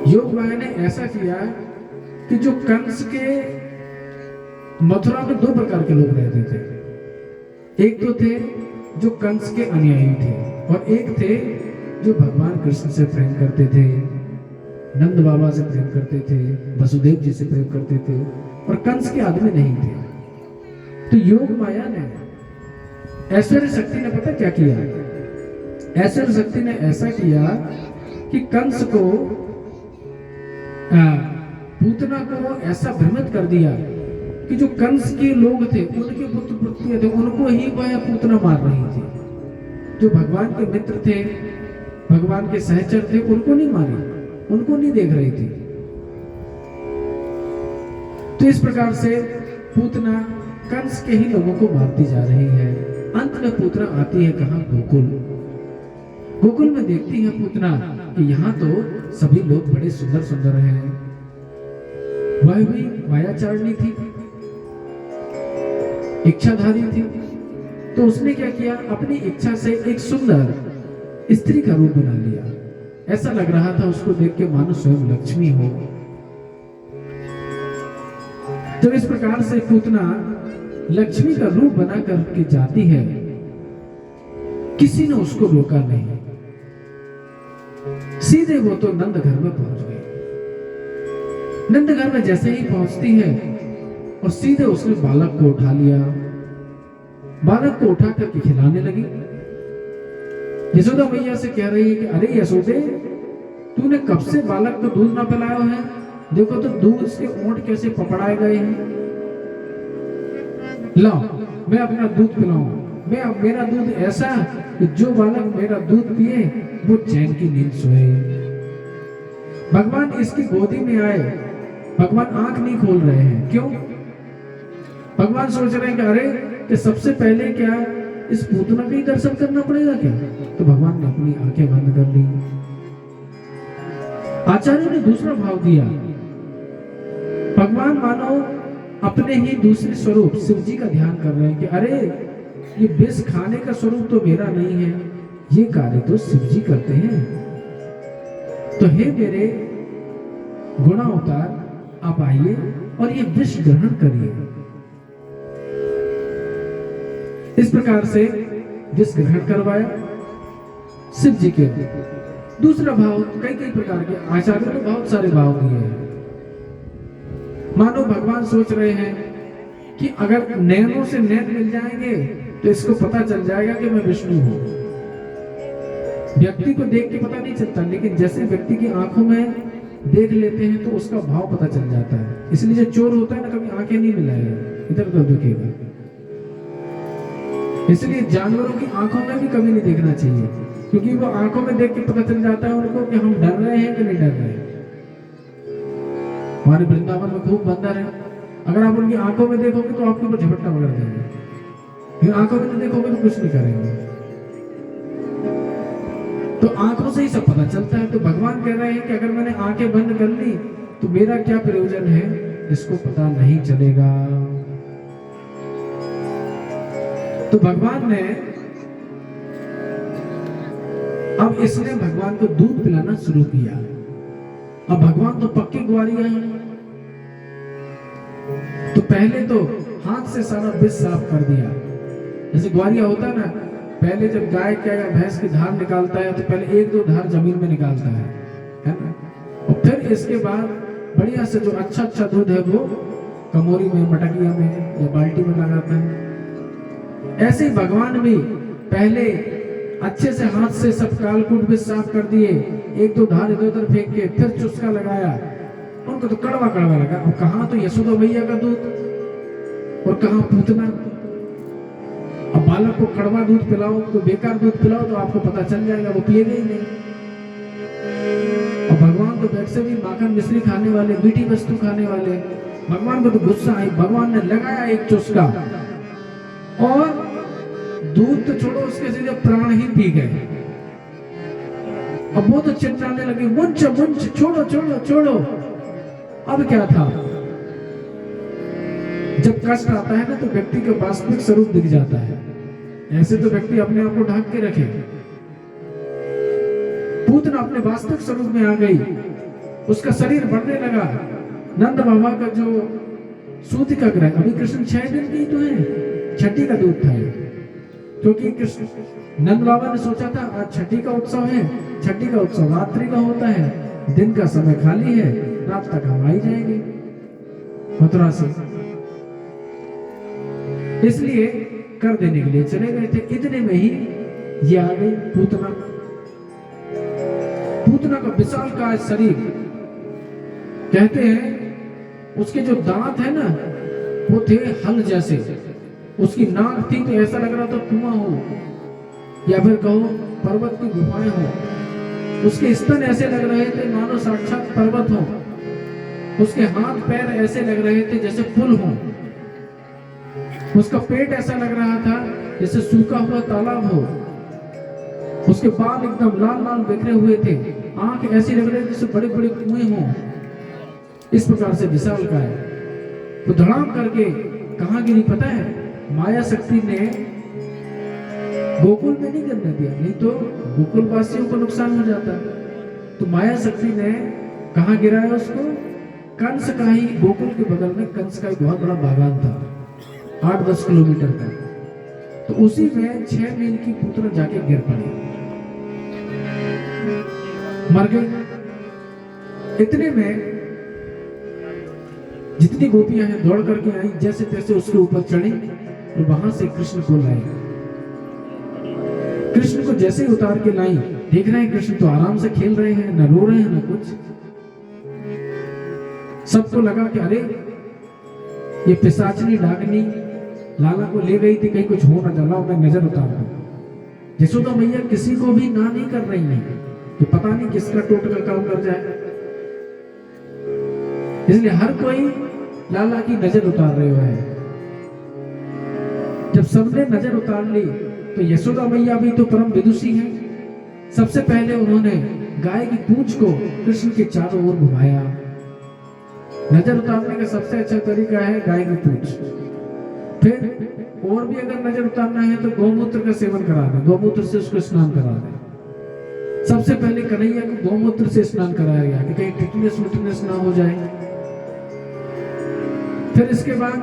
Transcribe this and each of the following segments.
योग माया ने ऐसा किया कि जो कंस के मथुरा में दो प्रकार के लोग रहते थे। एक तो थे जो कंस के अनुयायी थे और एक थे जो भगवान कृष्ण से प्रेम करते थे, नंद बाबा से प्रेम करते थे, वसुदेव जी से प्रेम करते थे और कंस के आदमी नहीं थे। तो योग माया ने, ऐश्वर्य शक्ति ने पता क्या किया? ऐश्वर्य शक्ति ने ऐसा किया कि कंस को, पूतना को ऐसा भ्रमित कर दिया कि जो कंस के लोग थे, उनके पुत्र पुत्रियां थे, उनको ही वह पूतना मार रही थी। जो भगवान के मित्र थे, भगवान के सहचर थे, उनको नहीं मारी, उनको नहीं देख रही थी। तो इस प्रकार से पूतना कंस के ही लोगों को मारती जा रही है। अंत में पूतना आती है कहां? गोकुल। गोकुल में देखती है पूतना कि यहाँ तो सभी लोग बड़े सुंदर सुंदर हैं। वह भी मायाचारिणी थी, इच्छाधारी थी। तो उसने क्या किया? अपनी इच्छा से एक सुंदर स्त्री का रूप बना लिया। ऐसा लग रहा था उसको देख के मानो स्वयं लक्ष्मी हो। जब इस प्रकार से पूतना लक्ष्मी का रूप बना करके जाती है, किसी ने उसको रोका नहीं। सीधे वो तो नंद घर में पहुंच गई। नंद घर में जैसे ही पहुंचती है और सीधे उसने बालक को उठा लिया। बालक को उठा करके खिलाने लगी। यशोदा मैया से कह रही है कि अरे यशोदे, तूने कब से बालक को दूध ना पिलाया है? देखो तो दूध इसके ओंठ कैसे पकड़ाए गए हैं। लाओ, मैं अपना दूध पिलाऊं। मेरा दूध ऐसा कि जो बालक मेरा दूध पिए वो चैन की नींद सोए। भगवान इसकी गोदी में आए, भगवान आंख नहीं खोल रहे हैं। क्यों? भगवान सोच रहे हैं कि अरे कि सबसे पहले क्या इस पूतना का ही दर्शन करना पड़ेगा क्या? तो भगवान ने अपनी आंखें बंद कर ली। आचार्य ने दूसरा भाव दिया। भगवान मानो अपने ही दूसरे स्वरूप शिव जी का ध्यान कर रहे हैं कि अरे ये विष खाने का स्वरूप तो मेरा नहीं है, ये कार्य तो शिव जी करते हैं। तो हे मेरे गुणावतार, आप आइए और ये विष ग्रहण करिए। इस प्रकार से विष ग्रहण करवाया शिव जी के। दूसरा भाव, कई प्रकार के आचार्यों ने बहुत सारे भाव दिए हैं। मानो भगवान सोच रहे हैं कि अगर नैनों से नैन मिल जाएंगे तो इसको पता चल जाएगा कि मैं विष्णु हूं। व्यक्ति को देख के पता नहीं चलता, लेकिन जैसे व्यक्ति की आंखों में देख लेते हैं तो उसका भाव पता चल जाता है। इसलिए जो चोर होता है ना, कभी आंखें नहीं मिलाएगा, इधर उधर देखेगा। इसलिए जानवरों की आंखों में भी कभी नहीं देखना चाहिए, क्योंकि वो आंखों में देख के पता चल जाता है उनको कि हम डर रहे हैं कि नहीं डर रहे हैं। हमारे वृंदावन में खूब बंदर है, अगर आप उनकी आंखों में देखोगे तो आपके ऊपर झपट्टा पकड़ देंगे, फिर आंखों में देखोगे तो कुछ नहीं करेंगे। तो आंखों से ही सब पता चलता है। तो भगवान कह रहे हैं कि अगर मैंने आंखें बंद कर ली तो मेरा क्या प्रयोजन है, इसको पता नहीं चलेगा। तो भगवान ने, अब इसने भगवान को दूध पिलाना शुरू किया। अब भगवान तो पक्के ग्वारिया हैं, तो पहले तो हाथ से सारा विष साफ कर दिया। जैसे ग्वारिया होता है ना, पहले जब गाय क्या या भैंस की धार निकालता है तो पहले एक दो धार जमीन में निकालता है ना, और फिर इसके बाद बढ़िया से जो अच्छा दूध है वो कमोरी में, मटकिया में या बाल्टी में लगाता है। ऐसे ही भगवान भी पहले अच्छे से हाथ से सब कालकूट भी साफ कर दिए, एक दो धार इधर उधर फेंक के फिर चुस्का लगाया। उनको तो कड़वा कड़वा लगा। अब कहां तो यशोदा मैया का दूध और कहां पूतना। अब बालक को कड़वा दूध पिलाओ, तो बेकार दूध पिलाओ तो आपको पता चल जाएगा, वो पिएगा ही नहीं। और भगवान तो वैसे भी माखन मिश्री खाने वाले, मीठी वस्तु खाने वाले। भगवान को तो गुस्सा आई, भगवान ने लगाया एक चुस्का और दूध तो छोड़ो, उसके सीधे प्राण ही पी गए। अब वो तो चिल्लाने लगे, मुंच मुंच, छोड़ो छोड़ो छोड़ो। अब क्या था, जब कष्ट आता है ना तो व्यक्ति का वास्तविक स्वरूप दिख जाता है। ऐसे तो व्यक्ति अपने आप को ढक के रखे। पूतना अपने वास्तविक स्वरूप में आ गई उसका शरीर बढ़ने लगा। नंद बाबा का जो सूत का ग्रह, अभी कृष्ण 6 दिन की तो है, छठी का दूध था ये। क्योंकि कृष्ण नंद बाबा ने सोचा था आज छठी का उत्सव है, छठी का उत्सव रात्रि का होता है, दिन का समय खाली है, रात तक हम आई जाएंगे मथुरा से, इसलिए कर देने के लिए चले गए थे। इतने में ही ये आ गई पूतना। पूतना का विशाल का शरीर, कहते हैं उसके जो दांत है ना वो थे हल जैसे, उसकी नाक थी तो ऐसा लग रहा था कुआं हो, या फिर कहो पर्वत की गुफाएं हो। उसके स्तन ऐसे लग रहे थे मानो साक्षात पर्वत हो। उसके हाथ पैर ऐसे लग रहे थे जैसे पुल हो। उसका पेट ऐसा लग रहा था जैसे सूखा हुआ तालाब हो। उसके बाल एकदम लाल लाल बिखरे हुए थे। आंख ऐसी लग रही जैसे बड़े बड़े कुएं हों। इस प्रकार से विशाल का है। तो धड़ाम करके कहां गिरी पता है? माया शक्ति ने गोकुल में नहीं गिरने दिया, नहीं तो गोकुल वासियों को नुकसान हो जाता। तो माया शक्ति ने कहां गिराया उसको? कंस का ही, गोकुल के बगल में कंस का एक बहुत बड़ा बागान था 8-10 किलोमीटर का। तो उसी में 6 मील की पुत्र जाके गिर पड़ी, मर गई। इतने में जितनी गोपियां हैं दौड़ करके आई, जैसे तैसे उसके ऊपर चढ़ी और वहां से कृष्ण को लाई। कृष्ण को जैसे ही उतार के लाई, देख रहे हैं कृष्ण तो आराम से खेल रहे हैं, न रो रहे हैं न कुछ। सबको लगा कि अरे ये पिशाचनी डाकनी लाला को ले गई थी, कहीं कुछ हो ना जाला, मैं नजर उतार दूं। यशोदा मैया किसी को भी ना नहीं कर रही है कि पता नहीं किसका टोटका काम कर जाए, इसलिए हर कोई लाला की नजर उतार रहे हुए है। जब सबने नजर उतार ली तो यशोदा मैया भी तो परम विदुषी है। सबसे पहले उन्होंने गाय की पूंछ को कृष्ण के चारों ओर घुमाया। नजर उतारने का सबसे अच्छा तरीका है गाय की पूंछ। फिर और भी अगर नजर उतारना है तो गौमूत्र का सेवन करा दे, गौमूत्र से उसको स्नान करा दे। सबसे पहले कन्हैया को गौमूत्र से स्नान कराया गया कि कहीं टिटनेस विटनेस ना हो जाए। फिर इसके बाद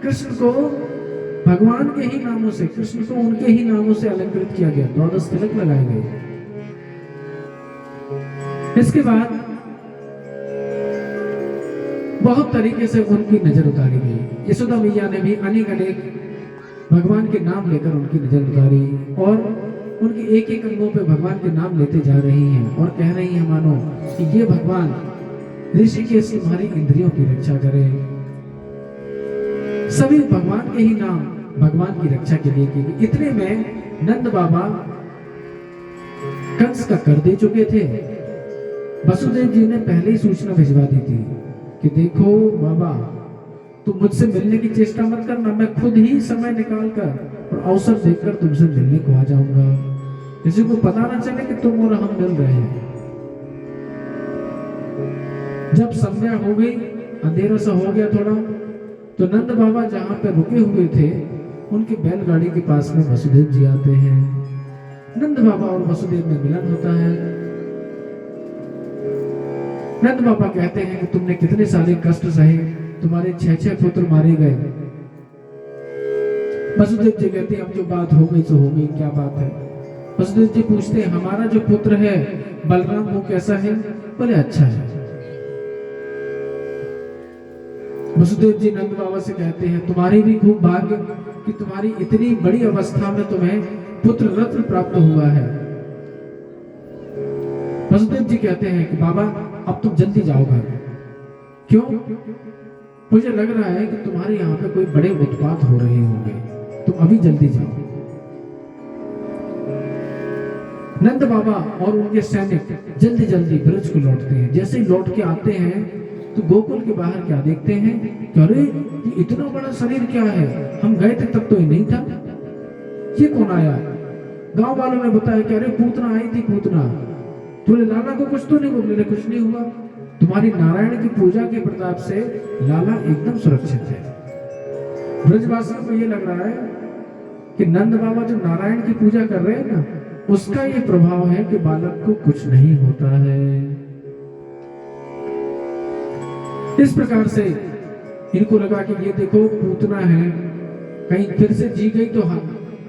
कृष्ण को भगवान के ही नामों से, कृष्ण को उनके ही नामों से अलंकृत किया गया, 12 तिलक लगाए गए। इसके बाद बहुत तरीके से उनकी नजर उतारी गई। यशोदा मैया ने भी अनेक भगवान के नाम लेकर उनकी नजर उतारी और उनके एक एक अंगों पे भगवान के नाम लेते जा रही हैं और कह रही हैं मानो कि ये भगवान ऋषिकेश तुम्हारी इंद्रियों की रक्षा करे। सभी भगवान के ही नाम भगवान की रक्षा के लिए की गई। इतने में नंद बाबा कंस का कर दे चुके थे। वसुदेव जी ने पहले ही सूचना भिजवा दी थी कि देखो बाबा, तुम मुझसे मिलने की चेष्टा मत करना, मैं खुद ही समय निकाल कर और अवसर देखकर तुमसे मिलने को आ जाऊंगा, किसी को पता ना चले कि तुम और हम मिल रहे हैं। जब संध्या हो गई, अंधेरा सा हो गया थोड़ा, तो नंद बाबा जहां पे रुके हुए थे उनकी बैलगाड़ी के पास में वसुदेव जी आते हैं। नंद बाबा और वसुदेव में मिलन होता है। नंद बाबा कहते हैं कि तुमने कितने सारे कष्ट सहे, तुम्हारे 6 पुत्र मारे गए। वसुदेव जी कहते हैं अब जो बात हो गई तो हो गई, क्या बात है? वसुदेव जी पूछते हैं हमारा जो पुत्र है बलराम वो कैसा है? बोले अच्छा है। वसुदेव जी नंद बाबा से कहते हैं तुम्हारी भी खूब भाग्य कि तुम्हारी इतनी बड़ी अवस्था में तुम्हें पुत्र रत्न प्राप्त हुआ है। वसुदेव जी कहते हैं कि बाबा अब तुम जल्दी जाओ घर। क्यों? मुझे लग रहा है कि तुम्हारे यहाँ पे कोई बड़े उत्पात हो रहे होंगे, तुम अभी जल्दी जाओ। नंद बाबा और उनके सैनिक जल्दी जल्दी ब्रज को लौटते हैं। जैसे ही लौट के आते हैं तो गोकुल के बाहर क्या देखते हैं कि अरे ये इतना बड़ा शरीर क्या है, हम गए थे तब तो ये नहीं था, ये कौन आया? गांव वालों ने बताया कि अरे पूतना आई थी, पूतना। बोले लाला को कुछ तो नहीं? बोले कुछ नहीं हुआ, तुम्हारी नारायण की पूजा के प्रताप से लाला एकदम सुरक्षित है। ब्रजवासियों को ये लग रहा है कि नंद बाबा जो नारायण की पूजा कर रहे हैं ना, उसका ये प्रभाव है कि बालक को कुछ नहीं होता है। इस प्रकार से इनको लगा कि ये देखो पूतना है, कहीं फिर से जी गई तो हम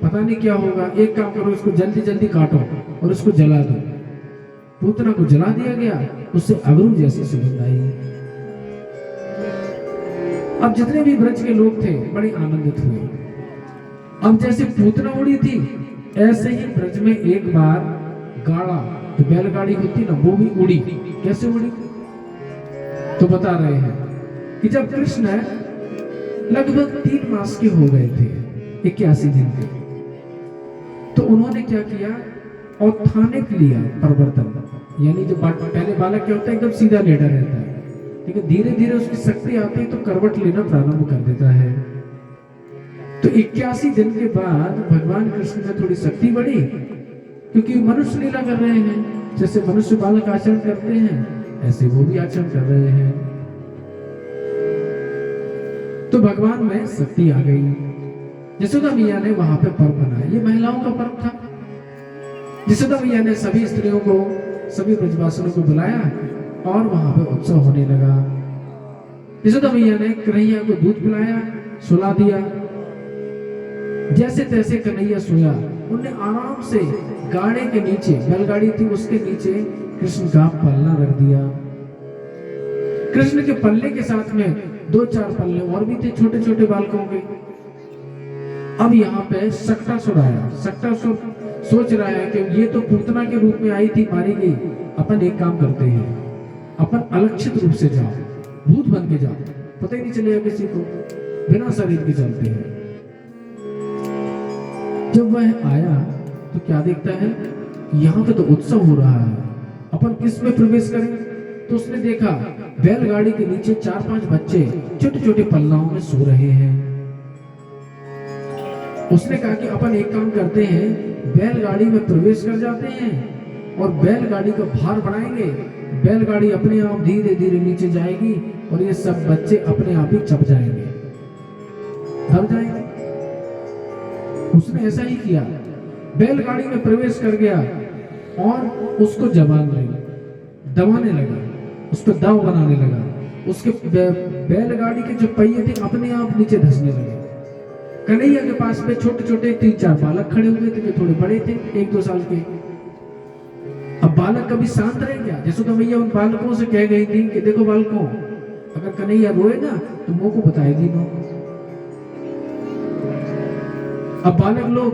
पता नहीं क्या होगा, एक काम करो इसको जल्दी जल्दी काटो और इसको जला दो। पूतना को जला दिया गया, उससे अगरू जैसी सुगंध आई। अब जितने भी ब्रज के लोग थे बड़े आनंदित हुए। अब जैसे पूतना उड़ी थी, ऐसे ही ब्रज में एक बार गाड़ा, जो बैलगाड़ी होती ना, वो भी उड़ी। कैसे उड़ी? तो बता रहे हैं कि जब कृष्ण लगभग 3 मास के हो गए थे, 81 दिन के, तो उन्होंने क्या किया, औत्थानिक लिया प्रवर्तन। यानी जो पहले बालक क्या होता है, एकदम सीधा लेटा रहता है, लेकिन धीरे धीरे उसकी शक्ति आती है तो करवट लेना प्रारंभ कर देता है। तो 81 दिन के बाद भगवान कृष्ण में थोड़ी शक्ति बढ़ी, क्योंकि मनुष्य लीला कर रहे हैं। जैसे मनुष्य बालक आचरण करते हैं, ऐसे वो भी आचरण कर रहे हैं। तो भगवान में शक्ति आ गई। यशोदा मैया ने वहां पे पर्व मनाया। ये महिलाओं का पर्व था। यशोदा मैया ने सभी स्त्रियों को, सभी ब्रजवासियों को बुलाया और वहां पे उत्सव होने लगा। यशोदा मैया ने कन्हैया को दूध पिलाया, सुला दिया। जैसे तैसे कन्हैया सोया, उन्होंने आराम से गाड़े के नीचे, बैलगाड़ी थी उसके नीचे कृष्ण का पल्ला रख दिया। कृष्ण के पल्ले के साथ में 2-4 पल्ले और भी थे छोटे छोटे बालकों के। अब यहाँ पे सक्टासुर आया। सक्टासुर सोच रहा है कि ये तो पूतना के रूप में आई थी, मारी गई। अपन एक काम करते हैं, अपन अलक्षित रूप से जाओ, भूत बन के जाओ, पता ही नहीं चलेगा किसी को, बिना शरीर के चलते हैं। जब वह आया तो क्या देखता है, यहाँ पे तो उत्सव हो रहा है, अपन किस में प्रवेश करें? तो उसने देखा बैलगाड़ी के नीचे 4-5 बच्चे छोटे छोटे पल्लाओं में सो रहे हैं। उसने कहा कि अपन एक काम करते हैं, बैलगाड़ी में प्रवेश कर जाते हैं और बैलगाड़ी का भार बढ़ाएंगे। बैलगाड़ी अपने आप धीरे धीरे नीचे जाएगी और ये सब बच्चे अपने आप ही चप जाएंगे, दब जाएंगे। उसने ऐसा ही किया, बैलगाड़ी में प्रवेश कर गया और उसको दबाने लगा, उस पर दाव बनाने लगा। उसके बैलगाड़ी के जो पहिए थे अपने आप नीचे धंसने लगे। कन्हैया के पास में छोटे छोटे 3-4 बालक खड़े हुए थे, जो थोड़े बड़े थे, 1-2 साल के। अब बालक कभी शांत रहे क्या? यशोदा मैया उन बालकों से कह गई थी कि देखो बालकों, अगर कन्हैया रोए ना तो मुंह को बताएगी नो। अब बालक लोग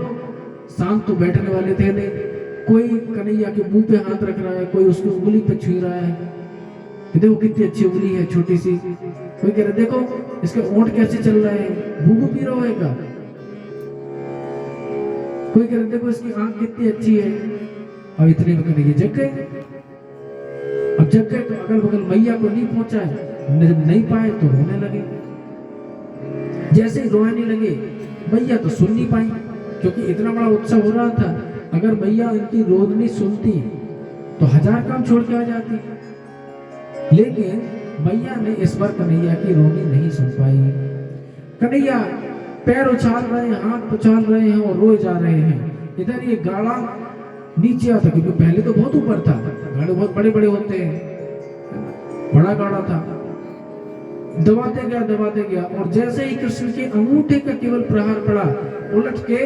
शांत तो बैठने वाले थे नहीं। कोई कन्हैया के मुंह पे हाथ रख रहा है, कोई उसकी उंगली पे छू रहा है कि देखो कितनी अच्छी उंगली है, छोटी सी। कोई कह रहा देखो इसके ओंठ कैसे चल रहे हैं, बूबू पी रहा होगा। कोई कह रहा देखो इसकी आंख कितनी अच्छी है। और इतने में कन्हैया जग गए। अब जग गए तो अगल बगल मैया को नहीं पहुंचा है, जब नहीं पाए तो रोने लगे। जैसे ही रोने लगे, मैया तो सुन नहीं पाई, क्योंकि इतना बड़ा उत्सव हो रहा था। अगर मैया इनकी रोदनी सुनती तो 1000 काम छोड़ के आ जाती। लेकिन मैया ने इस बार कन्हैया की रोनी नहीं सुन पाई। कन्हैया पैर उछाल रहे हैं, हाथ उछाल रहे हैं और रोए जा रहे हैं। इधर ये गाड़ा नीचे आता, क्योंकि पहले तो बहुत ऊपर था, गाड़े बहुत बड़े बड़े होते हैं, बड़ा गाड़ा था। दबाते गया और जैसे ही कृष्ण के अंगूठे का केवल प्रहार पड़ा, उलट के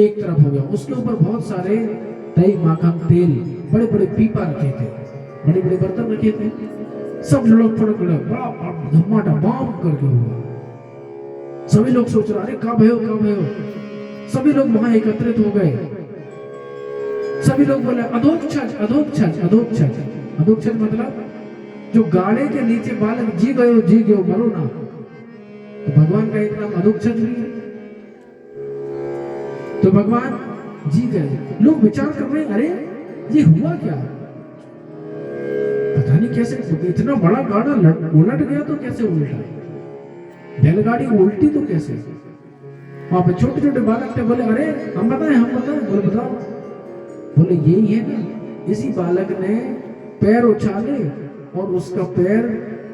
एक तरफ हो गया। उसके ऊपर बहुत सारे दही, माखन, तेल, बड़े बड़े पीपा रखे थे, बड़े बड़े बर्तन रखे थे। सब लोग फड़क गए, बड़ा धमाटा बाम करके हुआ। सभी लोग सोच रहे, अरे कब है? सभी लोग वहां एकत्रित हो गए। सभी लोग बोले अधोक्षज मतलब जो गाड़े के नीचे बालक जी गयो मरो ना। तो भगवान का एक नाम अधोक्षज भी है। तो भगवान जी गए। लोग विचार कर रहे हैं, अरे ये हुआ क्या? पता नहीं कैसे, इतना बड़ा गाड़ा उलट गया तो कैसे उल्टा? बैलगाड़ी उल्टी तो कैसे? वहां पे छोटे छोटे बालक थे, बोले अरे हम बताएं। बोले बताओ। बोले यही है ना, इसी बालक ने पैर उछाले और उसका पैर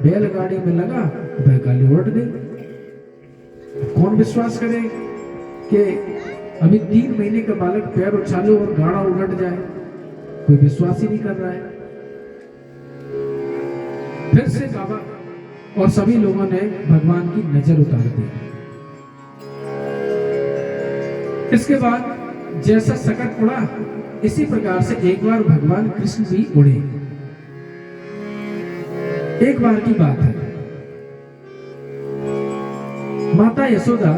बैलगाड़ी में लगा, बैलगाड़ी उलट गई। कौन विश्वास करे कि अभी 3 महीने का बालक पैर उछाले और गाड़ा उलट जाए? कोई विश्वास ही नहीं कर रहा है। फिर से बाबा और सभी लोगों ने भगवान की नजर उतार दी। इसके बाद जैसा सकट उड़ा, इसी प्रकार से एक बार भगवान कृष्ण भी उड़े। एक बार की बात है, माता यशोदा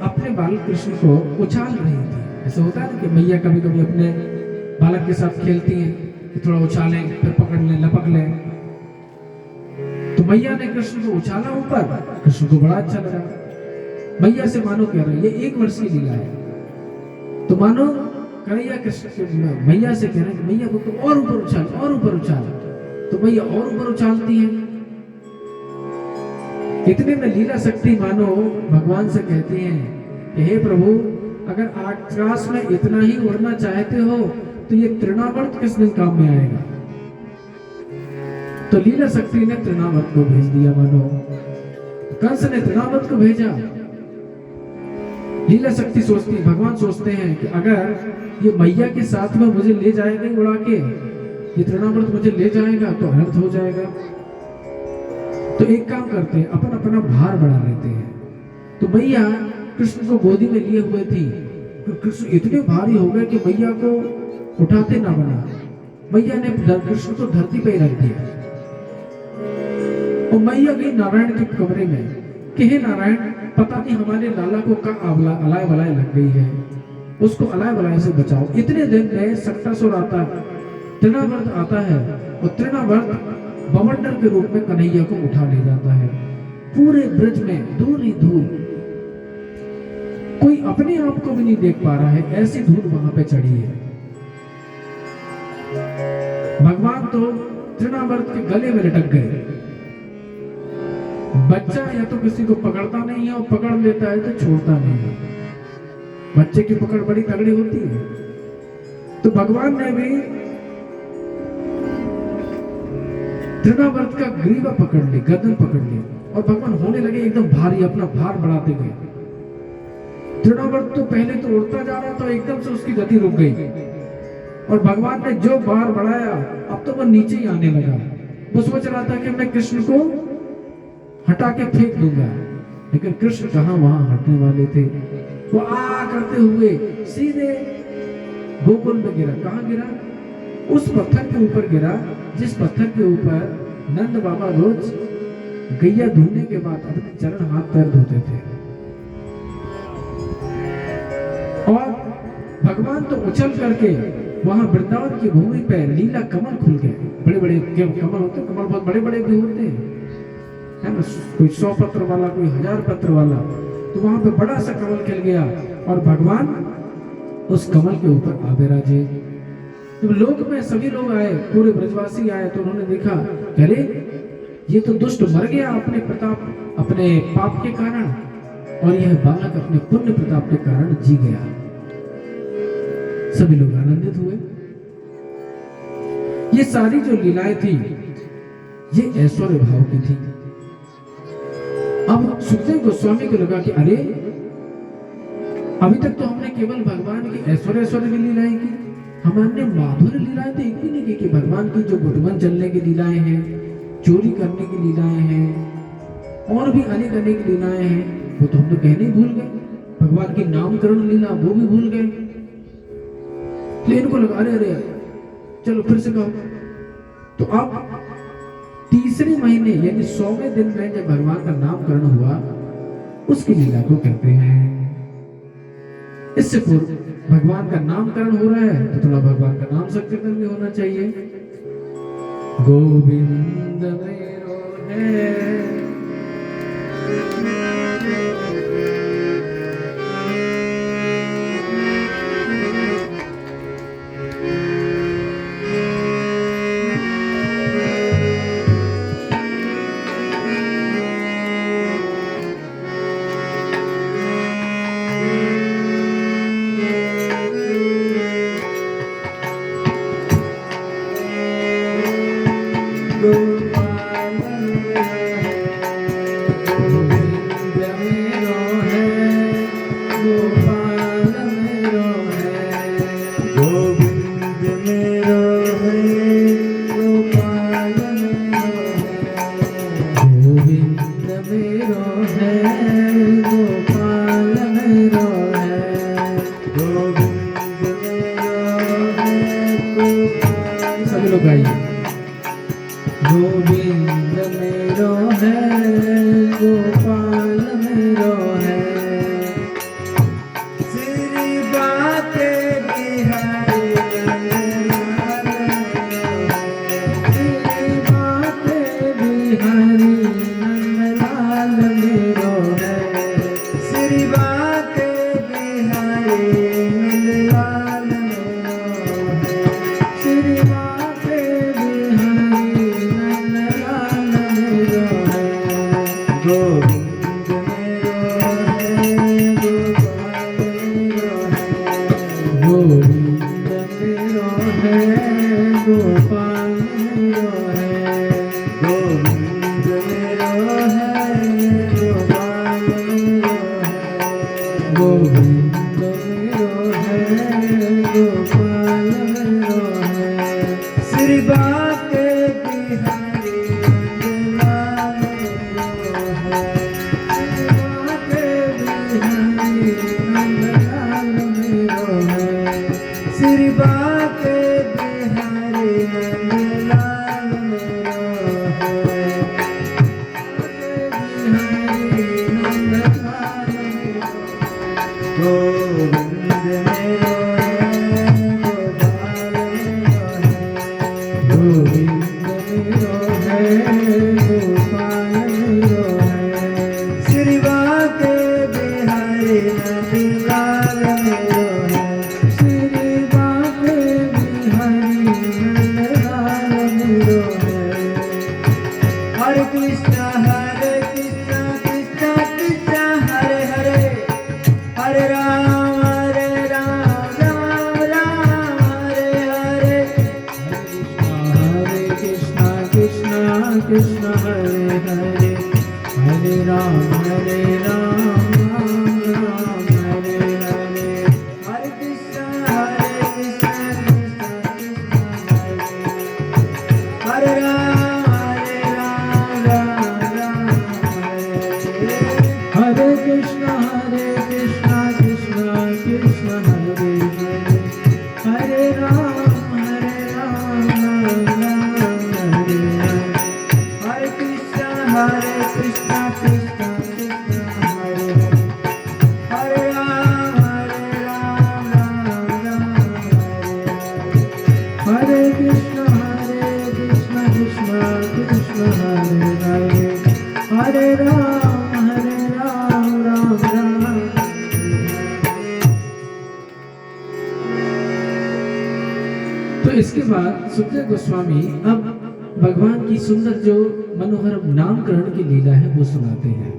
अपने बालक कृष्ण को उछाल रही थी। ऐसा होता है ना कि मैया कभी कभी अपने बालक के साथ खेलती हैं कि थोड़ा उछालें, फिर पकड़ लें, लपक लें। तो मैया ने कृष्ण को उछाला ऊपर, कृष्ण को बड़ा अच्छा लगा। मैया से मानो कह रहे ये 1 वर्ष की लीला है। तो मानो कन्हैया कृष्ण मैया से कह रहे हैं मैया को और ऊपर उछाल, और ऊपर उछाल। तो मैया और ऊपर उछालती है। इतने में लीला शक्ति मानो भगवान से कहती हैं कि हे प्रभु, अगर आकाश में इतना ही उड़ना चाहते हो तो ये तृणावर्त किस दिन काम में आएगा। तो लीला शक्ति ने तृणावर्त को भेज दिया। मानो कंस ने तृणावर्त को भेजा। लीला शक्ति सोचती, भगवान सोचते हैं कि अगर ये मैया के साथ में मुझे ले जाएगा उड़ा के, ये तृणावर्त मुझे ले जाएगा तो अनर्थ हो जाएगा। तो एक काम करते हैं, अपन अपना भार बढ़ा लेते हैं। तो मैया कृष्ण को गोदी में लिए हुए थी। कृष्ण इतने भारी हो गए कि मैया को उठाते ना बना। मैया ने कृष्ण को धरती पे रख दिया और मैया गई नारायण के कमरे में कि हे नारायण, पता नहीं हमारे लाला को कहाँ अलाय वलाय लग गई है, उसको अलाय वलाय से बचाओ। इतने दिन में सक्टासुर आता है, तृणावर्त आता है और तृणावर्त बवंडर के रूप में कन्हैया को उठा ले जाता है। पूरे ब्रज में धूल ही धूल, कोई अपने आप को भी नहीं देख पा रहा है, ऐसी धूल वहां पे चढ़ी है। भगवान तो तृणावर्त के गले में लटक गए। बच्चा या तो किसी को पकड़ता नहीं है और पकड़ लेता है तो छोड़ता नहीं है। बच्चे की पकड़ बड़ी तगड़ी होती है। तो भगवान ने भी तृणावर्त का ग्रीवा पकड़ ली, गर्दन पकड़ ली और भगवान होने लगे एकदम भारी, अपना भार बढ़ाते गए। तृणावर्त तो पहले तो उड़ता जा रहा था, एकदम से उसकी गति रुक गई और भगवान ने जो भार बढ़ाया अब तो वो नीचे ही आने लगा। वो सोच रहा था कि मैं कृष्ण को हटा के फेंक दूंगा, लेकिन कृष्ण कहां वहां हटने वाले थे। वो आ करते हुए सीधे गोकुल में गिरा। कहां गिरा? उस पत्थर के ऊपर गिरा जिस पत्थर के ऊपर नंद बाबा रोज गैया धोने के बाद अपने चरण हाथ पैर धोते थे। और भगवान तो उछल करके वहां वृंदावन की भूमि पे लीला कमल खुल गए। बड़े बड़े कमल होते, कमल बहुत बड़े बड़े भी होते हैं, है ना, कोई 100 पत्र वाला, कोई 1000 पत्र वाला। तो वहां पे बड़ा सा कमल खिल गया और भगवान उस कमल के ऊपर आ विराजे। तो लोक में सभी लोग आए, पूरे ब्रजवासी आए, तो उन्होंने देखा, अरे ये तो दुष्ट मर गया अपने प्रताप, अपने पाप के कारण, और यह बालक अपने पुण्य प्रताप के कारण जी गया। सभी लोग आनंदित हुए। ये सारी जो लीलाएं थी ये ऐश्वर्य भाव की थी। अब सुखदेव गोस्वामी को लगा कि अरे अभी तक तो हमने केवल भगवान की ऐश्वर्य की लीलाएं की, हमने माधुर्य लीलाएं तो एक भी नहीं की। कि भगवान की जो गुटमन चलने की लीलाएं हैं, चोरी करने की लीलाएं हैं और भी अनेक अनेक लीलाएं हैं, वो तो हम तो कहने ही भूल गए। भगवान की नामकरण लीला वो भी भूल गए। तो इनको लगा अरे अरे चलो फिर से कहो। तो अब तीसरे महीने यानी 100वें दिन में जब भगवान का नामकरण हुआ, उसकी लीला को कहते हैं। इससे पूर्व भगवान का नामकरण हो रहा है तो थोड़ा भगवान का नाम संकीर्तन भी होना चाहिए। गोविंद मेरो है, गोविंद मेरो है, गोपाल मेरो है। श्री बाके बिहारी नंदलाल मेरो है। श्री बाके बिहारी नंदलाल मेरो है। श्री बाके बिहारी नंदलाल मेरो है। गोविंद मेरो है, गोपाल मेरो है। गोविंद मेरो है, गोपाल मेरो है। गोविंद मेरो है, गोपाल मेरो है। गोविंद मेरो है, गोपाल मेरो है। श्री बाके बिहारी नंदलाल मेरो है। श्री बाके बिहारी नंदलाल मेरो है। गोविंद मेरो है, गोपाल मेरो है। गोविंद मेरो है, गोपाल मेरो है। श्री बाके बिहारी नंदलाल मेरो है। श्री बाके बिहारी नंदलाल मेरो है। हरे कृष्णा कृष्णा कृष्णा कृष्णा हरे हरे। हरे राम राम राम हरे हरे। हरे कृष्णा कृष्णा कृष्णा हरे हरे। हरे राम राम राम हरे हरे। हरे कृष्णा कृष्णा कृष्णा हरे। हरे राम राम राम हरे हरे। हरे कृष्णा कृष्णा कृष्णा हरे हरे। हरे राम राम राम हरे हरे। हरे कृष्णा कृष्णा कृष्णा हरे हरे। हरे राम राम राम हरे हरे। हरे कृष्णा कृष्णा कृष्णा हरे हरे। हरे राम राम राम। तो इसके बाद सुखदेव गोस्वामी अब भगवान की सुंदर जो मनोहर नामकरण की लीला है वो सुनाते हैं।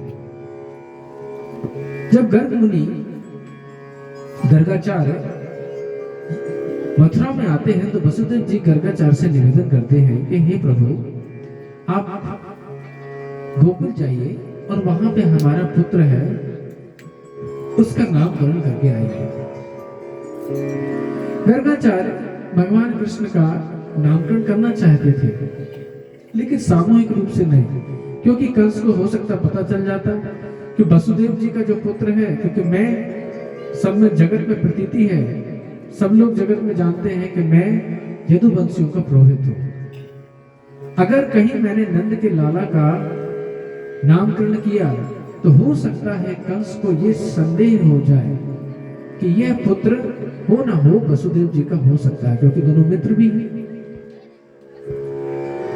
जब गर्ग मुनि गर्गाचार्य मथुरा में आते हैं तो वसुदेव जी गर्गाचार्य से निवेदन करते हैं कि हे प्रभु, आप गोकुल जाइए और वहां पे हमारा पुत्र है उसका नामकरण करके आइए। गर्गाचार्य भगवान कृष्ण का नामकरण करना चाहते थे लेकिन सामूहिक रूप से नहीं, क्योंकि कंस को हो सकता पता चल जाता कि वसुदेव जी का जो पुत्र है, क्योंकि मैं सब में जगत में प्रतीति है, सब लोग जगत में जानते हैं कि मैं यदुवंशियों का पुरोहित हूं। अगर कहीं मैंने नंद के लाला का नामकरण किया तो हो सकता है कंस को ये संदेह हो जाए कि यह पुत्र हो ना हो वसुदेव जी का हो सकता है, क्योंकि दोनों मित्र भी हैं।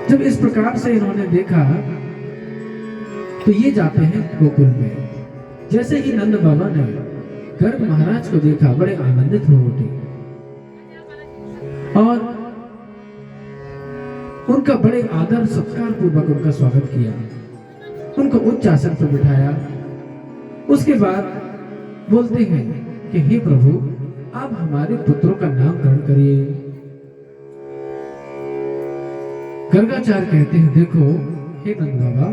जब इस प्रकार से इन्होंने देखा तो ये जाते हैं गोकुल में। जैसे ही नंद बाबा ने गर्ग महाराज को देखा बड़े आनंदित हो उठे और उनका बड़े आदर सत्कार पूर्वक उनका स्वागत किया, उनको उच्च आसन पर बिठाया। उसके बाद बोलते हैं कि हे प्रभु, आप हमारे पुत्रों का नामकरण करिए। गर्गाचार्य कहते हैं देखो हे नंद बाबा,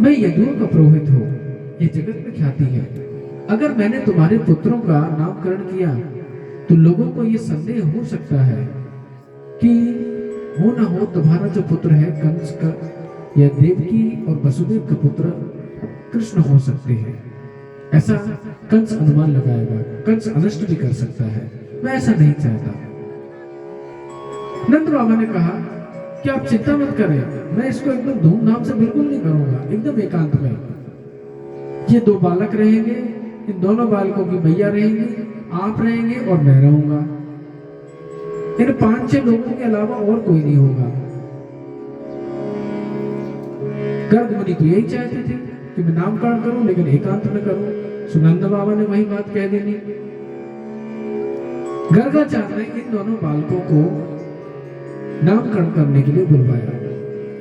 मैं यदुओं का पुरोहित हूं, ये जगत में ख्याति है। अगर मैंने तुम्हारे पुत्रों का नामकरण किया तो लोगों को ये संदेह हो सकता है कि हो ना हो तुम्हारा जो पुत्र है कंस का या देवकी और वसुदेव का पुत्र कृष्ण हो सकते हैं। ऐसा कंस अनुमान लगाएगा, कंस अनष्ट भी कर सकता है, मैं ऐसा नहीं चाहता। नंद बाबा ने कहा कि आप चिंता मत करें, मैं इसको एकदम धूमधाम से बिल्कुल नहीं करूंगा, एकदम एकांत में। ये दो बालक रहेंगे, इन दोनों बालकों की मैया रहेंगी, आप रहेंगे और मैं रहूंगा। इन 5-6 लोगों के अलावा और कोई नहीं होगा। गर्ग मुनि तो यही चाहते थे कि मैं नामकरण करूं, लेकिन एकांत में करूं। सुनंद बाबा ने वही बात कह देनी। गर्गाचार्य ने इन दोनों बालकों को नामकरण करने के लिए बुलवाया।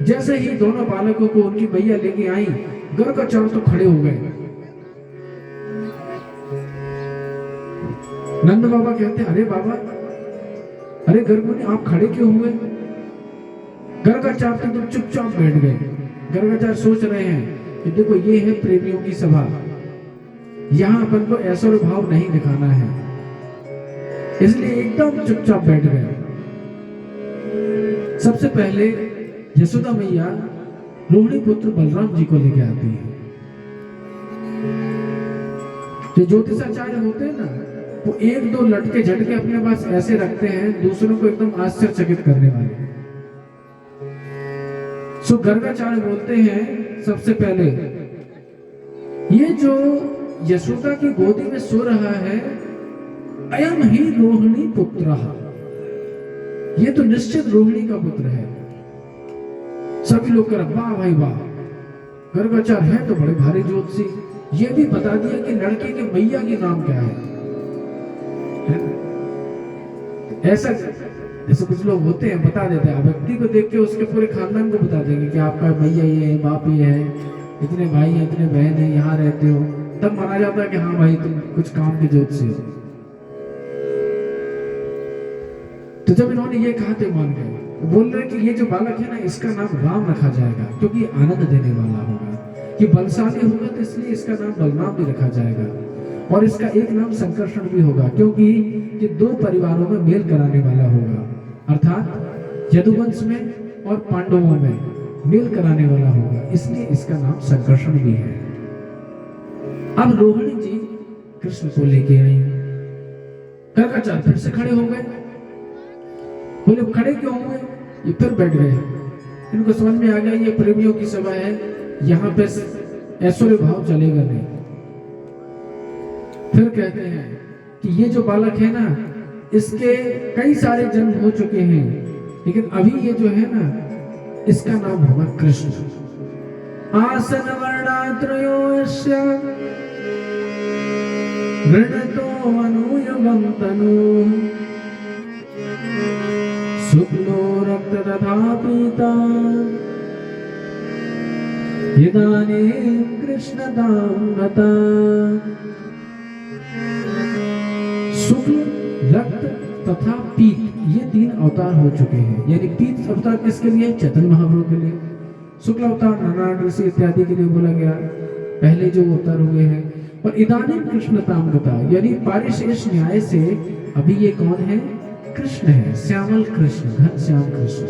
जैसे ही दोनों बालकों को उनकी मैया लेके आई, गर्गाचार्य तो खड़े हो गए। नंद बाबा कहते, अरे बाबा, अरे गर्ग मुनि आप खड़े क्यों हुए? गर्गाचार्य तो चुपचाप बैठ गए। गर्गाचार्य सोच रहे हैं कि देखो ये है प्रेमियों की सभा, यहां अपन को ऐश्वर्य भाव नहीं दिखाना है, इसलिए एकदम चुपचाप बैठ गए। सबसे पहले यशोदा मैया रोहिणी पुत्र बलराम जी को लेके आती है। जो ज्योतिषाचार्य होते हैं ना, वो 1-2 लटके झटके अपने पास ऐसे रखते हैं दूसरों को एकदम आश्चर्यचकित करने वाले। सो गर्गाचार्य बोलते हैं सबसे पहले, ये जो यशोदा की गोदी में सो रहा है, अयम ही रोहिणी पुत्र, ये तो निश्चित रोहिणी का पुत्र है। सभी लोग कह रहे, वाह भाई वाह, गर्गाचार्य है तो बड़े भारी ज्योतिषी, ये भी बता दिया कि लड़के के मैया के नाम क्या है। ऐसा जैसे कुछ लोग होते हैं बता देते हैं, व्यक्ति को देख के उसके पूरे खानदान को बता देंगे कि आपका भैया ये है, बाप ये है, इतने भाई हैं, इतने बहन हैं, यहाँ रहते हो, तब माना जाता है कि हाँ भाई तुम कुछ काम के ज्योतिषी हो। तो जब इन्होंने ये कहा तो मान गए। बोल रहे कि ये जो बालक है ना, इसका नाम राम रखा जाएगा क्योंकि आनंद देने वाला होगा। ये बलशाली होगा तो इसलिए इसका नाम बलराम भी रखा जाएगा। और इसका एक नाम संकर्षण भी होगा क्योंकि ये 2 परिवारों में मेल कराने वाला होगा, अर्थात यदुवंश में और पांडवों में मेल कराने वाला होगा, इसलिए इसका नाम संकर्षण भी है। अब रोहिणी जी कृष्ण को लेके आई। गर्गाचार्य फिर से खड़े हो गए। बोले खड़े क्यों हुए? ये फिर बैठ गए। इनको समझ में आ गया ये प्रेमियों की सभा है, यहाँ पे ऐश्वर्य भाव चलेगा नहीं। फिर कहते हैं कि ये जो बालक है ना, इसके कई सारे जन्म हो चुके हैं, लेकिन अभी ये जो है ना, इसका नाम होगा कृष्ण। आसन वर्णात्रयोस्य गृणतो अनुयुगं तनु शुक्लो रक्त तथा पीता इदानीं कृष्णतां गता। शुक्ल, रक्त तथा पीत, ये 3 अवतार हो चुके हैं। यानी पीत अवतार किसके लिए? चैतन्य महाप्रभु के लिए। शुक्ल अवतार नारायण ऋषि इत्यादि के लिए बोला गया, पहले जो अवतार हुए हैं। और इदानीं कृष्णतां गता, यानी पारिशेष न्याय से अभी ये कौन है? कृष्ण है, श्यामल कृष्ण, घनश्याम कृष्ण।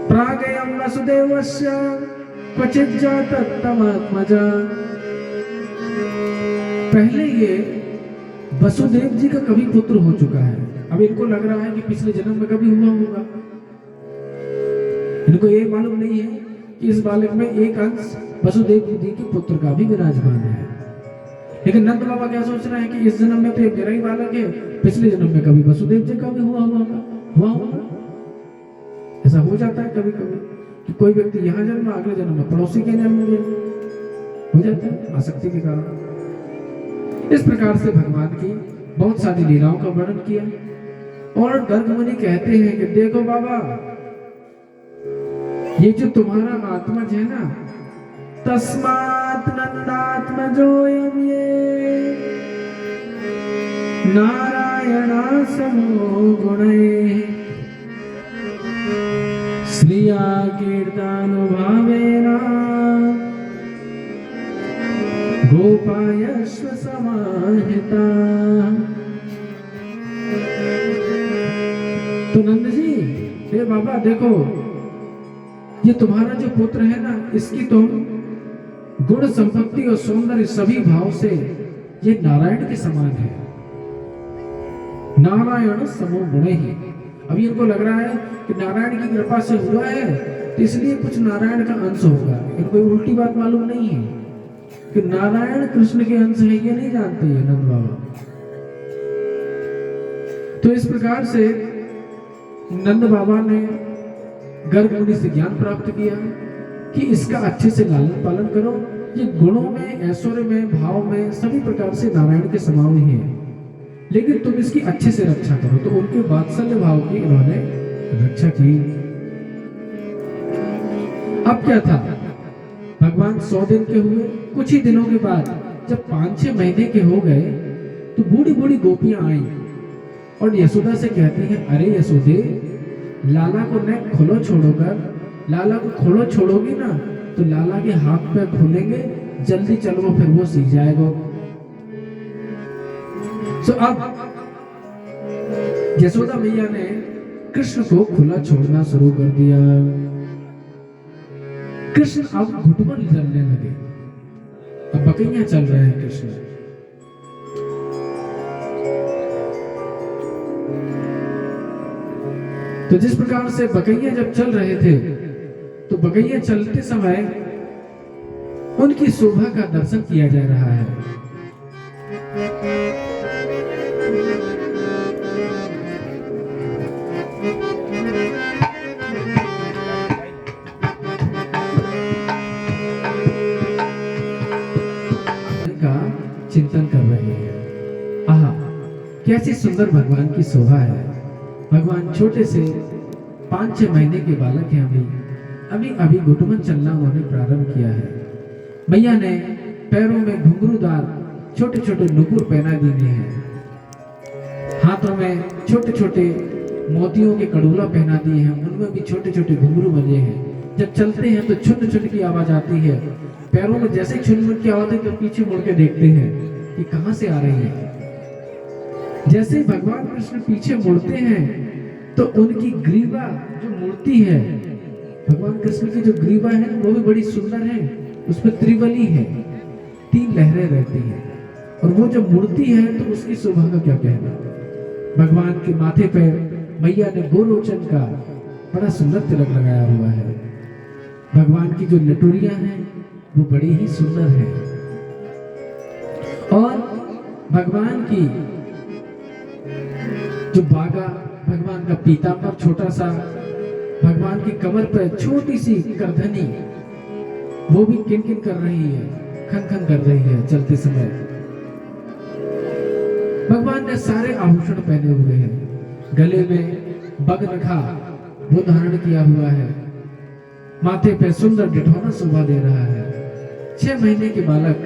प्रागयं वसुदेवस्य क्वचित् जातः तमात्मजा। पहले ये वसुदेव जी का कभी पुत्र हो चुका है, अब इनको लग रहा है कि पिछले जन्म में कभी हुआ होगा। इनको ये मालूम नहीं है कि इस बालक में एक अंश वसुदेव जी के पुत्र का भी विराजमान है। लेकिन नंद बाबा क्या सोच रहे हैं कि इस जन्म में तो ये मेरा ही बालक है, पिछले जन्म में कभी वसुदेव जी का भी हुआ होगा। ऐसा हो जाता है कभी कभी कि कोई व्यक्ति यहाँ जन्म, अगले जन्म में पड़ोसी के जन्म में हो जाता है आसक्ति के कारण। इस प्रकार से भगवान की बहुत सारी लीलाओं का वर्णन किया। और गर्ग मुनि कहते हैं कि देखो बाबा, ये जो तुम्हारा आत्मज है ना, तस्मात् नंदात्मजोऽयं ये नारायणा समो गुणैः श्रिया कीर्तनानुभावेन गोपायस्व समाहिता। तो नंद जी, हे बाबा देखो, ये तुम्हारा जो पुत्र है ना, इसकी तुम गुण संपत्ति और सौंदर्य सभी भाव से ये नारायण के समान है। नारायण समो गुण ही। अभी इनको लग रहा है कि नारायण की कृपा से हुआ है तो इसलिए कुछ नारायण का अंश होगा। इनको उल्टी बात मालूम नहीं है कि नारायण कृष्ण के अंश है, ये नहीं जानते ये नंद बाबा। तो इस प्रकार से नंद बाबा ने गर्ग मुनि से ज्ञान प्राप्त किया कि इसका अच्छे से लालन पालन करो। ये गुणों में, ऐश्वर्य में, भाव में सभी प्रकार से नारायण के समावि है, लेकिन तुम इसकी अच्छे से रक्षा करो। तो उनके वात्सल्य भाव की इन्होंने रक्षा की। अब क्या था, भगवान 100 दिन के हुए। कुछ ही दिनों के बाद जब 5-6 महीने के हो गए तो बूढ़ी बूढ़ी गोपियां आई और यशोदा से कहती हैं, अरे यशोदे, लाला को न खोलो छोड़ोकर, लाला को खोलो छोड़ोगी ना तो लाला के हाथ पे खुलेंगे, जल्दी चलो फिर वो सीख जाएगा। तो अब यशोदा मैया ने कृष्ण को खुला छोड़ना शुरू कर दिया। कृष्ण अब घुटमन चलने लगे, अब बकैया चल रहे हैं कृष्ण। तो जिस प्रकार से बकैया जब चल रहे थे तो बकैया चलते समय उनकी शोभा का दर्शन किया जा रहा है। का चिंतन कर रहे हैं। आहा, कैसी सुंदर भगवान की शोभा है। भगवान छोटे से 5-6 महीने के बालक हैं, अभी अभी घुटमन चलना उन्होंने प्रारंभ किया है। मैया ने पैरों में घुंघरूदार छोटे छोटे नुपुर पहना दिए हैं, हाथों में छोटे छोटे मोतियों के कड़ोला पहना दिए हैं, उनमें भी छोटे छोटे घुंघरू बजे हैं। जब चलते हैं तो छुन छुन की आवाज आती है। पैरों में जैसे छुन की आवाज है तो पीछे मुड़ के देखते हैं कि कहां से आ रही है। जैसे भगवान कृष्ण पीछे मुड़ते हैं तो उनकी ग्रीवा जो मूर्ति है, भगवान कृष्ण की जो ग्रीवा है वो भी बड़ी सुंदर है, उसमें त्रिवली है, 3 लहरें रहती हैं। और वो जो मूर्ति है तो उसकी शोभा का क्या कहना। भगवान के माथे पे मैया ने गोलोचन का बड़ा सुंदर तिलक लगाया हुआ है। भगवान की जो लटोरियां हैं वो बड़ी ही सुंदर है। और भगवान की जो बागा, भगवान का पीताम्बर छोटा सा, भगवान की कमर पर छोटी सी करधनी वो भी किन-किन कर रही है, खन-खन कर रही है चलते समय। भगवान ने सारे आभूषण पहने हुए हैं, गले में बगनखा वो धारण किया हुआ है, माथे पे सुंदर डिठौना शोभा दे रहा है। 6 महीने के बालक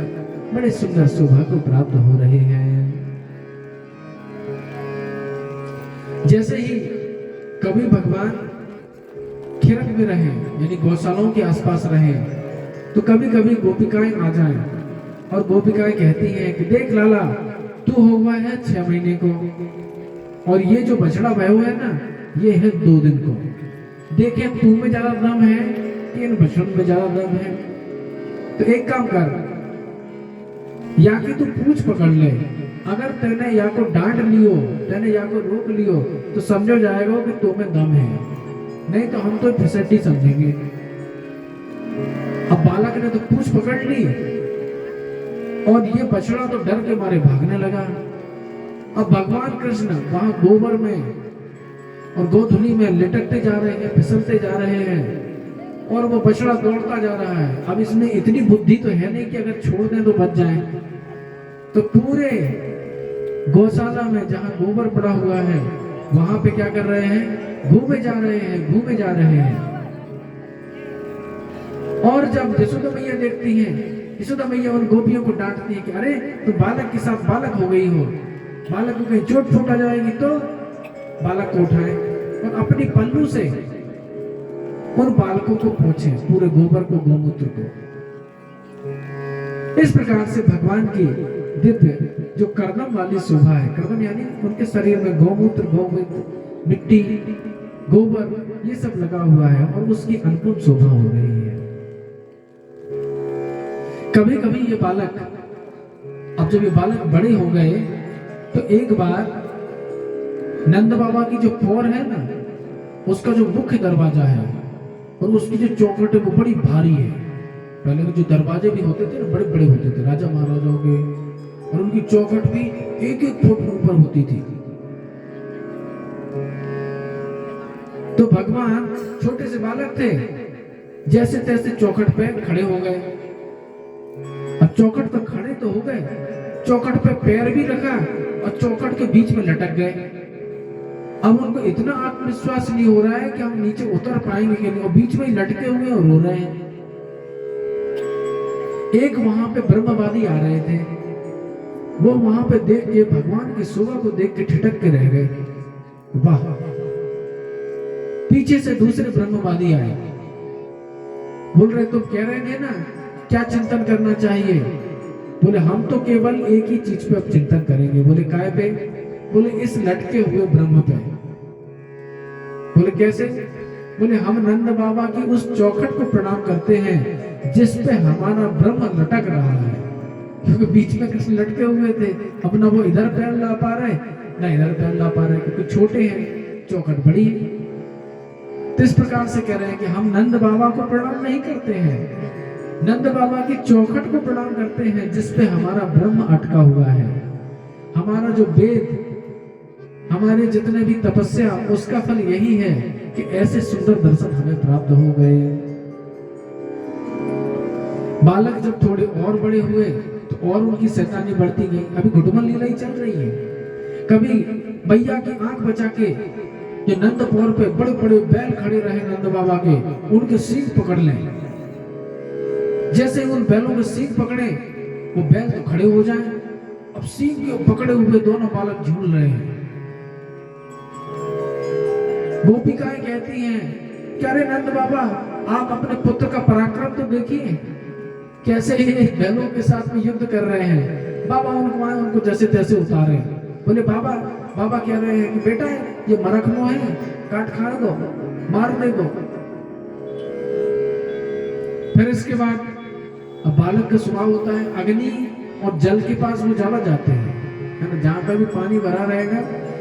बड़े सुंदर शोभा को प्राप्त हो रहे हैं। जैसे ही कभी भगवान खिरक में रहे, यानी गौशालाओं के आसपास रहे, तो कभी कभी गोपिकाएं आ जाएं और गोपिकाएं कहती हैं कि देख लाला, तू हुआ है 6 महीने को और ये जो बछड़ा भय हुआ है ना, ये है 2 दिन को। देखे तू में ज्यादा दम है कि इन बछड़ों में ज्यादा दम है। तो एक काम कर, या कि तू पूछ पकड़ ले, अगर तेने या को डांट लियो, तेने या को रोक लियो तो समझो जाएगा कि तुम्हें दम है, नहीं तो हम तो फिसड्डी समझेंगे। अब बालक ने तो पूछ पकड़ ली और ये बछड़ा तो डर के मारे भागने लगा। अब भगवान कृष्ण वहां गोबर में और गोधुली में लटकते जा रहे हैं, फिसलते जा रहे हैं और वो बछड़ा दौड़ता जा रहा है। अब इसमें इतनी बुद्धि तो है नहीं कि अगर छोड़ दें तो बच जाए। तो पूरे गौशाला में जहां गोबर पड़ा हुआ है वहां पे क्या कर रहे हैं, घूमे जा रहे हैं, घूमे जा रहे हैं। और जब यशोदा मैया देखती हैं, यशोदा मैया उन गोपियों को डांटती है कि अरे तुम बालक के साथ बालक हो गई हो, बालक को कहीं चोट फूट आ जाएगी तो बालक को उठाए और अपनी पल्लू से उन बालकों को पोंछे, पूरे गोबर को, गोमूत्र को। इस प्रकार से भगवान की दिव्य जो कर्दम वाली शोभा है, कर्दम यानी उनके शरीर में गोमूत्र, गोमूत्र, मिट्टी, गोबर ये सब लगा हुआ है और उसकी अनुपम शोभा हो रही है। कभी कभी ये बालक, अब जब ये बालक बड़े हो गए तो एक बार नंद बाबा की जो पौर है ना, उसका जो मुख्य दरवाजा है और उसकी जो चौखट है वो बड़ी भारी है। पहले के जो दरवाजे भी होते थे ना, बड़े बड़े होते थे राजा महाराजाओं के, और उनकी चौखट भी एक एक फुट ऊपर होती थी। तो भगवान छोटे से बालक थे, जैसे तैसे चौखट पे खड़े हो गए। अब चौखट पर खड़े तो हो गए, चौखट पे पैर भी रखा और चौखट के बीच में लटक गए। अब उनको इतना आत्मविश्वास नहीं हो रहा है कि हम नीचे उतर पाएंगे कि नहीं, और बीच में ही लटके हुए और रो रहे हैं। एक वहां पे ब्रह्मवादी आ रहे थे, वो वहां पे देख के भगवान की शोभा को देख के ठिठक के रह गए। वाह! पीछे से दूसरे ब्रह्मवादी आए, बोल रहे तुम कह रहे थे ना क्या चिंतन करना चाहिए? बोले हम तो केवल एक ही चीज पे अब चिंतन करेंगे। बोले काय पे? बोले इस लटके हुए ब्रह्म पे। बोले कैसे? बोले हम नंद बाबा की उस चौखट को प्रणाम करते हैं जिस पे हमारा ब्रह्म लटक रहा है, क्योंकि बीच में कृष्ण लटके हुए थे। अब ना वो इधर पैर ला पा रहे ना इधर पैर ला पा रहे, क्योंकि छोटे हैं, चौखट बड़ी है। तो इस प्रकार से कह रहे हैं कि हम नंद बाबा को प्रणाम नहीं करते हैं, नंद बाबा की चौखट को प्रणाम करते हैं जिस पे हमारा ब्रह्म अटका हुआ है। हमारा जो वेद, हमारे जितने भी तपस्या, उसका फल यही है कि ऐसे सुंदर दर्शन हमें प्राप्त हो गए। बालक जब थोड़े और बड़े हुए तो और उनकी शैतानी बढ़ती गई। अभी घुटमल लीला ही चल रही है। कभी मैया की आंख बचा के ये नंद पौर पे बड़े बड़े बैल खड़े रहे नंद बाबा के, उनके सींग पकड़ लें। जैसे उन बैलों के सींग पकड़े, वो बैल तो खड़े हो जाएं। अब सींग के पकड़े हुए दोनों बालक झूल रहे हैं। गोपिकाएं कहती हैं क्या रे नंद बाबा, आप अपने पुत्र का पराक्रम तो देखिए, कैसे ये बैलों के साथ में युद्ध कर रहे हैं। बाबा उनको जैसे तैसे उतारे। बोले बाबा बाबा कह रहे हैं कि बेटा ये मरखमो है, काट खाड़ दो, मार दे दो। फिर इसके बाद अब बालक का स्वभाव होता है अग्नि और जल के पास वो ज्यादा जाते हैं, है ना। जहां पर भी पानी भरा रहेगा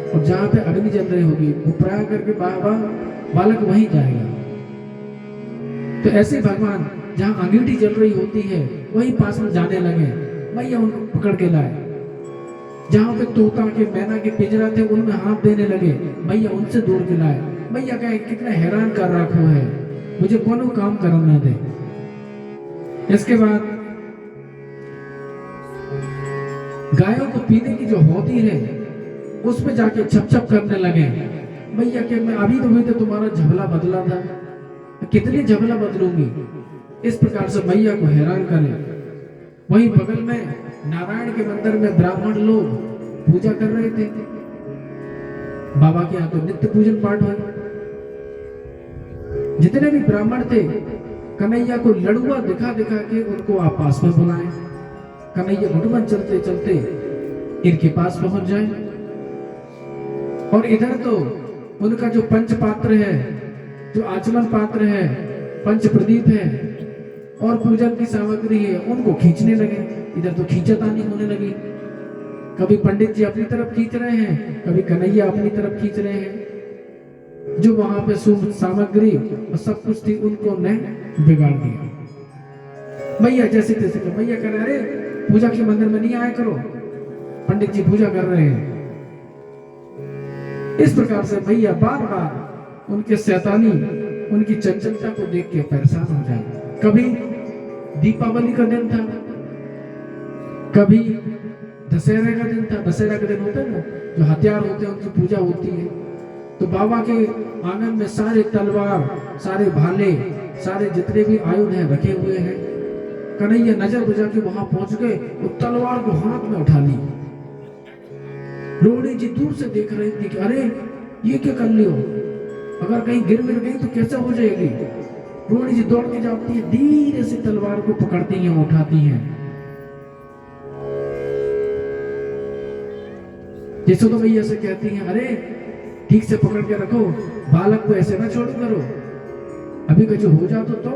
और जहां पे अग्नि जल रही होगी वो प्रयाग करके बालक वहीं जाएगा। तो ऐसे भगवान जहां अंगीठी जल रही होती है वहीं पास में जाने लगे। मैया उनको पकड़ के लाए। जहां पे तोता के मैना के पिंजरा थे उनमें हाथ देने लगे, मैया उनसे दूर के लाए। मैया कहे कितना हैरान कर रखो है, मुझे कोनो काम करना दे। इसके बाद गायों को पीने की जो होती है उसमें जाके छप छप करने लगे। मैया के मैं अभी तो तुम्हारा झबला बदला था, कितनी झबला बदलूंगी। इस प्रकार से मैया को हैरान करें। वहीं बगल में नारायण के मंदिर में ब्राह्मण लोग पूजा कर रहे थे। बाबा के यहाँ तो नित्य पूजन पाठ हुआ। जितने भी ब्राह्मण थे कन्हैया को लड़ुआ दिखा दिखा के उनको आप पास में बुलाए। कन्हैया घुटमन चलते चलते इनके पास पहुंच जाए। और इधर तो उनका जो पंच पात्र है, जो आचमन पात्र है, पंच प्रदीप है और पूजन की सामग्री है, उनको खींचने लगे। इधर तो खींचातानी होने लगी। कभी पंडित जी अपनी तरफ खींच रहे हैं, कभी कन्हैया अपनी तरफ खींच रहे हैं। जो वहां पे सामग्री और सब कुछ थी उनको ने बिगाड़ दिया। मैया जैसे तैसे मैया कह रहे अरे पूजा के मंदिर में नहीं आया करो, पंडित जी पूजा कर रहे हैं। इस प्रकार से मैया बार बार उनके शैतानी, उनकी चंचलता को देख के परेशान हो जाए। कभी दीपावली का दिन था, कभी दशहरे का दिन था। दशहरा का दिन होता है ना, जो हथियार होते हैं उनकी पूजा होती है। तो बाबा के आंगन में सारे तलवार, सारे भाले, सारे जितने भी आयुध हैं रखे हुए हैं। कन्हैया नजर बुझा के वहां पहुंच गए, वो तलवार को हाथ में उठा ली। रोहिणी जी दूर से देख रही थी कि अरे ये क्या कर लियो, अगर कहीं गिर गई तो कैसे हो जाएगी। रोहिणी जी दौड़ के जाती है, धीरे से तलवार को पकड़ती हैं, उठाती हैं। यशोदा मैया से कहती हैं अरे ठीक से पकड़ के रखो, बालक को ऐसे ना छोड़ो करो, अभी कुछ हो जा तो।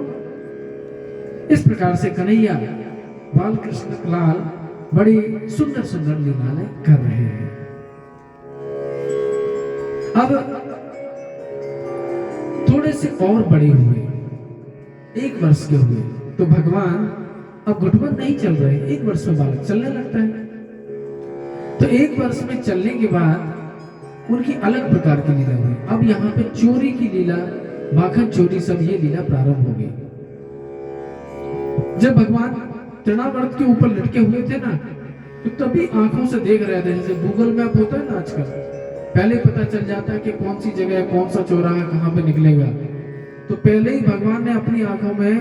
इस प्रकार से कन्हैया बाल कृष्ण लाल बड़ी सुंदर सुंदर लीलाएं कर रहे हैं। अब थोड़े से और बड़े हुए, 1 वर्ष के हुए, तो भगवान अब घुटमन नहीं चल रहे। 1 वर्ष में बालक चलने लगता है। तो 1 वर्ष में चलने के बाद उनकी अलग प्रकार की लीला हुई। अब यहाँ पे चोरी की लीला, माखन चोरी, सब ये लीला प्रारंभ हो गई। जब भगवान तृणावर्त के ऊपर लटके हुए थे ना, तो तभी आंखों से देख रहे थे। जैसे गूगल मैप होता है ना आजकल, पहले पता चल जाता है कि कौन सी जगह, कौन सा चौराहा कहाँ पे निकलेगा। तो पहले ही भगवान ने अपनी आंखों में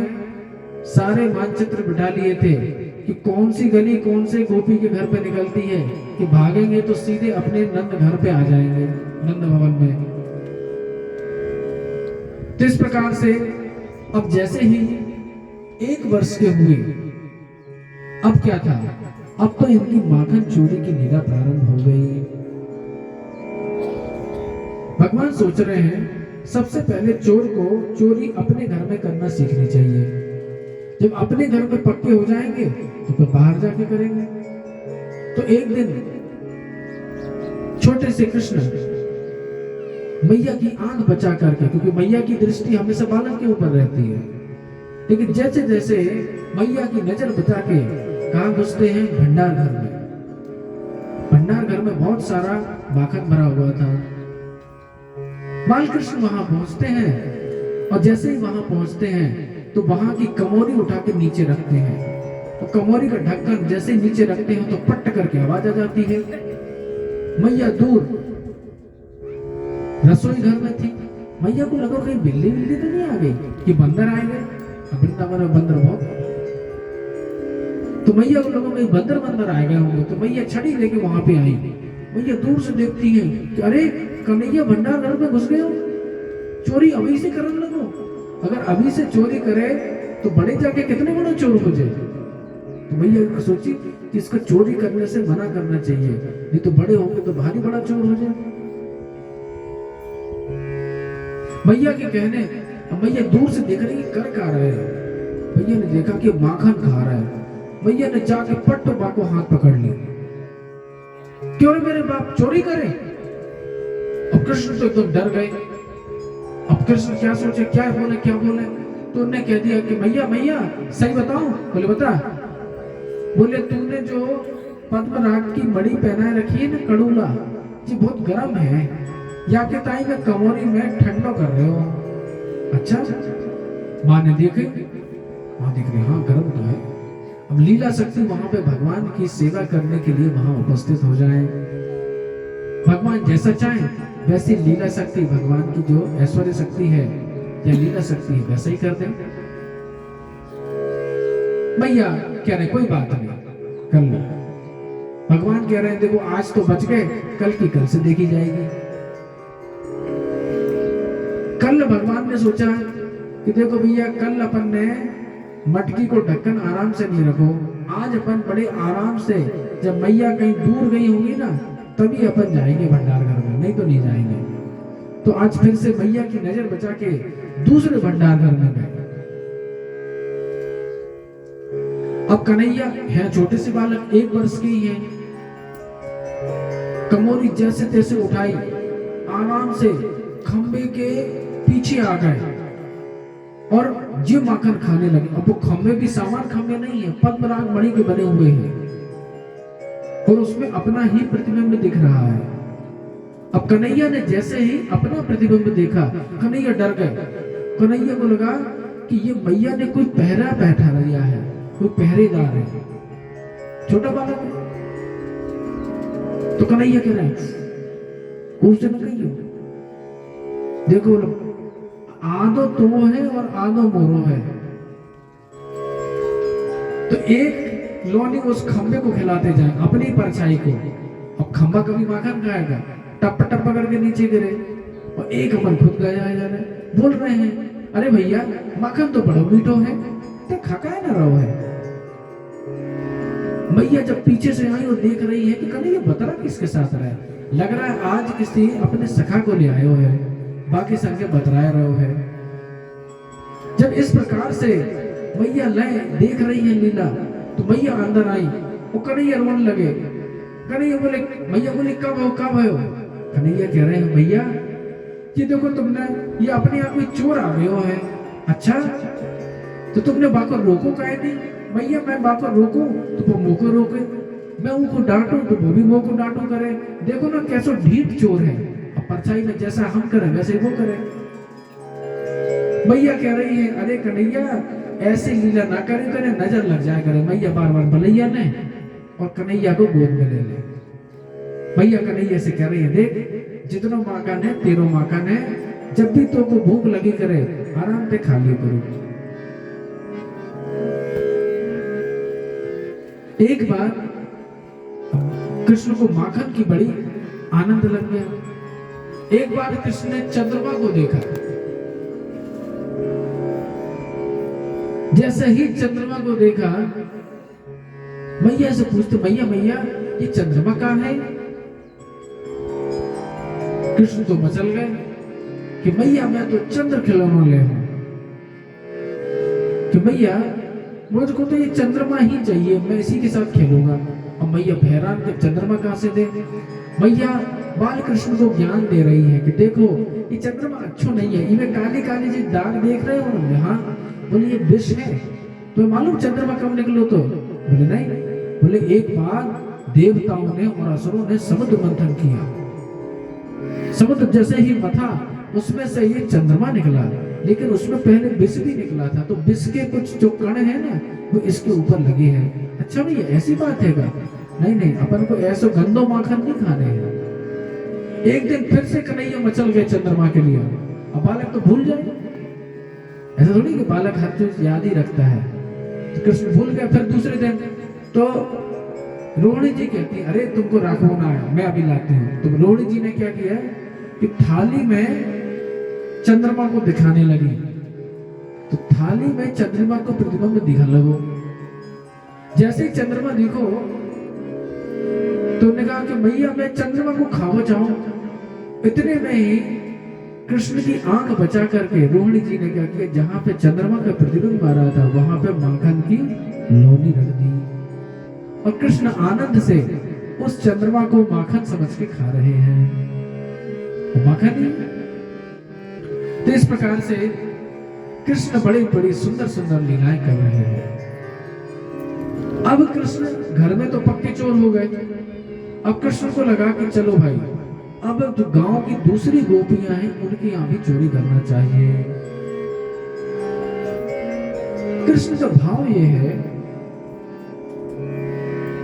सारे मानचित्र बिठा लिए थे कि कौन सी गली कौन से गोपी के घर पे निकलती है, कि भागेंगे तो सीधे अपने नंद घर पे आ जाएंगे, नंद भवन में। तो इस प्रकार से अब जैसे ही 1 वर्ष के हुए, अब क्या था, अब तो इनकी माखन चोरी की लीला प्रारंभ हो गई। भगवान सोच रहे हैं सबसे पहले चोर को चोरी अपने घर में करना सीखनी चाहिए। जब अपने घर में पक्के हो जाएंगे तो फिर बाहर जाके करेंगे। तो एक दिन छोटे से कृष्ण मैया की आंख बचा करके, क्योंकि मैया की दृष्टि हमेशा बालक के ऊपर रहती है, लेकिन जैसे जैसे मैया की नजर बचा के कहां घुसते हैं, भंडार घर में। भंडार घर में बहुत सारा माखन भरा हुआ था। बालकृष्ण वहां पहुंचते हैं, और जैसे ही वहां पहुंचते हैं तो वहां की कमोरी उठा के नीचे रखते हैं। तो कमोरी का ढक्कन जैसे नीचे रखते हैं तो पट करके आवाज आ जाती है। मैया दूर रसोई घर में थी। मैया को लगा कहीं बिल्ली बिल्ली तो नहीं आ गई, कि बंदर आए गए। वृंदावन में बंदर बहुत, तो मैया को लगा कहीं बंदर आए गए होंगे। तो मैया छड़ी लेके वहां पे आई। मैया दूर से देखती है कि अरे कन्हैया भंडार घर में घुस गए हो, चोरी अभी से करने लगो। अगर अभी से चोरी करे तो बड़े जाके कितने बड़े चोर हो जाए। तो मैया सोची कि इसको चोरी करने से मना करना चाहिए, नहीं तो बड़े होंगे तो भारी बड़ा चोर हो जाए। मैया के कहने, मैया दूर से देख रही कर क्या रहा है। मैया ने देखा कि माखन खा रहा है। मैया ने जाके पट बाको हाथ पकड़ लिया, क्यों मेरे बाप चोरी करे। अब कृष्ण तो एकदम डर गए। अब कृष्ण क्या सोचे, क्या बोले। तो उन्होंने कह दिया कि मैया सही बताओ। बोले बता। बोले तूने जो पद्मराग की मणि पहनाए रखी है ना, कड़ूला, ये बहुत गर्म है, या के ताई में कमोरी में ठंडो कर रहे हो। अच्छा, माँ ने देखे, माँ देख रही, हाँ गर्म तो है। अब लीला शक्ति वहां पे भगवान की सेवा करने के लिए वहां उपस्थित हो जाए। भगवान जैसा चाहे वैसी लीला शक्ति, भगवान की जो ऐश्वर्य शक्ति है या लीला शक्ति है, वैसा ही कर दे। भैया कह रहे कोई बात नहीं, कर लो। भगवान कह रहे हैं देखो आज तो बच गए, कल की कल से देखी जाएगी। कल भगवान ने सोचा कि देखो भैया, कल अपन ने मटकी को ढक्कन आराम से नहीं रखो। आज अपन बड़े आराम से, जब मैया कहीं दूर गई होंगी ना, तभी अपन जाएंगे भंडार घर में, नहीं तो नहीं जाएंगे। तो आज फिर से मैया की नजर बचा के दूसरे भंडार घर में गए। अब कन्हैया है छोटे से बालक, 1 वर्ष के ही है। कमोरी जैसे तैसे उठाई, आराम से खंबे के पीछे आ गए और ये माखन खाने लगे। अब वो खंबे भी सामान खंबे नहीं है, पद्मराग मणि के बने हुए हैं, और उसमें अपना ही प्रतिबिंब दिख रहा है। अब कन्हैया ने जैसे ही अपना प्रतिबिंब देखा, कन्हैया डर गए। कन्हैया को लगा कि ये मैया ने कोई पहरा बैठा लिया है, कोई पहरेदार है, छोटा बालक है। तो कन्हैया कह रहे हैं उससे न कहियो, देखो आधो तो है और आधो मोरो है। तो एक लोनी उस खंबे को खिलाते जाए, अपनी परछाई को। अब खंबा कभी माखन खाएगा, टप टप करके नीचे गिरे, और एक अपन खुद गया है, बोल रहे हैं अरे भैया माखन तो बड़ा मीठो है, तो खाका है ना रहो है। मैया जब पीछे से आई और देख रही है कि कन्हैया बतरा किसके साथ रहा है, लग रहा है आज किसी अपने सखा को ले आयो है, बाकी संगे बतराए रहो है। जब इस प्रकार से मैया लय देख रही है लीला, तो मैया अंदर आई, वो कन्हैया रोने लगे। कन्हैया बोले, मैया बोले कब हो कब हो। कन्हैया कह रहे हैं भैया ये देखो तुमने ये अपने आप में चोर आ गए हो है। अच्छा तो तुमने बाको रोको काहे नहीं? भैया मैं बाको रोकूं तो वो मुंह को रोके, मैं उनको डांटूं तो वो भी मुंह को डांटू करे। देखो ना कैसो ढीठ चोर है, अब परछाई में जैसा हम करें वैसे वो करे। मैया कह रही है अरे कन्हैया ऐसे लीला ना करे, तेरे नजर लग जाए करे। मैया बार बार भलैया ने और कन्हैया को गोद में ले ले। मैया कन्हैया से कह रही है देख जितनो माखन है तेरो माखन है, जब भी तो को भूख लगी करे आराम से खा लियो करो। एक बार कृष्ण को माखन की बड़ी आनंद लग गया। एक बार कृष्ण ने चंद्रमा को देखा, जैसे ही चंद्रमा को देखा मैया से पूछते मैया मैया ये चंद्रमा कहाँ है? कृष्ण तो मचल गए कि मैया मैं तो चंद्र खिलौना ले हूं, कि मैया मुझको तो ये चंद्रमा ही चाहिए, मैं इसी के साथ खेलूंगा। और मैया हैरान के चंद्रमा कहां से दे? मैया बाल कृष्ण को ज्ञान दे रही है कि देखो ये चंद्रमा अच्छो नहीं है, इनमें काली काली जो दाग देख रहे हो। हाँ बोले ये विष है, तो मालूम चंद्रमा कब निकलो? तो बोले नहीं। बोले एक बार देवताओं ने और असुरों ने समुद्र मंथन किया, समुद्र जैसे ही मथा उसमें से ये चंद्रमा निकला, लेकिन उसमें पहले विष भी निकला था, तो विष के कुछ जो कण है ना वो इसके ऊपर लगे हैं। अच्छा भैया ऐसी बात है क्या? नहीं नहीं अपन को ऐसा गंदो माखन नहीं खाने हैं। एक दिन फिर से कन्हैया मचल गए चंद्रमा के लिए। अब बालक तो भूल जाए, ऐसा थोड़ी कि बालक हर चीज याद ही रखता है। तो कृष्ण भूल गया। फिर दूसरे दिन तो रोहिणी जी कहती है अरे तुमको राखो ना है, मैं अभी लाती हूँ। तो रोहिणी जी ने क्या किया कि थाली में चंद्रमा को दिखाने लगी, तो थाली में चंद्रमा को प्रतिबिंब दिखा लगो। जैसे ही चंद्रमा दिखो तो उन्होंने कहा कि भैया मैं चंद्रमा को खावा चाहूं। इतने में ही कृष्ण की आंख बचा करके रोहिणी जी ने क्या किया, जहां पे चंद्रमा का प्रतिबिंब आ रहा था वहां पे माखन की लोनी रख दी, और कृष्ण आनंद से उस चंद्रमा को माखन समझ के खा रहे हैं। माखन ही। तो इस प्रकार से कृष्ण बड़ी बड़ी सुंदर सुंदर लीलाएं कर रहे हैं। अब कृष्ण घर में तो पक्के चोर हो गए। अब कृष्ण को लगा कि चलो भाई अब जो गांव की दूसरी गोपियां हैं उनके यहां भी चोरी करना चाहिए। कृष्ण का भाव ये है,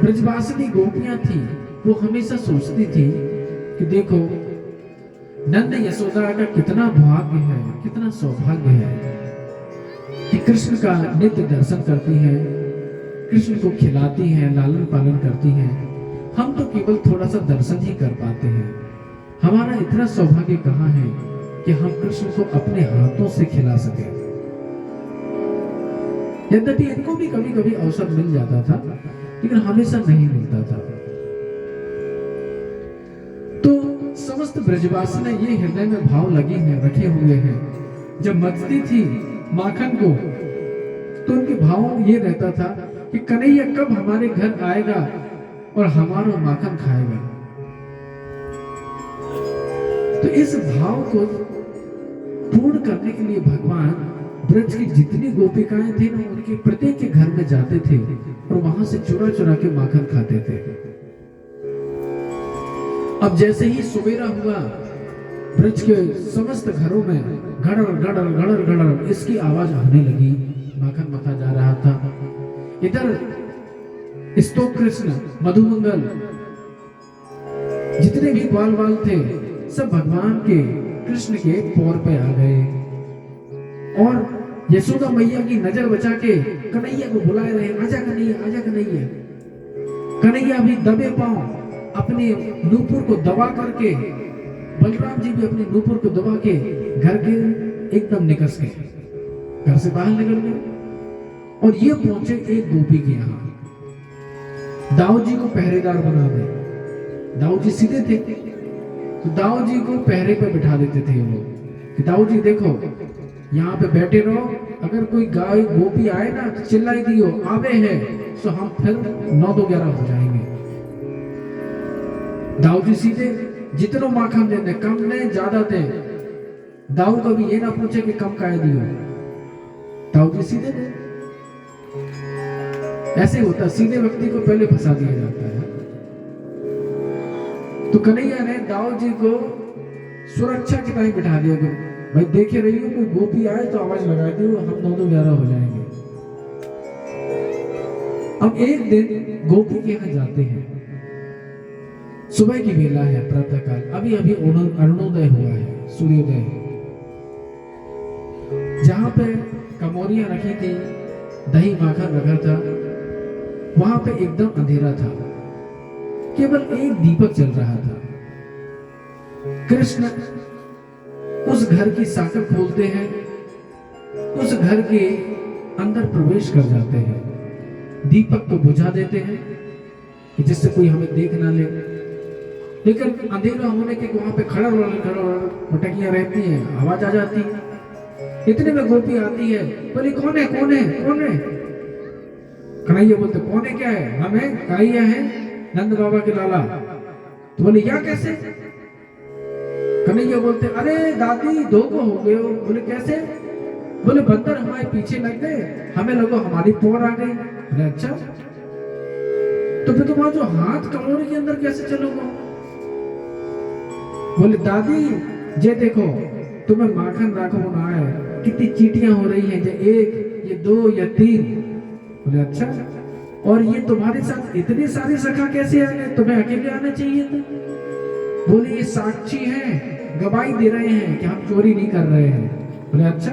ब्रजवासिनी गोपियां थी वो हमेशा सोचती थी कि देखो नंद यशोदा का कितना भाग्य है, कितना सौभाग्य है कि कृष्ण का नित्य दर्शन करती हैं, कृष्ण को खिलाती हैं, लालन पालन करती हैं। हम तो केवल थोड़ा सा दर्शन ही कर पाते हैं। हमारा इतना सौभाग्य कहाँ है कि हम कृष्ण को अपने हाथों से खिला सके। यद्यपि इनको भी कभी कभी अवसर मिल जाता था, लेकिन हमेशा नहीं मिलता था। तो समस्त ब्रजवासी ने ये हृदय में भाव लगे हैं, रखे हुए हैं। जब मथती थी माखन को तो उनके भाव ये रहता था कि कन्हैया कब हमारे घर आएगा और हमारा माखन खाएगा। तो इस भाव को पूर्ण करने के लिए भगवान ब्रज की जितनी गोपिकाएं थी ना उनके प्रत्येक के घर में जाते थे और वहां से चुरा चुरा के माखन खाते थे। अब जैसे ही सवेरा हुआ ब्रज के समस्त घरों में गड़र गड़र गड़र गड़र इसकी आवाज होने लगी। माखन मथा जा रहा था। इधर स्तोक कृष्ण मधुमंगल जितने भी बाल बाल थे सब भगवान के कृष्ण के पैर पे आ गए और यशोदा मैया की नजर बचा के कन्हैया को बुलाए रहे, आजा कन्हैया, आजा कन्हैया। कन्हैया भी दबे पांव अपने नूपुर को दबा करके, बलराम जी भी अपने नूपुर को दबा के घर के एकदम निकस गए, घर से बाहर निकल गए और ये पहुंचे एक गोपी के यहाँ। दाऊ जी को पहरेदार बना दे। दाऊ जी सीधे थे तो दाऊ जी को पहरे पे बिठा देते थे लोग कि दाऊ जी देखो यहाँ पे बैठे रहो, अगर कोई गाय गोपी आए ना तो चिल्लाई दियो आवे है, तो हम फिर 9-11 हो जाएंगे। दाऊ जी सीधे जितनो माखन देते कम ने ज्यादा दे। दाऊ कभी ये ना पूछे कि कम काहे दियो, दाऊ जी सीधे दे। ऐसे होता, सीधे व्यक्ति को पहले फंसा दिया जाता है। तो कन्हैया ने दाऊ जी को सुरक्षा के टाइम बिठा दिया कि भाई देखे रही हो कोई गोपी आए तो आवाज लगा दियो, हम 9-11 हो जाएंगे। अब एक दिन गोपी के यहाँ जाते हैं, सुबह की बेला है, प्रातः काल, अभी अभी अरुणोदय हुआ है, सूर्योदय। जहां पे कमोरियां रखी थी, दही माखन रखा था, वहां पे एकदम अंधेरा था, केवल एक दीपक जल रहा था। कृष्ण उस घर की साकर खोलते हैं, उस घर के अंदर प्रवेश कर जाते हैं, दीपक को बुझा देते हैं कि जिससे कोई हमें देख ना ले। लेकिन अंधेरा होने के वहां पे खड़ा मटकियां रहती हैं, आवाज आ जाती है। इतने में गोपी आती है, बोली कौन है कौन है कौन है? कन्हैया बोलते कौन है क्या है? हम है, कन्हैया है, नंद बाबा के लाला। तो बोले या कैसे? कन्हैया बोलते अरे दादी दो को हो गए हो। बोले कैसे? बोले बंदर हमारे पीछे लग गए, हमें लोगो हमारी पोर आ गई। बोले अच्छा, तो फिर तुम्हारा जो हाथ कमोरी के अंदर कैसे चलोगे? बोले दादी ये देखो तुम्हें माखन राखो ना है, कितनी चीटियां हो रही हैं, ये 1 ये 2 या 3। बोले अच्छा, और ये तुम्हारे साथ इतने सारे सखा कैसे आ गए? तुम्हें अकेले आना चाहिए था। बोले ये साक्षी हैं, गवाही दे रहे हैं कि हम चोरी नहीं कर रहे हैं। बोले अच्छा,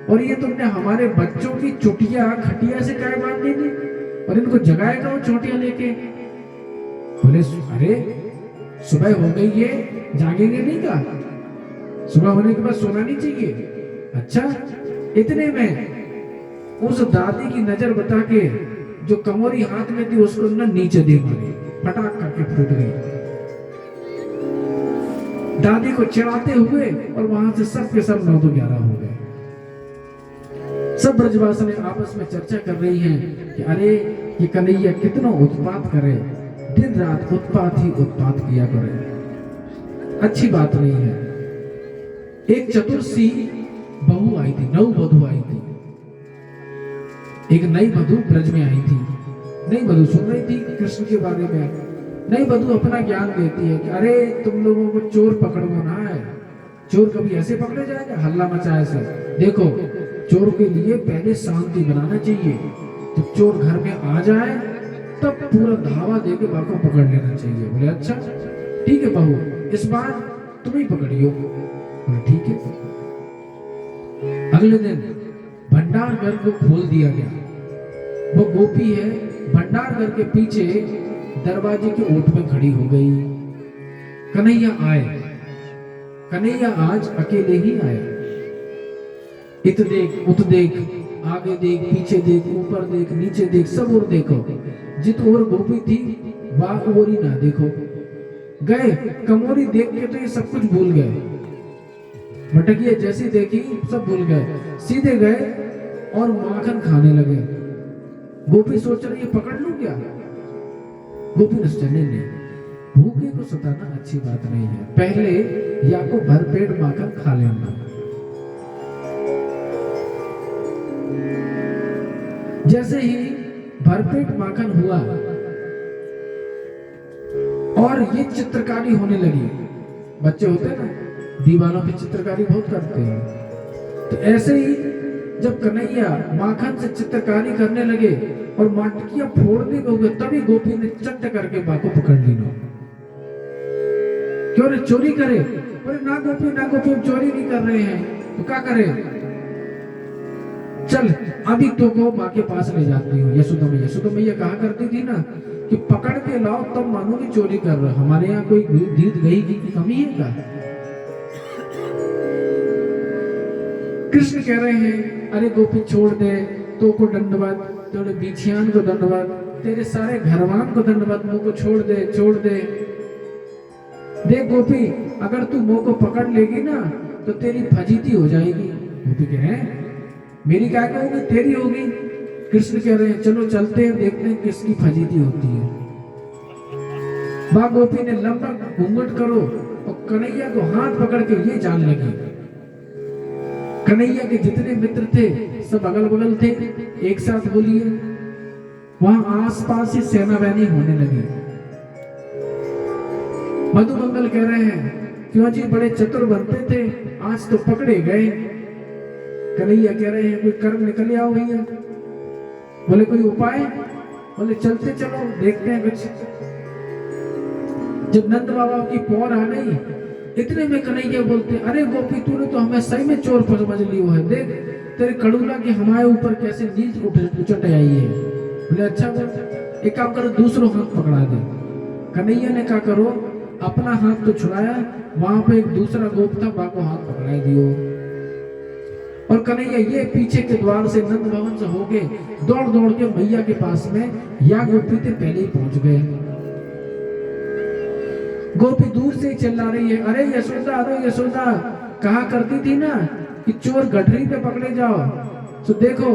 और ये तुमने हमारे बच्चों की चुटिया खटिया से काय बांध दी थी और इनको जगाएगा वो चोटियां लेके? बोले अरे सुबह हो गई है, जागेंगे नहीं का? सुबह होने के बाद सोना नहीं चाहिए? अच्छा, इतने में उस दादी की नजर बता के जो कमोरी हाथ में थी उसको ना नीचे दे मारी, पटाख करके फूट गई। दादी को चिढ़ाते हुए और वहां से सब के सब 9-11 हो गए। सब ब्रजवासिनी आपस में चर्चा कर रही हैं कि अरे ये कन्हैया कितना उत्पात करे, दिन रात उत्पात ही उत्पात किया करे, अच्छी बात नहीं है। एक चतुर्सी बहू आई थी, नौ वधू आई थी, एक नई वधू ब्रज में आई थी। नई वधू सुन रही थी कृष्ण के बारे में। नई वधू अपना ज्ञान देती है कि अरे तुम लोगों को चोर पकड़ना ना है, चोर कभी ऐसे पकड़े जाएगा हल्ला मचाए से। देखो चोर के लिए पहले शांति बनाना चाहिए, जब चोर घर में आ जाए तब पूरा धावा देके बाको पकड़ लेना चाहिए। बोले अच्छा ठीक है बहू, इस बार तुम ही पकड़ियो। बोले ठीक है। अगले दिन भंडार घर को खोल दिया गया। वो गोपी है भंडार घर के पीछे दरवाजे के ओट में खड़ी हो गई। कन्हैया आए, कन्हैया आज अकेले ही आए। इत देख उत देख, आगे देख पीछे देख, ऊपर देख नीचे देख, सब और देखो, जित और गोपी थी वह और ही ना देखो। गए कमोरी देख के तो ये सब कुछ भूल गए, मटकिया जैसी देखी सब भूल गए, सीधे गए और माखन खाने लगे। गोपी सोच रही है पकड़ लूं क्या? गोपी ने चले नहीं, भूखे को सताना अच्छी बात नहीं है, पहले या को भरपेट माखन खा लेना। जैसे ही भरपेट माखन हुआ और ये चित्रकारी होने लगी, बच्चे होते हैं ना दीवारों पे चित्रकारी बहुत करते हैं, तो ऐसे ही जब कन्हैया माखन से चित्रकारी करने लगे और मटकियां फोड़ने को गए, तभी गोपी ने चट करके बाको पकड़ ली। नो क्यों रे चोरी करे? बोले ना गोपी हम चोरी नहीं कर रहे हैं। तो क्या करे? चल अभी तो को माँ के पास ले जाती हूँ। यशोदा मैया कहा करती थी ना कि पकड़ के लाओ तब मानो कि चोरी कर रहे। हमारे यहाँ कोई दूध दही की कमी है क्या? कृष्ण कह रहे हैं अरे गोपी छोड़ दे, तो को दंडवत, तेरे बिछियान को दंडवत, तेरे सारे घरवान को दंडवत, मुंह को छोड़ दे छोड़ दे। देख गोपी अगर तू मुंह को पकड़ लेगी ना तो तेरी फजीती हो जाएगी। गोपी कह रहे हैं मेरी क्या होगी? तेरी होगी। कृष्ण कह रहे हैं चलो चलते हैं, देखते हैं किसकी फजीती होती है। माँ गोपी ने लंबा घूंघट करो और कन्हैया को हाथ पकड़ के ये जान लगी। कन्हैया के जितने मित्र थे सब अगल बगल थे, एक साथ बोलिए। वहां आसपास ही सेना बहनी होने लगी। मधुमंगल कह रहे हैं क्यों जी बड़े चतुर बनते थे, आज तो पकड़े गए। कन्हैया कह रहे हैं कोई कर्म निकल आओ भैया। बोले कोई उपाय? बोले चलते चलो देखते हैं कुछ। जब नंद बाबा की पौर आ गई, इतने में कन्हैया बोलते अरे गोपी तूने तो हमें सही में चोर समझ लियो है, देख तेरे कड़ूला की हमारे ऊपर कैसे नीच उचट आई है। बोले अच्छा बोल एक काम करो दूसरों हाथ पकड़ा दे। कन्हैया ने क्या करो अपना हाथ तो छुड़ाया, वहां पे एक दूसरा गोप था बाको हाथ पकड़ा दियो। और कन्हैया ये पीछे के द्वार से नंद भवन से होके दौड़ दौड़ के मैया के पास में या गोपी से पहले ही पहुंच गए। गोपी दूर से ही चिल्ला रही है अरे यशोदा कहा करती थी ना कि चोर गठरी पे पकड़े जाओ, तो देखो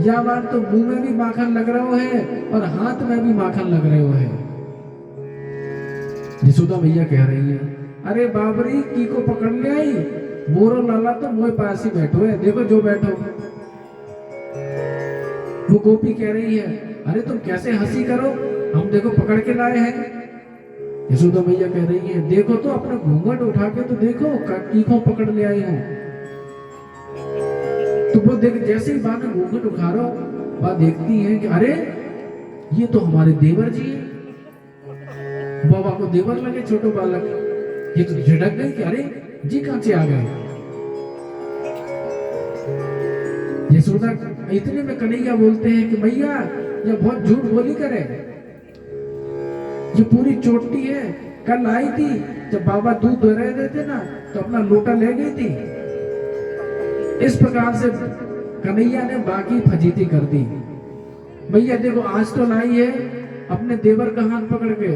या बार तो मुंह में भी माखन लग रहा है और हाथ में भी माखन लग रहे हो है। यशोदा मैया कह रही है अरे बाबरी की को पकड़ ले आई, मोरो लाला तो मोए पास ही बैठो है, देखो जो बैठो। वो गोपी कह रही है अरे तुम कैसे हंसी करो, हम देखो पकड़ के लाए हैं। यशोदा मैया कह रही है देखो तो अपना घूंघट उठा के तो देखो कीको पकड़ ले आई हूं। तो वो देख जैसे ही बात घूंघट उखाड़ो बात देखती है कि अरे ये तो हमारे देवर जी है। बाबा को देवर लगे छोटो बालक, ये तो झटक गई कि अरे जी कहां से आ गए। यशोदा इतने में कन्हैया बोलते हैं कि मैया ये बहुत झूठ बोली करे, ये पूरी चोटी है, कल आई थी जब बाबा दूध दे रहे देते ना तो अपना लोटा ले गई थी। इस प्रकार से कन्हैया ने बाकी फजीती कर दी। भैया देखो आज तो लाई है अपने देवर का हाथ पकड़ के,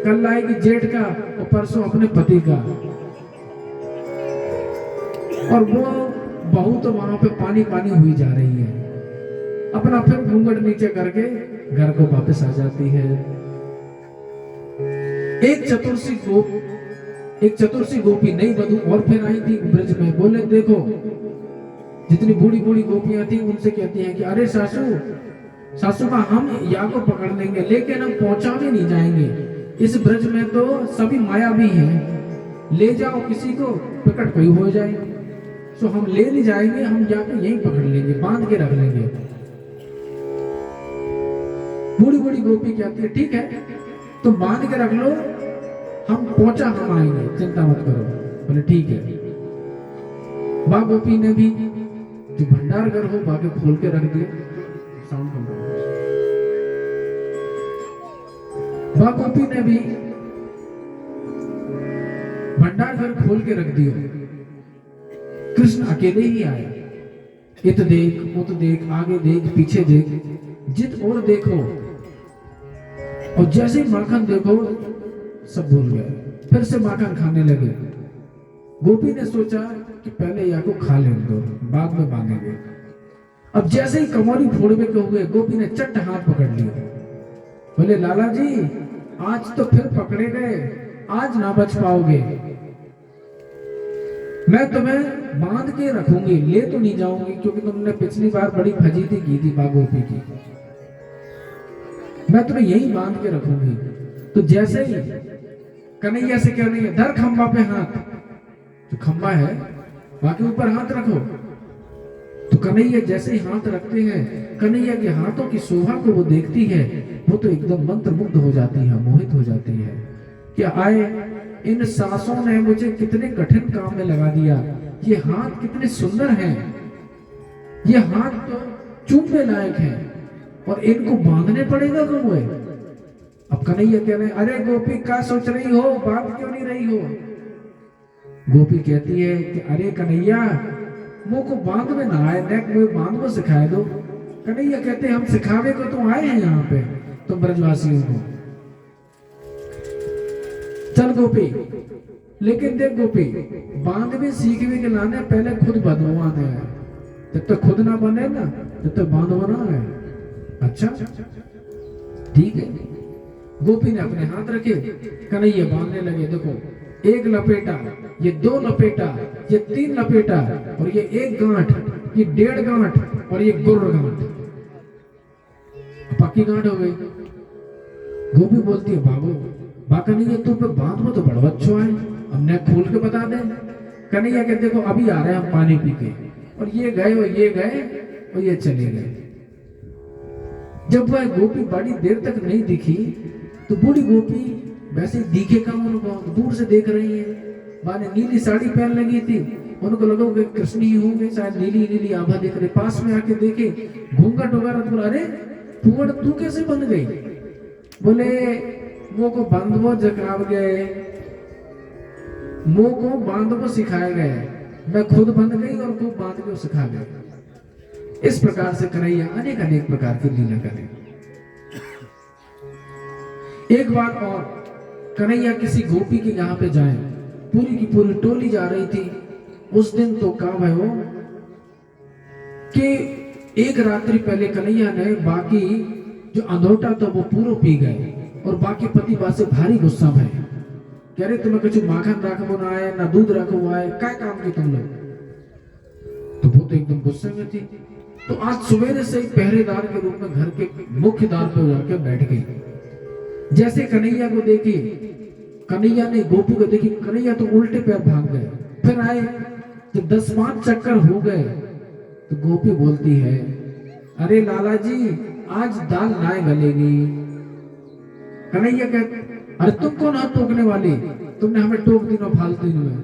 कल लाएगी जेठ का और परसों अपने पति का। और वो बहू तो वहां पे पानी पानी हुई जा रही है, अपना फिर घूंघट नीचे करके घर को वापस आ जाती है। एक चतुर्सी गोपी नई वधू और फिर आई थी ब्रज में। बोले देखो जितनी बूढ़ी बूढ़ी गोपियां थी उनसे कहती हैं कि अरे सासू का हम या को पकड़ लेंगे लेकिन हम पहुंचा भी नहीं जाएंगे, इस ब्रज में तो सभी माया भी हैं, ले जाओ किसी को प्रकट कोई हो जाए, सो हम ले नहीं जाएंगे, हम जाके यहीं पकड़ लेंगे, बांध के रख लेंगे। बूढ़ी बूढ़ी गोपी कहती है ठीक है तो बांध के रख लो, हम पहुंचा हम आएंगे, चिंता मत करो। बोले ठीक है। बा गोपी ने भी जो भंडार घर हो बाकी खोल के रख दिए। साउंड कम करो। बा गोपी ने भी भंडार घर खोल के रख दिया। कृष्ण अकेले ही आए, इत देख उत देख आगे देख पीछे देख, जित और देखो, और जैसे माखन देखो सब भूल गए, फिर से माखन खाने लगे। गोपी ने सोचा कि पहले या को खा लेने दो बाद में बांधेंगे। अब जैसे ही कमौरी फोड़वे के हुए गोपी ने चट्ट हाथ पकड़ लिया। बोले लाला जी आज तो फिर पकड़े गए, आज ना बच पाओगे, मैं तुम्हें बांध के रखूंगी, ले तो नहीं जाऊंगी क्योंकि तुमने पिछली बार बड़ी फजीती की थी बा गोपी की, मैं तुम्हें यही बांध के रखूंगी। तो जैसे ही कन्हैया से कह रही है धर खंबा पे हाथ, जो खंबा है बाकी ऊपर हाथ रखो, तो कन्हैया जैसे ही हाथ रखते हैं कन्हैया के हाथों की शोभा को वो देखती है, वो तो एकदम मंत्र मुग्ध हो जाती है, मोहित हो जाती है। क्या आए इन सासों ने मुझे कितने कठिन काम में लगा दिया, ये हाथ कितने सुंदर हैं, ये हाथ तो चूमने लायक हैं और इनको बांधने पड़ेगा कब हुए। अब कन्हैया कह रहे अरे गोपी क्या सोच रही हो, बांध क्यों नहीं रही हो। गोपी कहती है कि अरे कन्हैया मुंह को बांध में ना आए, नेक मुझे बांध को सिखाए दो। कन्हैया कहते हम सिखावे को तो आए हैं यहाँ पे तुम ब्रजवासियों को, चल गोपी। लेकिन देख गोपी बांध में सीखने के लाने पहले खुद बंधवाना है, जब तक खुद ना बने ना तब तक बांधवाना है। अच्छा ठीक है। गोपी ने अपने हाथ रखे, कन्हैया बांधने लगे। देखो, एक लपेटा, ये 2 लपेटा, ये 3 लपेटा, और ये 1 गांठ, ये 1.5 गांठ, और ये गुर्र गांठ, पक्की गांठ हो गई। गोपी बोलती है, बाबू बा कन्हैया तू पे बांध वो तो बड़ा अच्छा है, अब ने खोल के बता दे। कन्हैया कहते देखो अभी आ रहे हैं हम पानी पी के, और ये गए और ये गए और ये चले गए। जब वह गोपी बड़ी देर तक नहीं दिखी तो बूढ़ी गोपी वैसे दिखे कम, उनको दूर से देख रही है। माँ ने नीली साड़ी पहन लगी थी, उनको लगा कि कृष्ण ही होंगे, शायद नीली नीली आभा देख रहे। पास में आके देखे घूंघट वगैरह, तो बोला अरे फूहड़ तू कैसे बन गई? बोले वो को बांधवो जकाव गए, मुंह को बांधवो सिखाए गए, मैं खुद बंध गई और खूब बांध के सिखा गए। इस प्रकार से कन्हैया अनेक अनेक प्रकार की लीला करे। एक बार और कन्हैया किसी गोपी के यहाँ पे जाए, पूरी की पूरी टोली जा रही थी। उस दिन तो क्या भयो कि एक रात्रि पहले कन्हैया ने बाकी जो अंधोटा था वो पूरा पी गए, और बाकी पति बात से भारी गुस्सा भय, कह रहे तुम्हें कुछ माखन रखो ना आए, ना दूध रखो आए, क्या काम की तुम लोग? तो वो तो एकदम गुस्से में थी। तो आज सवेरे से ही पहरेदार के रूप में घर के मुख्य द्वार पर जाकर बैठ गई। जैसे कन्हैया को देखी, कन्हैया ने गोपी को देखी, कन्हैया तो उल्टे पैर भाग गए। फिर आए जब 10-5 चक्कर हो गए तो गोपी बोलती है, अरे लाला जी आज दाल नाय गलेगी। कन्हैया कहते, अरे तुम कौन हाथ टोकने वाली, तुमने हमें टोक दी ना फालतू में।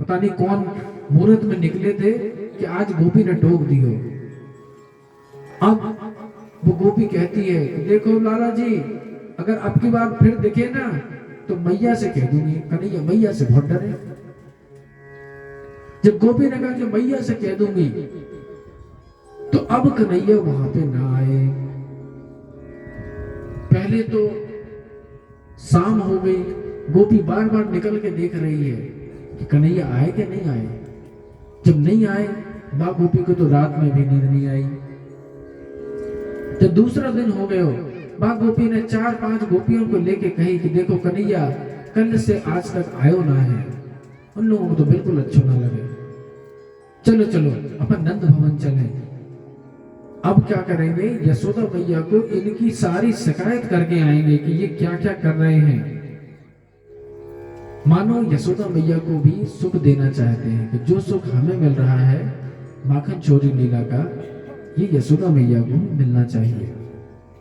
पता नहीं कौन मुहूर्त में निकले थे कि आज गोपी ने टोक दी हो। अब वो गोपी कहती है, देखो लाला जी अगर अब की बार फिर दिखे ना तो मैया से कह दूंगी। कन्हैया मैया से बहुत डरे। जब गोपी ने कहा कि मैया से कह दूंगी, तो अब कन्हैया वहां पे ना आए। पहले तो शाम हो गई, गोपी बार बार निकल के देख रही है कि कन्हैया आए कि नहीं आए। जब नहीं आए, मां गोपी को तो रात में भी नींद नहीं आई। जब दूसरा दिन हो गया, मां गोपी ने 4-5 गोपियों को लेके कही कि देखो कन्हैया कल से आज तक आयो ना है। उन लोगों को तो बिल्कुल अच्छा ना लगे। चलो चलो अपन नंद भवन चले। अब क्या करेंगे, यशोदा मैया को इनकी सारी शिकायत करके आएंगे कि ये क्या क्या कर रहे हैं। मानो यशोदा मैया को भी सुख देना चाहते हैं कि जो सुख हमें मिल रहा है माखन चोरी लीला का, ये यशोदा मैया को मिलना चाहिए।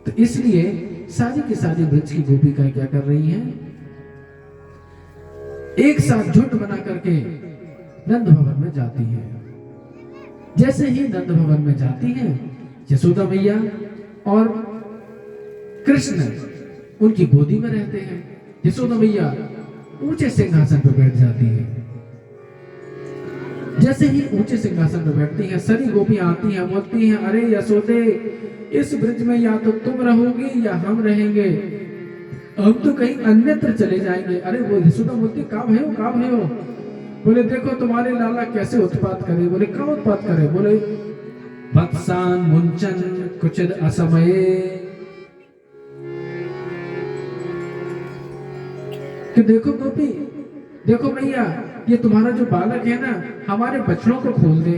तो इसलिए सारी की सारी ब्रज की गोपिकाएं क्या कर रही हैं, एक साथ झुंड बना करके नंद भवन में जाती हैं। जैसे ही नंद भवन में जाती हैं, यशोदा मैया और कृष्ण उनकी गोदी में रहते हैं। यशोदा मैया ऊंचे सिंहासन पर बैठ जाती है। जैसे ही ऊंचे सिंहासन पर बैठती हैं, सभी गोपियां आती हैं, बोलती हैं, अरे यशोदे इस ब्रिज में या तो तुम रहोगी या हम रहेंगे, हम तो कहीं अन्यत्र चले जाएंगे। अरे वो यशोदा बोलती, का भयो? बोले देखो तुम्हारे लाला कैसे उत्पात करे। बोले क्या उत्पात करे? बोले वत्सान मुंचन कुचिद असमये, कि देखो गोपी, देखो मैया, ये तुम्हारा जो बालक है ना, हमारे बछड़ों को खोल दे।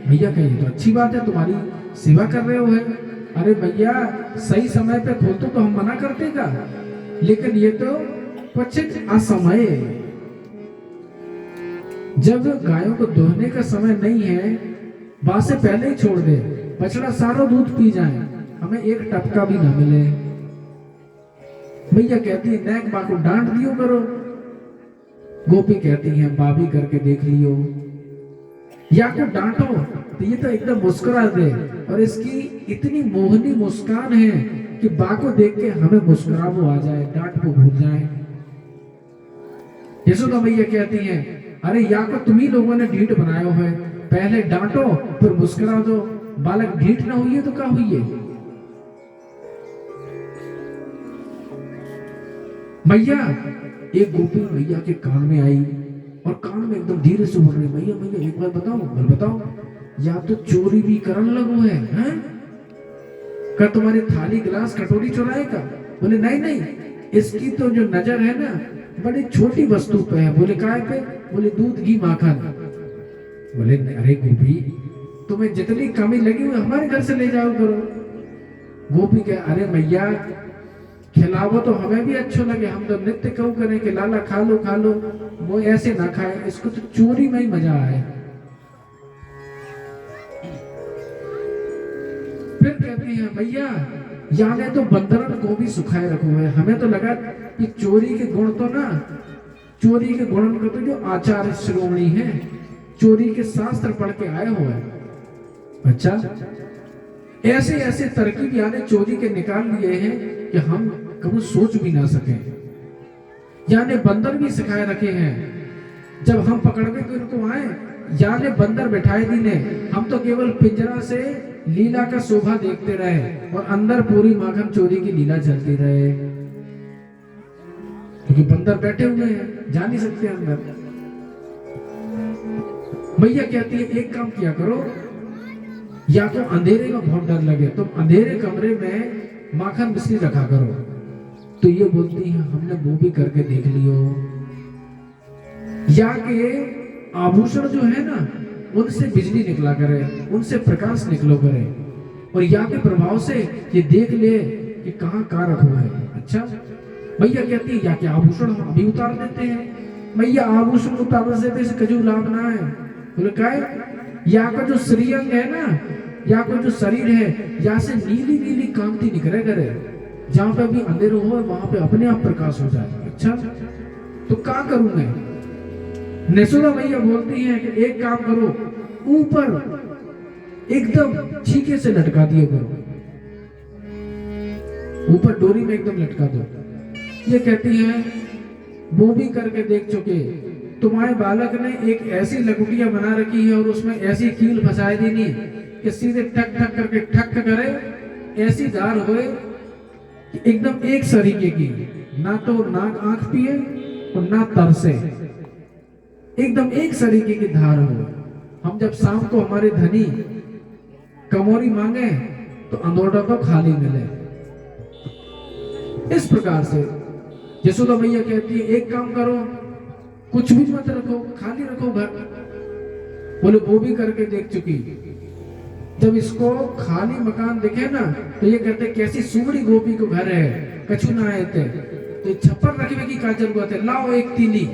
भैया कहिए तो अच्छी बात है, तुम्हारी सेवा कर रहे हो है। अरे भैया सही समय पे खोलते तो हम मना करते का, लेकिन ये तो क्वचित असमय, जब गायों को दोहने का समय नहीं है, बात से पहले ही छोड़ दे, बछड़ा सारा दूध पी जाए, हमें एक टपका भी ना मिले। भैया कहती है नैक माँ को डांट दियो करो। गोपी कहती है बाबी करके देख लियो, या को डांटो तो ये तो एकदम मुस्कुरा दे, और इसकी इतनी मोहनी मुस्कान है कि बा को देख के हमें मुस्कुरावो आ जाए, डांट को भूल जाए। यशोदा मैया कहती है, अरे या को तुम ही लोगों ने ढीठ बनाया है, पहले डांटो फिर मुस्कुरा दो, बालक ढीठ ना हुई तो क्या हुई है। मैया, एक गोपी मैया के कान में आई और कान में एकदम धीरे से बोल रही, मैया मैया एक बार बताओ, या तो चोरी भी करन लगो है, हैं? क्या तुम्हारी थाली गिलास कटोरी चुराएगा? बोले नहीं, इसकी तो जो नजर है ना बड़ी छोटी वस्तु पे है। बोले काय पे? बोले दूध घी माखन। बोले अरे गोपी, तुम्हें जितनी कमी लगी हुई हमारे घर से ले जाओ करो। गोपी के अरे मैया खिलाओ तो हमें भी अच्छो लगे, हम तो नित्य कहू करें कि लाला खा लो खा लो, वो ऐसे ना खाए, इसको तो चोरी में ही मजा आए। फिर कहती है भैया याने तो बंदरन को भी सुखाए रखो है। हमें तो लगा कि चोरी के गुण तो ना, चोरी के गुण को तो जो आचार्य श्रोमणी है, चोरी के शास्त्र पढ़ के आए हो है। अच्छा, ऐसे ऐसे तरकीब यानी चोरी के निकाल लिए हैं कि हम कभी सोच भी ना सके। यानी बंदर भी सिखाए रखे हैं, जब हम पकड़ने के उनको आए यानी बंदर बैठाए दिने, हम तो केवल पिंजरा से लीला का शोभा देखते रहे और अंदर पूरी माखन चोरी की लीला चलती रहे, क्योंकि बंदर बैठे हुए हैं, जा नहीं सकते अंदर। भैया कहती है एक काम किया करो, या तो अंधेरे का बहुत डर लगे तो अंधेरे कमरे में माखन मिश्री रखा करो। तो ये बोलती है हमने वो भी करके देख लियो, या के आभूषण जो है ना उनसे बिजली निकला करे, उनसे प्रकाश निकलो करे, और या के प्रभाव से ये देख ले कि कहाँ कहाँ रखो है। अच्छा, भैया कहती है या के आभूषण हम अभी उतार देते हैं। भैया आभूषण उतारने से तो कजू लाभ ना है। बोले काय? या का जो श्रीअंग है ना, या का जो शरीर है, या से नीली नीली कांति निकले करे, जहां पे भी अंधेरा हो वहां पे अपने आप प्रकाश हो जाए। अच्छा, तो क्या करूं मैं? नेसुदा भैया बोलती हैं कि एक काम करो, ऊपर एकदम छीके से लटका दिए करो, ऊपर डोरी में एकदम लटका दो। ये कहती है वो भी करके देख चुके, तुम्हारे बालक ने एक ऐसी लकुटिया बना रखी है और उसमें ऐसी कील फंसाई दी नहीं कि सीधे ठक ठक करके ठक करे, ऐसी धार होए कि एकदम एक सरीके की, ना तो नाक आंख पिए और ना तरसे, एकदम एक सरीके की धार हो। हम जब शाम को हमारे धनी कमोरी मांगे तो अंदोटा तो खाली मिले। इस प्रकार से यशोदा मैया कहती है एक काम करो, कुछ भी मत रखो, खाली रखो घर। बोले वो भी करके देख चुकी। जब इसको खाली मकान दिखे ना तो ये कहते कैसी सुमड़ी गोपी को घर है, कछु ना आए थे तो छप्पर रखने की क्या जरूरत है, लाओ एक तीली,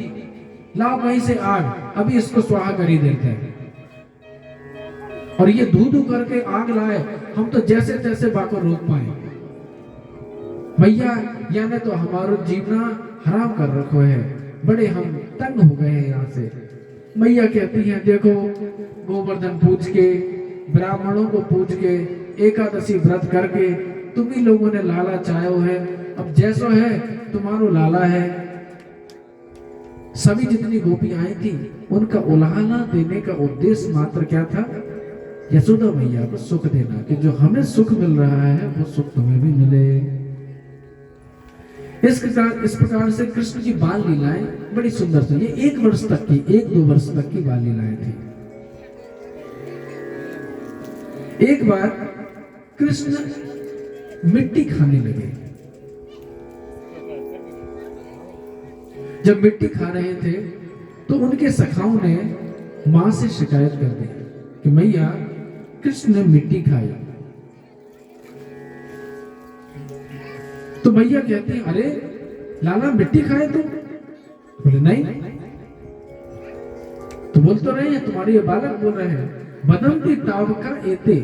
लाओ कहीं से आग, अभी इसको स्वाहा कर ही देते हैं। और ये धू धू करके आग लाए, हम तो जैसे तैसे बाको रोक पाए। भैया याने तो हमारो जीवना हराम कर रखो है, बड़े हम तंग हो गए हैं यहाँ से। मैया कहती हैं देखो, गोवर्धन पूज के, ब्राह्मणों को पूज के, एकादशी व्रत करके तुम ही लोगों ने लाला चाहो है, अब जैसो है तुम्हारो लाला है। सभी जितनी गोपी आई थी उनका उलाहना देने का उद्देश्य मात्र क्या था? यशोदा मैया को सुख देना, कि जो हमें सुख मिल रहा है वो सुख तुम्हें भी मिले। इस प्रकार से कृष्ण की बाल लीलाएं बड़ी सुंदर थी। ये 1 वर्ष तक की, 1-2 वर्ष तक की बाल लीलाएं थी। एक बार कृष्ण मिट्टी खाने लगे। जब मिट्टी खा रहे थे तो उनके सखाओं ने मां से शिकायत कर दी कि मैया कृष्ण ने मिट्टी खाई। तो मैया कहती है अरे लाला मिट्टी खाए तुम? बोले नहीं। तो बोल तो रहे हैं, तुम्हारे ये बालक बोल रहे हैं, बदंती तावका एते,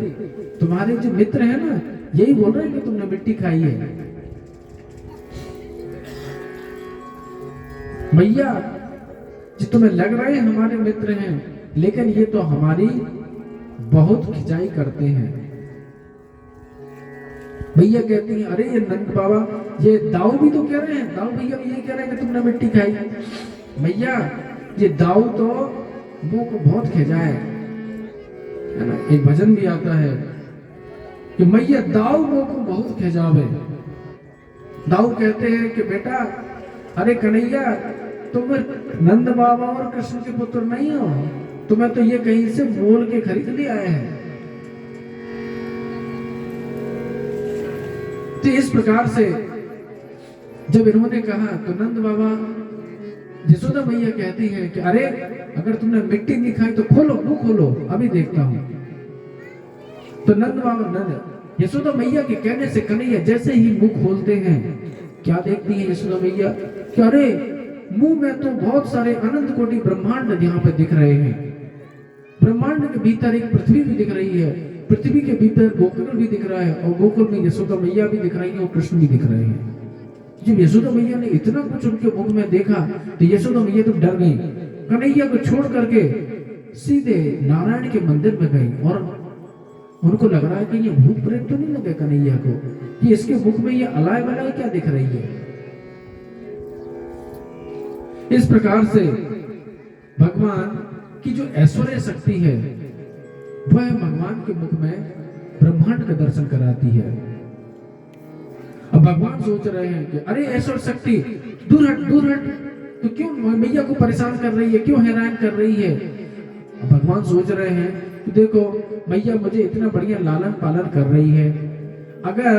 तुम्हारे जो मित्र है ना यही बोल रहे हैं कि तुमने मिट्टी खाई है। मैया जी तुम्हें लग रहे हैं हमारे मित्र हैं, लेकिन ये तो हमारी बहुत खिंचाई करते हैं। भैया कहती हैं अरे ये नंद बाबा, ये दाऊ भी तो कह रहे हैं, दाऊ भैया भी ये कह रहे हैं कि तुमने मिट्टी खाई। भैया ये दाऊ तो मुंह को बहुत खिंचाए है ना। एक भजन भी आता है कि मैया दाऊ मुंह को बहुत खिंचावे। दाऊ कहते हैं कि बेटा अरे कन्हैया तुम नंद बाबा और कृष्ण के पुत्र नहीं हो, तुम्हें तो ये कहीं से मोल के खरीद ले आए हैं। तो इस प्रकार से जब इन्होंने कहा तो नंद बाबा, यशोदा मैया कहती है कि अरे अगर तुमने मिट्टी नहीं खाई तो खोलो, मुंह खोलो, अभी देखता हूं। तो नंद बाबा नंद यशोदा मैया के कहने से कन्हैया जैसे ही मुंह खोलते हैं, क्या देखती है यशोदा मैया कि अरे मुंह में तो बहुत सारे अनंत कोटि ब्रह्मांड यहाँ पे दिख रहे हैं। ब्रह्मांड के भीतर एक पृथ्वी भी दिख रही है, पृथ्वी के भीतर गोकुल भी दिख रहा है, और गोकुल में यशोदा मैया भी दिख रही है और कृष्ण भी दिख रहे हैं। जब यशोदा मैया ने इतना कुछ उनके मुख में देखा तो यशोदा मैया तो डर गई, कन्हैया को छोड़ करके सीधे नारायण के मंदिर में गई। और उनको लग रहा है कि ये भूत प्रेत तो नहीं लगे कन्हैया को, कि इसके मुख में ये अलाय बलाय क्या दिख रही है। इस प्रकार से भगवान की जो ऐश्वर्य शक्ति है वह भगवान के मुख में ब्रह्मांड का दर्शन कराती है। अब भगवान सोच रहे हैं कि अरे ऐश्वर्य शक्ति दूर हट, दूर हट, तो क्यों मैया को परेशान कर रही है, क्यों हैरान कर रही है। अब भगवान सोच रहे हैं कि देखो मैया मुझे इतना बढ़िया लालन पालन कर रही है, अगर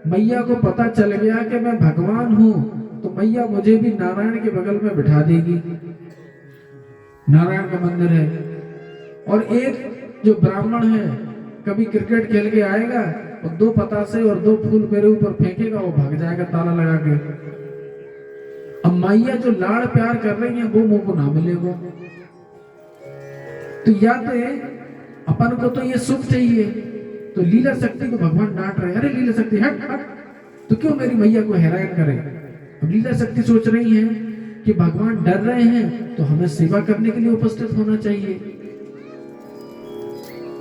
मैया को पता चल गया कि मैं भगवान हूं तो मैया मुझे भी नारायण के बगल में बिठा देगी। नारायण का मंदिर है, और एक जो ब्राह्मण है कभी क्रिकेट खेल के आएगा और 2 पतासे और 2 फूल मेरे ऊपर फेंकेगा, वो भाग जाएगा ताला लगा के। अब मैया जो लाड़ प्यार कर रही है वो मुंह को ना मिलेगा। तो या तो अपन को तो ये सुख चाहिए, तो लीला शक्ति को भगवान डांट रहे, अरे लीला शक्ति हट हट, तो क्यों मेरी मैया को हैरान करे। अब लीला शक्ति सोच रही है कि भगवान डर रहे हैं तो हमें सेवा करने के लिए उपस्थित होना चाहिए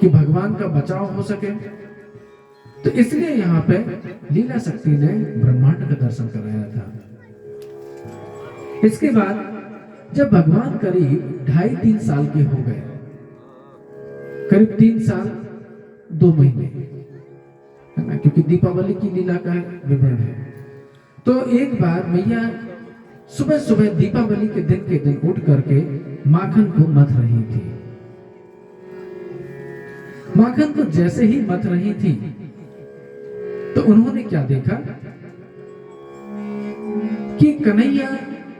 कि भगवान का बचाव हो सके। तो इसलिए यहाँ पे लीला शक्ति ने ब्रह्मांड का दर्शन कराया था। इसके बाद जब भगवान करीब 2.5-3 साल के हो गए, करीब 3 साल 2 महीने है ना, क्योंकि दीपावली की लीला का विवरण है। तो एक बार मैया सुबह सुबह दीपावली के दिन उठ करके माखन को मथ रही थी। माखन को जैसे ही मथ रही थी तो उन्होंने क्या देखा कि कन्हैया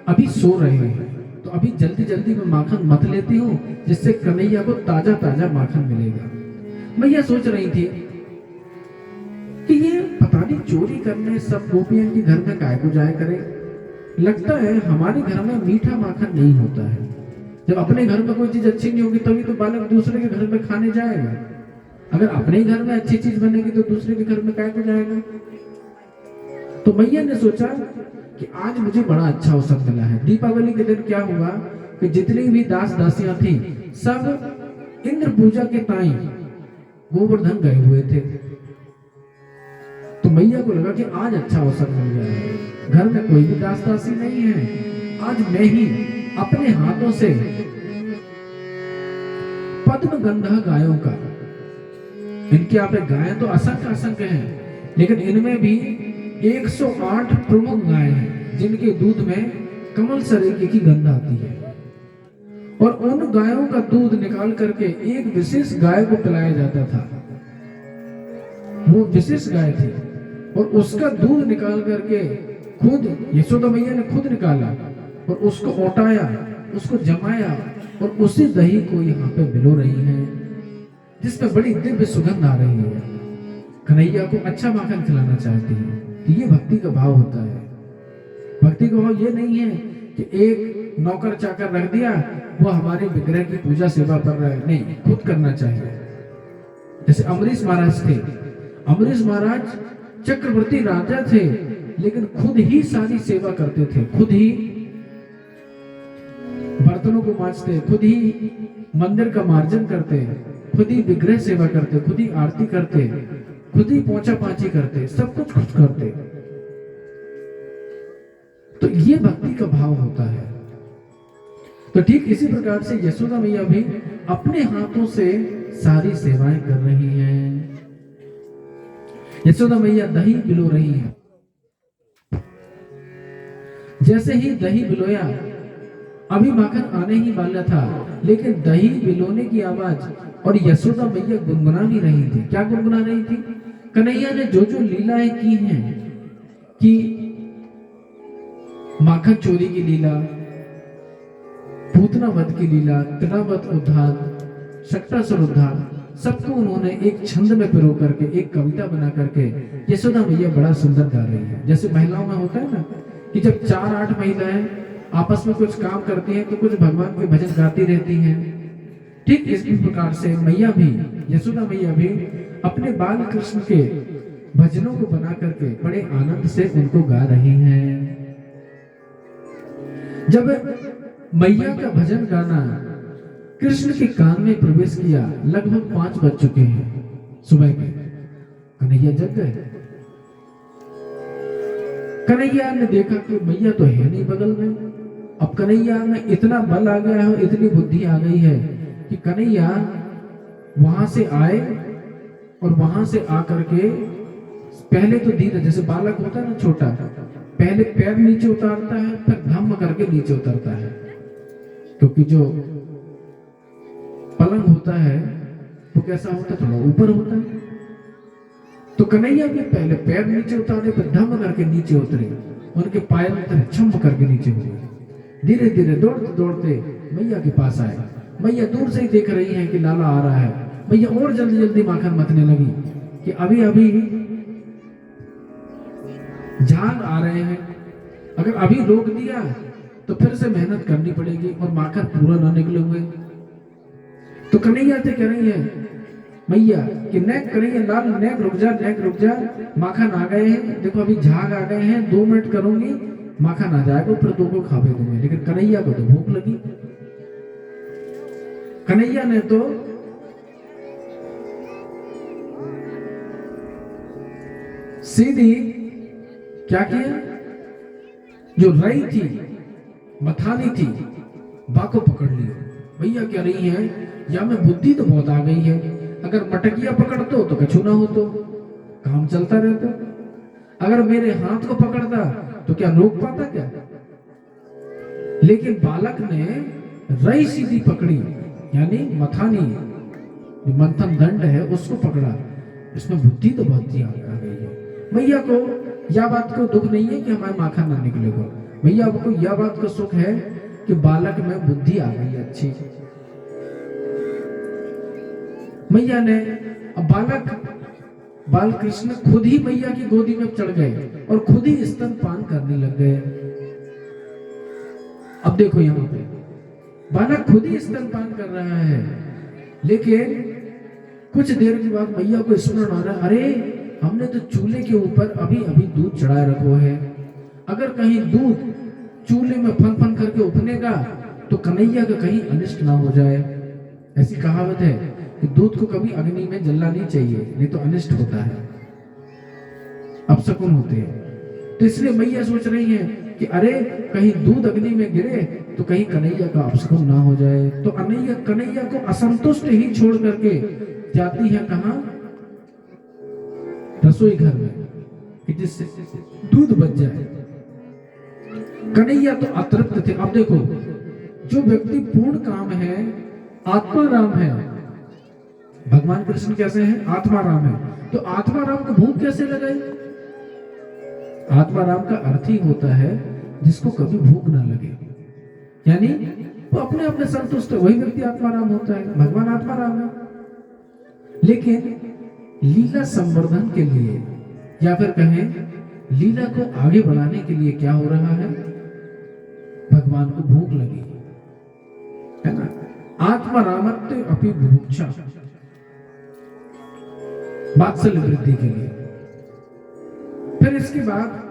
अभी सो रहे हैं, तो अभी जल्दी जल्दी मैं माखन मथ लेती हूँ जिससे कन्हैया को ताजा ताजा माखन मिलेगा। मैया सोच रही थी कि ये पता नहीं चोरी करने सब गोपियों के घर में काय को जाया करे, लगता है हमारे घर में मीठा माखन नहीं होता है। जब अपने घर में कोई चीज अच्छी नहीं होगी तभी तो बालक दूसरे के घर में खाने जाएगा। अगर अपने घर में अच्छी चीज बनेगी तो दूसरे के घर में काय को जाएगा। तो मैया ने सोचा कि आज मुझे बड़ा अच्छा अवसर मिला है। दीपावली के दिन क्या हुआ कि जितनी भी दास दासियां थी सब इंद्र पूजा के ताई गोवर्धन गए हुए थे। तो मैया को लगा कि आज अच्छा अवसर मिल गया है, घर में कोई भी दास दासी नहीं है, आज मैं ही अपने हाथों से पद्म गंधा गायों का, इनके यहाँ पे गायें तो असंख्य असंख्य हैं, लेकिन इनमें भी 108 प्रमुख गायें हैं जिनके दूध में कमल सरीखे की गंध आती है। और उन गायों का दूध निकाल करके एक विशेष गाय को पिलाया जाता था। वो विशेष गाय थी और उसका दूध निकाल करके खुद यशोदा मैया ने खुद निकाला और उसको ओटाया, उसको जमाया और उसी दही को यहाँ पे मिलो रही है जिसमें बड़ी दिव्य सुगंध आ रही है। कन्हैया को अच्छा माखन खिलाना चाहती है। तो ये भक्ति का भाव होता है। भक्ति का भाव ये नहीं है कि एक नौकर चाकर रख दिया वो हमारे विग्रह की पूजा सेवा कर रहा है, नहीं, खुद करना चाहिए। जैसे अमरीश महाराज थे, अमरीश महाराज चक्रवर्ती राजा थे लेकिन खुद ही सारी सेवा करते थे, खुद ही बर्तनों को मांजते, खुद ही मंदिर का मार्जन करते, खुद ही विग्रह सेवा करते, खुद ही आरती करते, खुद ही पोंछा पांची करते, सब कुछ खुद करते। तो ये भक्ति का भाव होता है। तो ठीक इसी प्रकार से यशोदा मैया भी अपने हाथों से सारी सेवाएं कर रही हैं। यशोदा मैया दही बिलो रही है। जैसे ही दही बिलोया, अभी माखन आने ही वाला था, लेकिन दही बिलोने की आवाज और यशोदा मैया गुनगुना भी रही थी। क्या गुनगुना रही थी? कन्हैया ने जो जो लीलाएं की हैं कि माखन चोरी की लीला, पूतना वध की लीला, तृणावत उद्धार, शक्टासुर उद्धार, सबको उन्होंने एक छंद में पिरो करके एक कविता बना करके यशोदा मैया बड़ा सुंदर गा रही है। जैसे महिलाओं में होता है ना कि जब 4-8 महिलाएं आपस में कुछ काम करती हैं तो कुछ भगवान के भजन गाती रहती हैं, ठीक इसी प्रकार से मैया भी, यशोदा मैया भी अपने बाल कृष्ण के भजनों को बना करके बड़े आनंद से उनको गा रही हैं। जब मैया का भजन गाना कृष्ण के कान में प्रवेश किया, लगभग 5 बज चुके हैं सुबह के। कन्हैया जग गए। कन्हैया ने देखा कि मैया तो है नहीं बगल में। अब कन्हैया में इतना बल आ गया है, इतनी बुद्धि आ गई है कि कन्हैया वहां से आए और वहां से आकर के पहले तो धीरे, जैसे बालक होता है ना छोटा, पहले पैर नीचे उतारता है फिर धम्म करके नीचे उतरता है, क्योंकि जो पलंग होता है वो कैसा होता है, थोड़ा ऊपर होता है। तो कन्हैया भी पहले पैर नीचे उतारे फिर धम्म करके नीचे उतरे, उनके पायल छम करके नीचे हो गए। धीरे धीरे दौड़ते दौड़ते मैया के पास आए। मैया दूर से ही देख रही हैं कि लाला आ रहा है। मैया और जल्दी जल्दी माखन मथने लगी कि अभी अभी झाग आ रहे हैं, अगर अभी रोक दिया तो फिर से मेहनत करनी पड़ेगी और माखन पूरा ना निकले हुए। तो कन्हैया से कह रही है मैया कि नेक कन्हैया लाल नेक रुक जा, माखन आ गए हैं, देखो अभी झाग आ गए हैं, 2 मिनट करूंगी माखन आ जाएगा, फिर 2 को खा दूंगी। लेकिन कन्हैया को तो भूख लगी। कन्हैया ने तो सीधी क्या किया, जो रई थी, मथानी थी, बाको पकड़ लिया। भैया कह रही है या में बुद्धि तो बहुत आ गई है, अगर मटकिया पकड़तो तो कछु ना हो, तो काम चलता रहता। अगर मेरे हाथ को पकड़ता तो क्या रोक पाता क्या? लेकिन बालक ने रई सीधी पकड़ी, यानी मथानी, जो मंथन दंड है उसको पकड़ा। इसमें बुद्धि तो बहुत आ गई है। मैया को यह बात को दुख नहीं है कि हमारे माखन ना निकलेगा, मैया को यह बात का सुख है कि बालक में बुद्धि आ गई अच्छी। मैया ने अब बाल कृष्ण खुद ही मैया की गोदी में चढ़ गए और खुद ही स्तनपान करने लग गए। अब देखो यहां पे बालक खुद ही स्तनपान कर रहा है, लेकिन कुछ देर के बाद मैया को स्मरण आ रहा है, अरे हमने तो चूल्हे के ऊपर अभी अभी दूध चढ़ाए रखो है, अगर कहीं दूध चूल्हे में फन फन करके उफनेगा तो कन्हैया का कहीं अनिष्ट ना हो जाए। ऐसी कहावत है कि दूध को कभी अग्नि में जलना नहीं चाहिए, नहीं तो अनिष्ट होता है, अपशकुन होते हैं। तो इसलिए मैया सोच रही है कि अरे कहीं दूध अग्नि में गिरे तो कहीं कन्हैया का अपशकुन ना हो जाए। तो कन्हैया को असंतुष्ट ही छोड़ करके जाती है कहां, रसोई घर में, कि जिससे दूध बच जाए। कन्हैया तो अतृप्त थे। अब देखो जो व्यक्ति पूर्ण काम है, आत्मा राम है, भगवान कृष्ण कैसे हैं, आत्मा राम है, तो आत्मा राम को भूख कैसे लगाई? आत्मा राम का अर्थ ही होता है जिसको कभी भूख ना लगे, यानी वो अपने अपने संतुष्ट है, वही व्यक्ति आत्मा राम होता है। भगवान आत्मा राम है। लेकिन लीला संवर्धन के लिए या फिर कहें लीला को आगे बढ़ाने के लिए क्या हो रहा है, भगवान को भूख लगी है ना, आत्मा रामत्व अपनी भूक्षा, वात्सल्य वृद्धि के लिए। फिर इसके बाद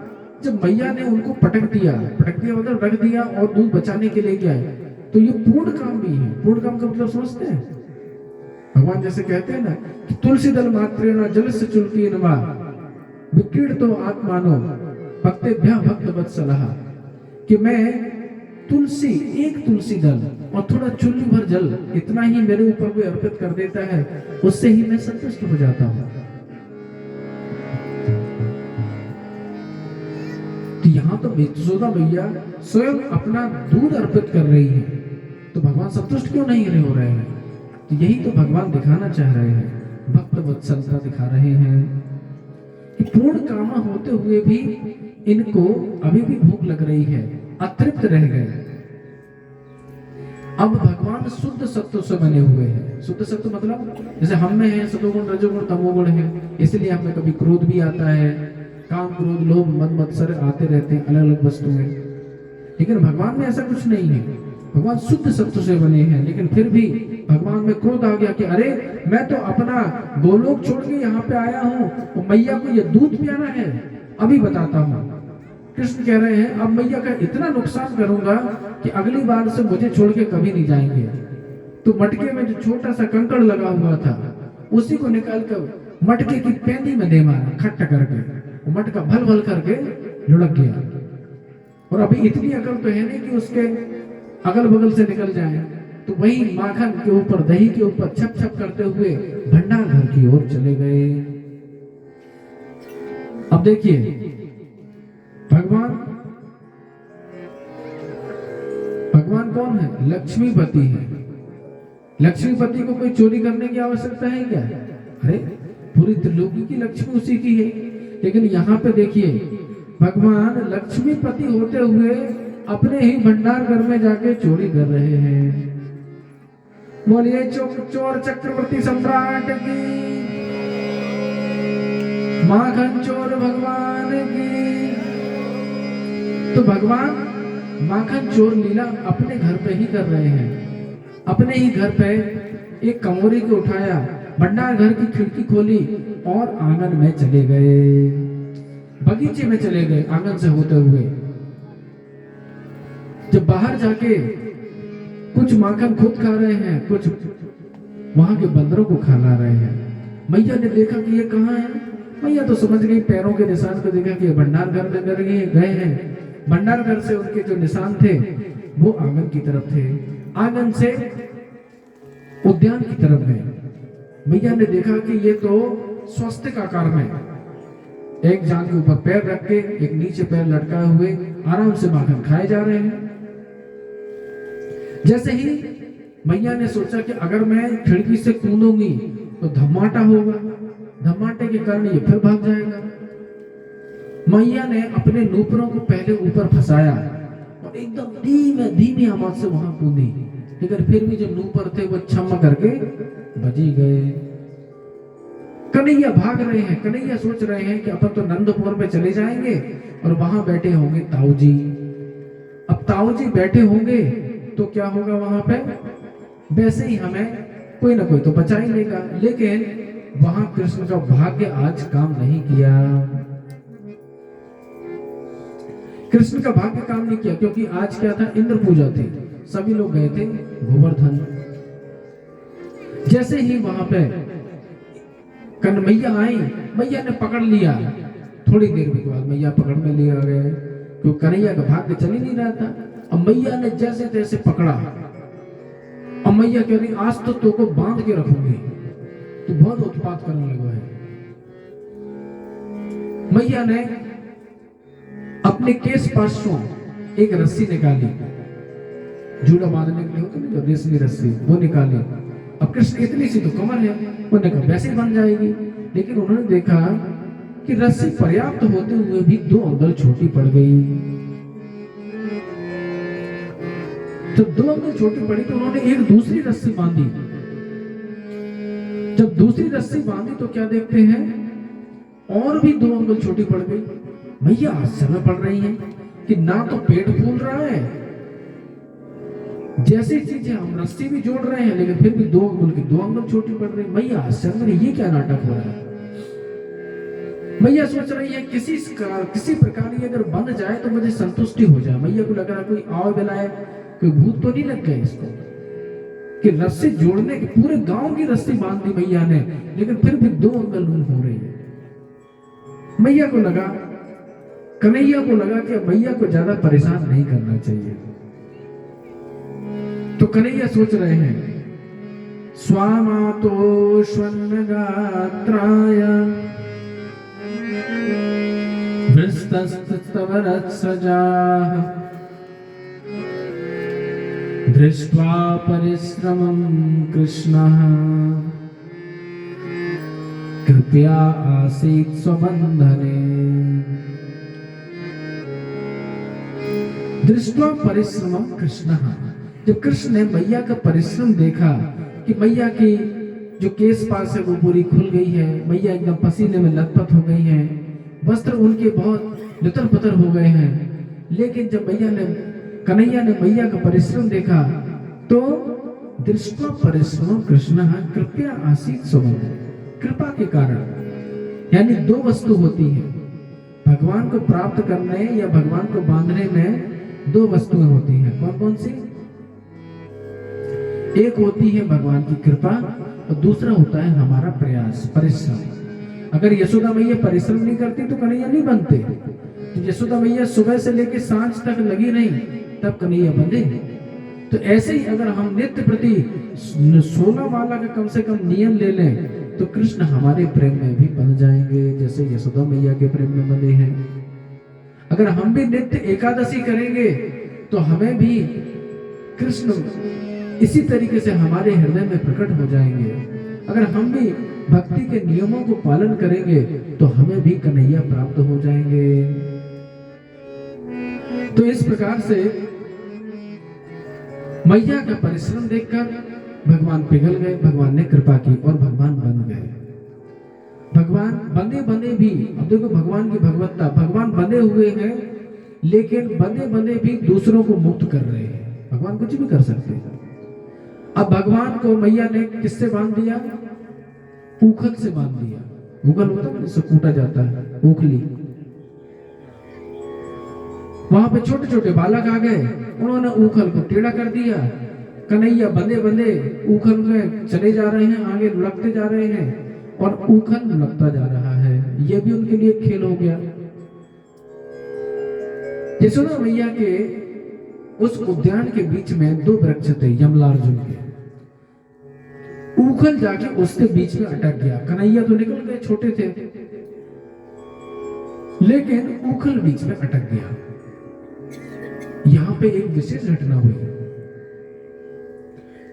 जब मैया ने उनको पटक दिया मतलब रख दिया और दूध बचाने के लिए गया, तो ये पूर्ण काम भी है। पूर्ण काम का मतलब समझते हैं, भगवान जैसे कहते हैं ना कि तुलसी दल मात्रेण जल से चुल्की नमा विक्रीड़तो आत्मानो भक्तेभ्यः भक्त वत्सलः, कि मैं तुलसी, एक तुलसी दल और थोड़ा चुल्ली भर जल, इतना ही मेरे ऊपर कोई अर्पित कर देता है, उससे ही मैं संतुष्ट हो जाता हूं। तो यहां तो यशोदा मैया स्वयं अपना दूध अर्पित कर रही है, तो भगवान संतुष्ट क्यों नहीं हो रहे हैं? तो यही तो भगवान दिखाना चाह रहे हैं, भक्त वत्सलता दिखा रहे हैं कि पूर्ण कामा होते हुए भी इनको अभी भी भूख लग रही है, अतृप्त रह गए। अब भगवान शुद्ध सत्व से बने हुए हैं। शुद्ध सत्व मतलब जैसे हम में है सतोगुण रजोगुण तमोगुण है, इसलिए हमें कभी क्रोध भी आता है, काम क्रोध लोभ मद मत्सर आते रहते हैं, अलग अलग वस्तुएं। लेकिन भगवान में ऐसा कुछ नहीं है, भगवान शुद्ध सत्व से बने हैं। लेकिन फिर भी भगवान में क्रोध आ गया कि अरे मैं तो अपना गोलोक छोड़ के यहाँ पे आया हूँ, तो मैया को ये दूध पियाना है, अभी बताता हूँ। कृष्ण कह रहे हैं अब मैया का इतना नुकसान करूंगा कि अगली बार से मुझे छोड़ के कभी नहीं जाएंगे। तो मटके में जो छोटा सा कंकड़ लगा हुआ था उसी को निकाल कर मटके की पेंदी में दे मारा, खट्टा करके वो मटका भल भल करके लुढ़क गया। और अभी इतनी अकल तो है नहीं कि उसके अगल बगल से निकल जाए, तो वही माखन के ऊपर दही के ऊपर छप छप करते हुए भंडार घर की ओर चले गए। अब देखिए भगवान कौन है? लक्ष्मीपति है। लक्ष्मीपति को कोई चोरी करने की आवश्यकता है क्या? अरे पूरी त्रिलोकी की लक्ष्मी उसी की है। लेकिन यहाँ पे देखिए भगवान लक्ष्मीपति होते हुए अपने ही भंडार घर में जाके चोरी कर रहे हैं। बोलिए चोर चक्रवर्ती सम्राट की, माखन चोर भगवान की। तो भगवान माखन चोर लीला अपने घर पे ही कर रहे हैं। अपने ही घर पे एक कमोरी को उठाया, भंडार घर की खिड़की खोली और आंगन में चले गए, बगीचे में चले गए आंगन से होते हुए। जब बाहर जाके कुछ माखन खुद खा रहे हैं, कुछ वहां के बंदरों को खिला रहे हैं। मैया ने देखा कि ये कहाँ है। मैया तो समझ गई, पैरों के निशान को देखा कि भंडार घर में गए हैं। भंडार घर से उनके जो निशान थे वो आंगन की तरफ थे, आंगन से उद्यान की तरफ गए। मैया ने देखा कि ये तो स्वस्तिक आकार में, एक जांघ के ऊपर पैर रख के एक नीचे पैर लटकाए हुए आराम से माखन खाए जा रहे हैं। जैसे ही मैया ने सोचा कि अगर मैं खिड़की से कूदूंगी तो धमाटा होगा, धमाटे के कारण ये फिर भाग जाएगा। मैया ने अपने नूपुरों को पहले ऊपर फंसाया और एकदम धीमे धीमे आवाज से वहां कूदी। लेकिन फिर भी जो नूपुर थे वो छम करके बजी गए। कन्हैया भाग रहे हैं, कन्हैया सोच रहे हैं कि अपन तो नंदपुर में चले जाएंगे और वहां बैठे होंगे ताऊ जी। अब ताऊ जी बैठे होंगे तो क्या होगा वहां पे, वैसे ही हमें कोई ना कोई तो बचा ही लेगा। लेकिन वहां कृष्ण का भाग्य आज काम नहीं किया। कृष्ण का भाग्य काम नहीं किया क्योंकि आज क्या था, इंद्र पूजा थी, सभी लोग गए थे गोवर्धन। जैसे ही वहां पे कन्हैया आई, मैया ने पकड़ लिया। थोड़ी देर के बाद मैया पकड़ में लिया गए क्योंकि कन्हैया का भाग्य चल ही नहीं रहा था। अब मैया ने जैसे तैसे पकड़ा। अब मैया कह रही आज तो तुमको बांध के रखूंगी, तू बहुत उत्पात करने लगा है। मैया ने अपने केस पार्श्वों एक रस्सी निकाली, जूड़ा बांधने के लिए होती है जो रेशमी रस्सी, वो निकाली। अब कृष्ण इतनी सी तो कमर है, उन्होंने कहा वैसे ही बन जाएगी। लेकिन उन्होंने देखा कि रस्सी पर्याप्त होते हुए भी 2 अंगुल छोटी पड़ गई। जब 2 अंगुल छोटी पड़ी तो उन्होंने एक दूसरी रस्सी बांधी। जब दूसरी रस्सी बांधी तो क्या देखते हैं, और भी 2 अंगुल छोटी पड़ गई। मैया आश्चर्य पड़ रही है कि ना तो पेट फूल रहा है, जैसी चीजें हम रस्सी भी जोड़ रहे हैं लेकिन फिर भी 2 अंगुल की 2 अंगुल छोटी पड़ रही। मैया आश्चर्य में, ये क्या नाटक हो रहा है। मैया सोच रही है किसी प्रकार ये अगर बन जाए तो मुझे संतुष्टि हो जाए। मैया को लग रहा कोई आव बेलाए, कोई भूत तो नहीं लग गए इसको कि रस्सी जोड़ने की, पूरे गांव की रस्सी बांध दी मैया ने, लेकिन फिर भी 2 अंगुल हो रही है। मैया को लगा, कन्हैया को लगा कि मैया को ज्यादा परेशान नहीं करना चाहिए। तो कन्हैया सोच रहे हैं स्वामातो श्वन्नगात्राय वृस्तस्तवरत्सजाः दृष्ट्वा परिश्रमं कृष्णः कृपया आसीत् स्वबन्धने दृष्टवा परिश्रम कृष्ण, जब कृष्ण ने मैया का परिश्रम देखा कि मैया की जो केस पास है वो पूरी खुल गई है, मैया एकदम पसीने में लथपथ हो गई हैं, वस्त्र उनके बहुत लतर पतर हो गए हैं, लेकिन जब कन्हैया ने मैया का परिश्रम देखा तो दृष्टवा परिश्रम कृष्ण, कृपया आसीत सुमन, कृपा के कारण, यानी दो वस्तु होती है भगवान को प्राप्त करने या भगवान को बांधने में, दो वस्तुएं होती हैं। कौन कौन सी? एक होती है भगवान की कृपा और दूसरा होता है हमारा प्रयास, परिश्रम। अगर यशोदा मैया परिश्रम नहीं करती तो कन्हैया नहीं बनते। तो यशोदा मैया सुबह से लेकर सांझ तक लगी नहीं, तब कन्हैया बंधे। तो ऐसे ही अगर हम नित्य प्रति 16 माला का कम से कम नियम ले लें तो कृष्ण हमारे प्रेम में भी बंध जाएंगे, जैसे यशोदा मैया के प्रेम में बंधे हैं। अगर हम भी नित्य एकादशी करेंगे तो हमें भी कृष्ण इसी तरीके से हमारे हृदय में प्रकट हो जाएंगे। अगर हम भी भक्ति के नियमों को पालन करेंगे तो हमें भी कन्हैया प्राप्त हो जाएंगे। तो इस प्रकार से मैया का परिश्रम देखकर भगवान पिघल गए, भगवान ने कृपा की और भगवान बन गए। भगवान बंधे बंधे भी, अब देखो भगवान की भगवत्ता, भगवान बंधे हुए हैं लेकिन बंधे बंधे भी दूसरों को मुक्त कर रहे हैं। भगवान कुछ भी कर सकते हैं। अब भगवान को मैया ने किससे बांध दिया? ऊखल से बांध दिया। ऊखल होता है जिससे कूटा जाता है, ऊखली। वहां पे छोटे छोटे बालक आ गए, उन्होंने ऊखल को टेढ़ा कर दिया। कन्हैया बंधे बंधे ऊखल में चले जा रहे हैं, आगे लुढ़कते जा रहे हैं और ऊखल लुढ़कता जा रहा है। यह भी उनके लिए खेल हो गया। यशोदा मैया के उस उद्यान के बीच में दो वृक्ष थे यमलार्जुन के। ऊखल जाके उसके बीच में अटक गया। कन्हैया तो निकल गए, छोटे थे, लेकिन ऊखल बीच में अटक गया। यहां पे एक विशेष घटना हुई।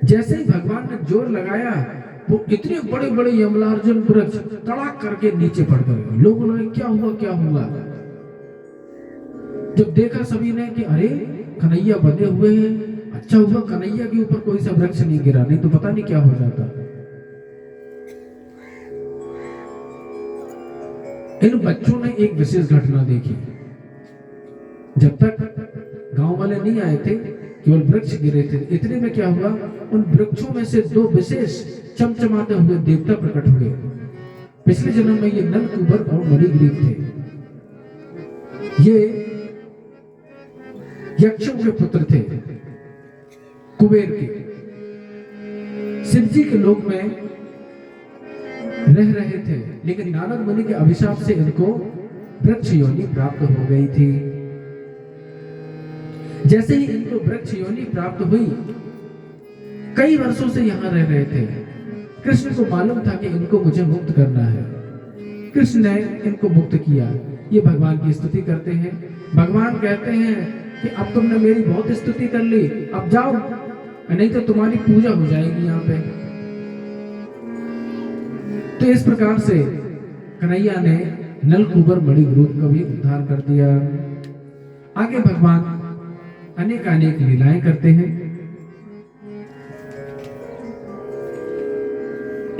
जैसे ही भगवान ने जोर लगाया, वो इतने बड़े बड़े यमलार्जुन वृक्ष तड़ाक करके नीचे पड़ गए। लोगों ने क्या हुआ क्या हुआ, जब देखा सभी ने कि अरे कन्हैया बंधे हुए हैं, अच्छा हुआ कन्हैया के ऊपर कोई सा वृक्ष नहीं गिरा, नहीं तो पता नहीं क्या हो जाता। इन बच्चों ने एक विशेष घटना देखी। जब तक गांव वाले नहीं आए थे, केवल वृक्ष गिरे थे। इतने में क्या हुआ, उन वृक्षों में से दो विशेष चमचमाते हुए देवता प्रकट हुए। पिछले जन्म में ये नलकूबर और मणिग्रीव थे। ये यक्षों के पुत्र थे, कुबेर के। शिव जी के लोक में रह रहे थे, लेकिन नारद मुनि के अभिशाप से इनको वृक्ष योनि प्राप्त हो गई थी। जैसे ही इनको वृक्ष योनि प्राप्त हुई, कई वर्षों से यहां रह रहे थे। कृष्ण को मालूम था कि इनको मुझे मुक्त करना है। कृष्ण ने इनको मुक्त किया। ये भगवान की स्तुति करते हैं। भगवान कहते हैं कि अब तुमने मेरी बहुत स्तुति कर ली, अब जाओ, नहीं तो तुम्हारी पूजा हो जाएगी यहाँ पे। तो इस प्रकार से कन्हैया ने नलकूबर मणिग्रीव का भी उद्धार कर दिया। आगे भगवान अनेक अनेक लीलाएं करते हैं।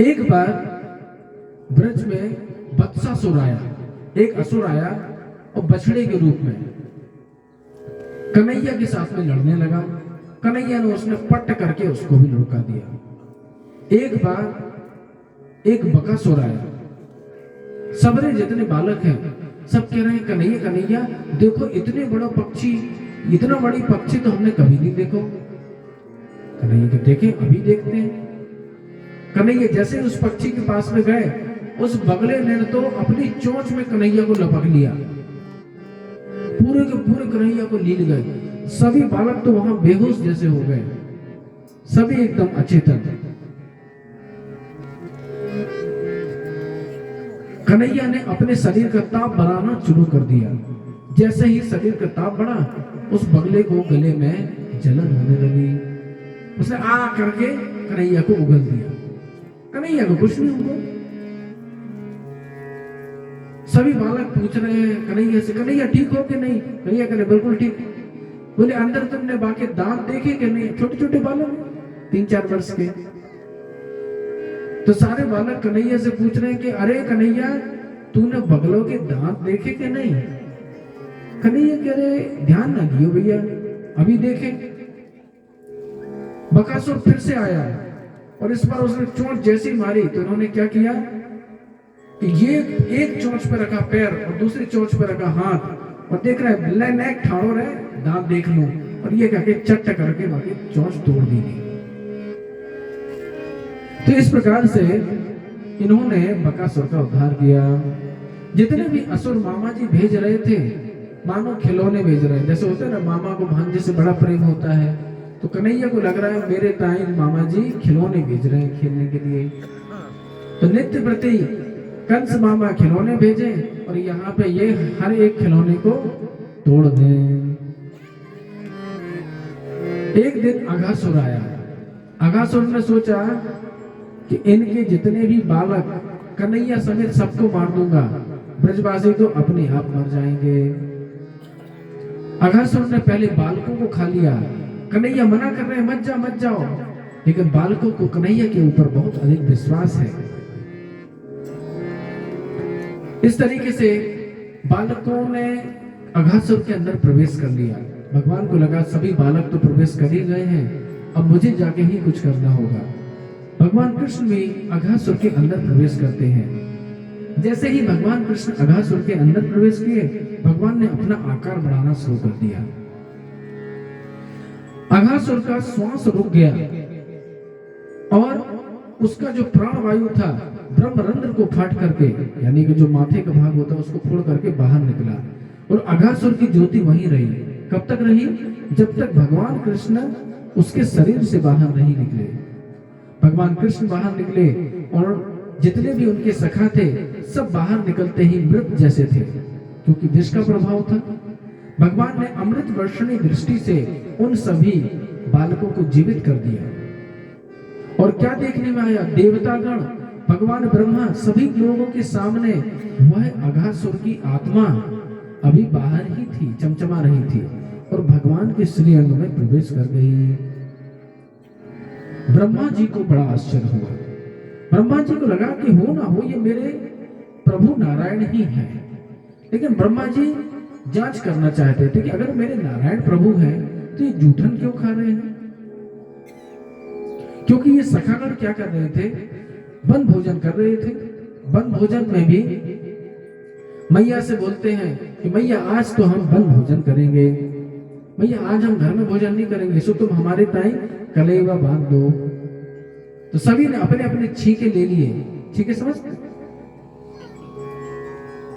एक बार ब्रज में बत्सासुर आया, एक असुर आया और बछड़े के रूप में कन्हैया के साथ में लड़ने लगा। कन्हैया ने उसने पट्ट करके उसको भी लुढ़का दिया। एक बार एक बकासुर आया। सबरे जितने बालक हैं सब कह रहे हैं कन्हैया कन्हैया देखो, इतने बड़ा पक्षी, इतना बड़ी पक्षी तो हमने कभी नहीं देखो। कन्हैया के देखे, अभी देखते हैं। कन्हैया जैसे उस पक्षी के पास में गए, उस बगले ने तो अपनी चोंच में कन्हैया को लपक लिया, पूरे के पूरे कन्हैया को लील गए। सभी बालक तो वहां बेहोश जैसे हो गए, सभी एकदम अचेतन। कन्हैया ने अपने शरीर का ताप बढ़ाना शुरू कर दिया। जैसे ही शरीर का ताप बढ़ा, उस बगले को गले में जलन होने लगी। उसने आ करके कन्हैया को उगल दिया। कन्हैया को कुछ नहीं हुआ। सभी बालक पूछ रहे हैं कन्हैया से, कन्हैया ठीक हो कि नहीं? कन्हैया कहे बिल्कुल ठीक। बोले अंदर तुमने बाकी दांत देखे कि नहीं? छोटे छोटे बालक 3-4 वर्ष के। तो सारे बालक कन्हैया से पूछ रहे हैं कि अरे कन्हैया, तूने बगलों के दांत देखे कि नहीं? कन्हैया कह रहे ध्यान ना दियो भैया, अभी देखे। बकासुर फिर से आया और इस बार उसने चोंच जैसी मारी तो उन्होंने क्या किया कि ये एक चोंच पे रखा पैर और दूसरी चोंच पे रखा हाथ और देख रहा है नेक ठाड़ो रहे, दांत देख लूं, और ये कहके चट करके बाकी चोंच तोड़ दी गई। तो इस प्रकार से इन्होंने बकासुर का उद्धार किया। जितने भी असुर मामा जी भेज रहे थे मानो खिलौने भेज रहे हैं। जैसे होता है ना, मामा को भांजे से बड़ा प्रेम होता है, तो कन्हैया को लग रहा है मेरे ताई मामा जी खिलौने भेज रहे हैं खेलने के लिए। तो नित्य प्रति कंस मामा खिलौने भेजे और यहाँ पे ये हर एक खिलौने को तोड़ दें। एक दिन अघासुर आया। अघासुर ने सोचा कि इनके जितने भी बालक कन्हैया समेत सबको मार दूंगा, ब्रजवासी तो अपने आप मर जाएंगे। अघासुर ने पहले बालकों को खा लिया। कन्हैया मना कर रहे हैं मत जाओ, लेकिन बालकों को कन्हैया के ऊपर बहुत अधिक विश्वास है। इस तरीके से बालकों ने अघासुर के अंदर प्रवेश कर लिया। भगवान को लगा सभी बालक तो प्रवेश कर ही गए हैं, अब मुझे जाके ही कुछ करना होगा। भगवान कृष्ण भी अघासुर के अंदर प्रवेश करते हैं। जैसे ही भगवान कृष्ण अघासुर के अंदर प्रवेश किए, भगवान ने अपना आकार बढ़ाना शुरू कर दिया। अघासुर का श्वास रुक गया और उसका जो प्राण वायु था ब्रह्मरंध्र को फाट करके, यानी कि जो माथे का भाग होता है उसको फोड़ करके बाहर निकला और अघासुर की ज्योति वहीं रही। कब तक रही? जब तक भगवान कृष्ण उसके शरीर से बाहर नहीं निकले। भगवान कृष्ण बाहर निकले और जितने भी उनके सखा थे सब बाहर निकलते ही मृत जैसे थे, क्योंकि विष का प्रभाव था। भगवान ने अमृत वर्षणी दृष्टि से उन सभी बालकों को जीवित कर दिया। और क्या देखने में आया? देवतागण, भगवान ब्रह्मा, सभी लोगों के सामने वह अघासुर की आत्मा अभी बाहर ही थी, चमचमा रही थी और भगवान के श्रीअंग में प्रवेश कर गई। ब्रह्मा जी को बड़ा आश्चर्य हुआ। ब्रह्मा जी को लगा कि हो ना हो ये मेरे प्रभु नारायण ही हैं, लेकिन ब्रह्मा जी जांच करना चाहते थे कि अगर मेरे नारायण प्रभु हैं तो ये जूठन क्यों खा रहे हैं? क्योंकि ये सखागण क्या कर रहे थे? वन भोजन कर रहे थे। वन भोजन में भी मैया से बोलते हैं कि मैया आज तो हम वन भोजन करेंगे, मैया आज हम घर में भोजन नहीं करेंगे, सो तुम हमारे ताई कलेवा बांध दो। तो सभी ने अपने अपने छीके ले लिए। छीके समझते?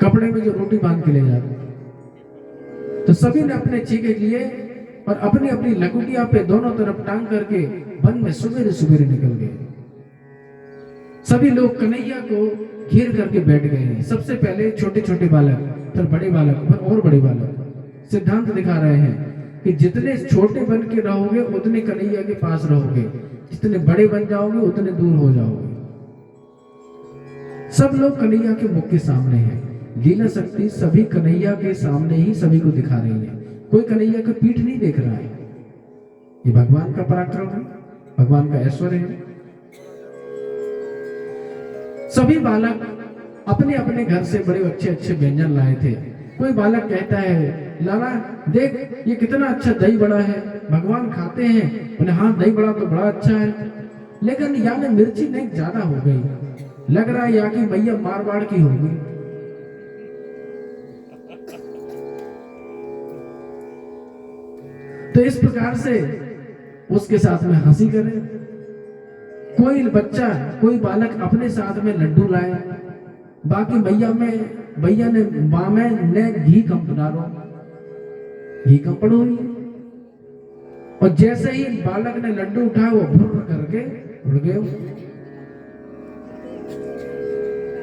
कपड़े में जो रोटी बांध के ले जाते, तो सभी ने अपने छीके लिए और अपनी अपनी लकुटिया पे दोनों तरफ टांग करके वन में सुबेरे सुबेरे निकल गए। सभी लोग कन्हैया को घेर करके बैठ गए हैं। सबसे पहले छोटे छोटे बालक, फिर बड़े बालक, फिर और बड़े बालक। सिद्धांत दिखा रहे हैं कि जितने छोटे बन के रहोगे उतने कन्हैया के पास रहोगे, जितने बड़े बन जाओगे उतने दूर हो जाओगे। सब लोग कन्हैया के मुख के सामने हैं। लीला शक्ति सभी कन्हैया के सामने ही सभी को दिखा रही है। कोई कन्हैया का पीठ नहीं देख रहा है। ये भगवान का पराक्रम है, भगवान का ऐश्वर्य है। सभी बालक अपने अपने घर से बड़े अच्छे अच्छे व्यंजन लाए थे। कोई बालक कहता है लाला देख ये कितना अच्छा दही बड़ा है, भगवान खाते हैं। बोले हाँ दही बड़ा तो बड़ा अच्छा है, लेकिन यहाँ में मिर्ची नहीं ज्यादा हो गई, लग रहा है यहाँ की मैया मारवाड़ की होगी। तो इस प्रकार से उसके साथ में हंसी करे। कोई बच्चा, कोई बालक अपने साथ में लड्डू लाए, बाकी भैया ने माँ में ने घी कम डालो, घी कम पड़ो। और जैसे ही बालक ने लड्डू उठाया वो भुर्र करके उड़ गए।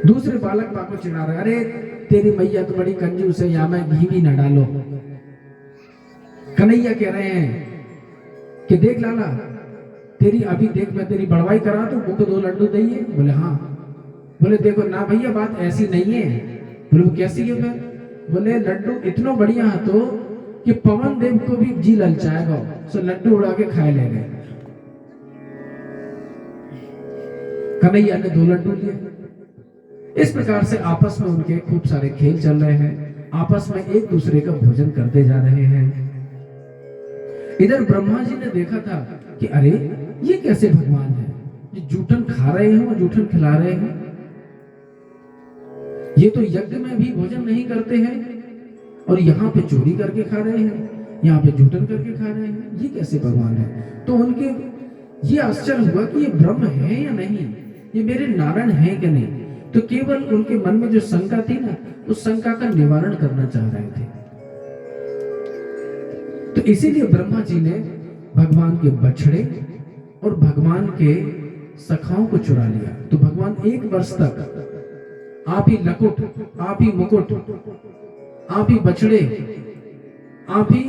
दूसरे बालक माँ को चिढ़ा रहे, अरे तेरी मैया तो बड़ी कंजूस है, यहाँ में घी भी न डालो। कन्हैया कह रहे हैं कि देख लाला तेरी अभी देख मैं तेरी बड़वाई करा दूं, मुझको 2 लड्डू दइए। बोले हाँ। बोले देखो ना भैया बात ऐसी नहीं है। बोले वो कैसी है? बोले लड्डू इतना बढ़िया है तो कि पवन देव को भी जी ललचाएगा, सो लड्डू उड़ा के खाए ले गए। कन्हैया ने 2 लड्डू लिए। इस प्रकार से आपस में उनके खूब सारे खेल चल रहे हैं, आपस में एक दूसरे का भोजन करते जा रहे हैं। इधर ब्रह्मा जी ने देखा था कि अरे ये कैसे भगवान है, ये जूठन खा रहे हैं और जूठन खिला रहे हैं, ये तो यज्ञ में भी भोजन नहीं करते हैं और यहाँ पे चोरी करके खा रहे हैं, यहाँ पे जूठन करके खा रहे हैं, ये कैसे भगवान है। तो उनके ये आश्चर्य हुआ कि ये ब्रह्म है या नहीं, ये मेरे नारायण है कि नहीं। तो केवल उनके मन में जो शंका थी ना, उस शंका का निवारण करना चाह रहे थे। तो इसीलिए ब्रह्मा जी ने भगवान के बछड़े और भगवान के सखाओं को चुरा लिया। तो भगवान 1 वर्ष तक आप ही लकुट, आप ही मुकुट, आप ही बछड़े, आप ही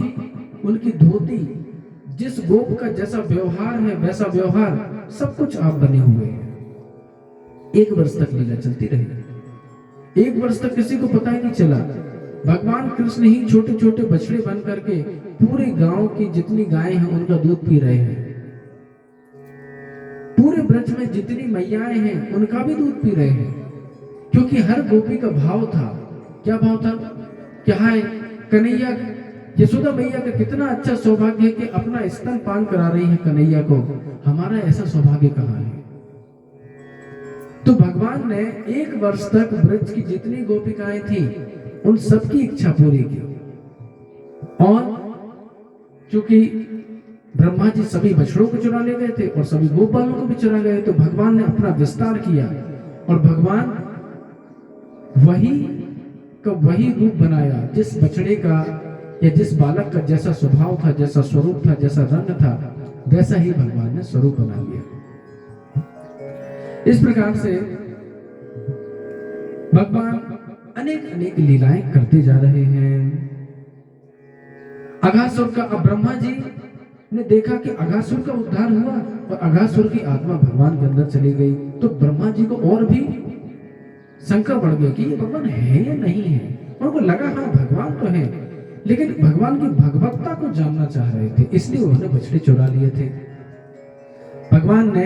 उनकी धोती, जिस गोप का जैसा व्यवहार है वैसा व्यवहार, सब कुछ आप बने हुए हैं। 1 वर्ष तक लीला चलती रही। 1 वर्ष तक किसी को पता ही नहीं चला। भगवान कृष्ण ही छोटे छोटे बछड़े बन करके पूरे गांव की जितनी गायें हैं उनका दूध पी रहे हैं, पूरे ब्रज में जितनी मैयाएं हैं उनका भी दूध पी रहे हैं, क्योंकि हर गोपी का भाव था। क्या भाव था कि हाय कन्हैया, यशोदा मैया का कितना अच्छा सौभाग्य है कि अपना स्तन पान करा रही है कन्हैया को, हमारा ऐसा सौभाग्य कहाँ है। तो भगवान ने 1 वर्ष तक ब्रज की जितनी गोपिकाएं थी उन सबकी इच्छा पूरी की। और क्योंकि ब्रह्मा जी सभी बछड़ों को चुरा ले गए थे और सभी गोपालों को भी चुरा गए, तो भगवान ने अपना विस्तार किया और भगवान वही रूप बनाया जिस बछड़े का या जिस बालक का जैसा स्वभाव था, जैसा स्वरूप था, जैसा रंग था, वैसा ही भगवान ने स्वरूप बना लिया। इस प्रकार से भगवान अनेक अनेक लीलाएं करते जा रहे हैं। अघासुर का, अब ब्रह्मा जी ने देखा कि अघासुर का उद्धार हुआ और अघासुर की आत्मा भगवान के अंदर चली गई, तो ब्रह्मा जी को और भी शंका बढ़ गई कि ये भगवान है या नहीं है। उनको लगा हाँ भगवान तो है, लेकिन भगवान की भगवत्ता को जानना चाह रहे थे, इसलिए उन्होंने बछड़े चुरा लिए थे। भगवान ने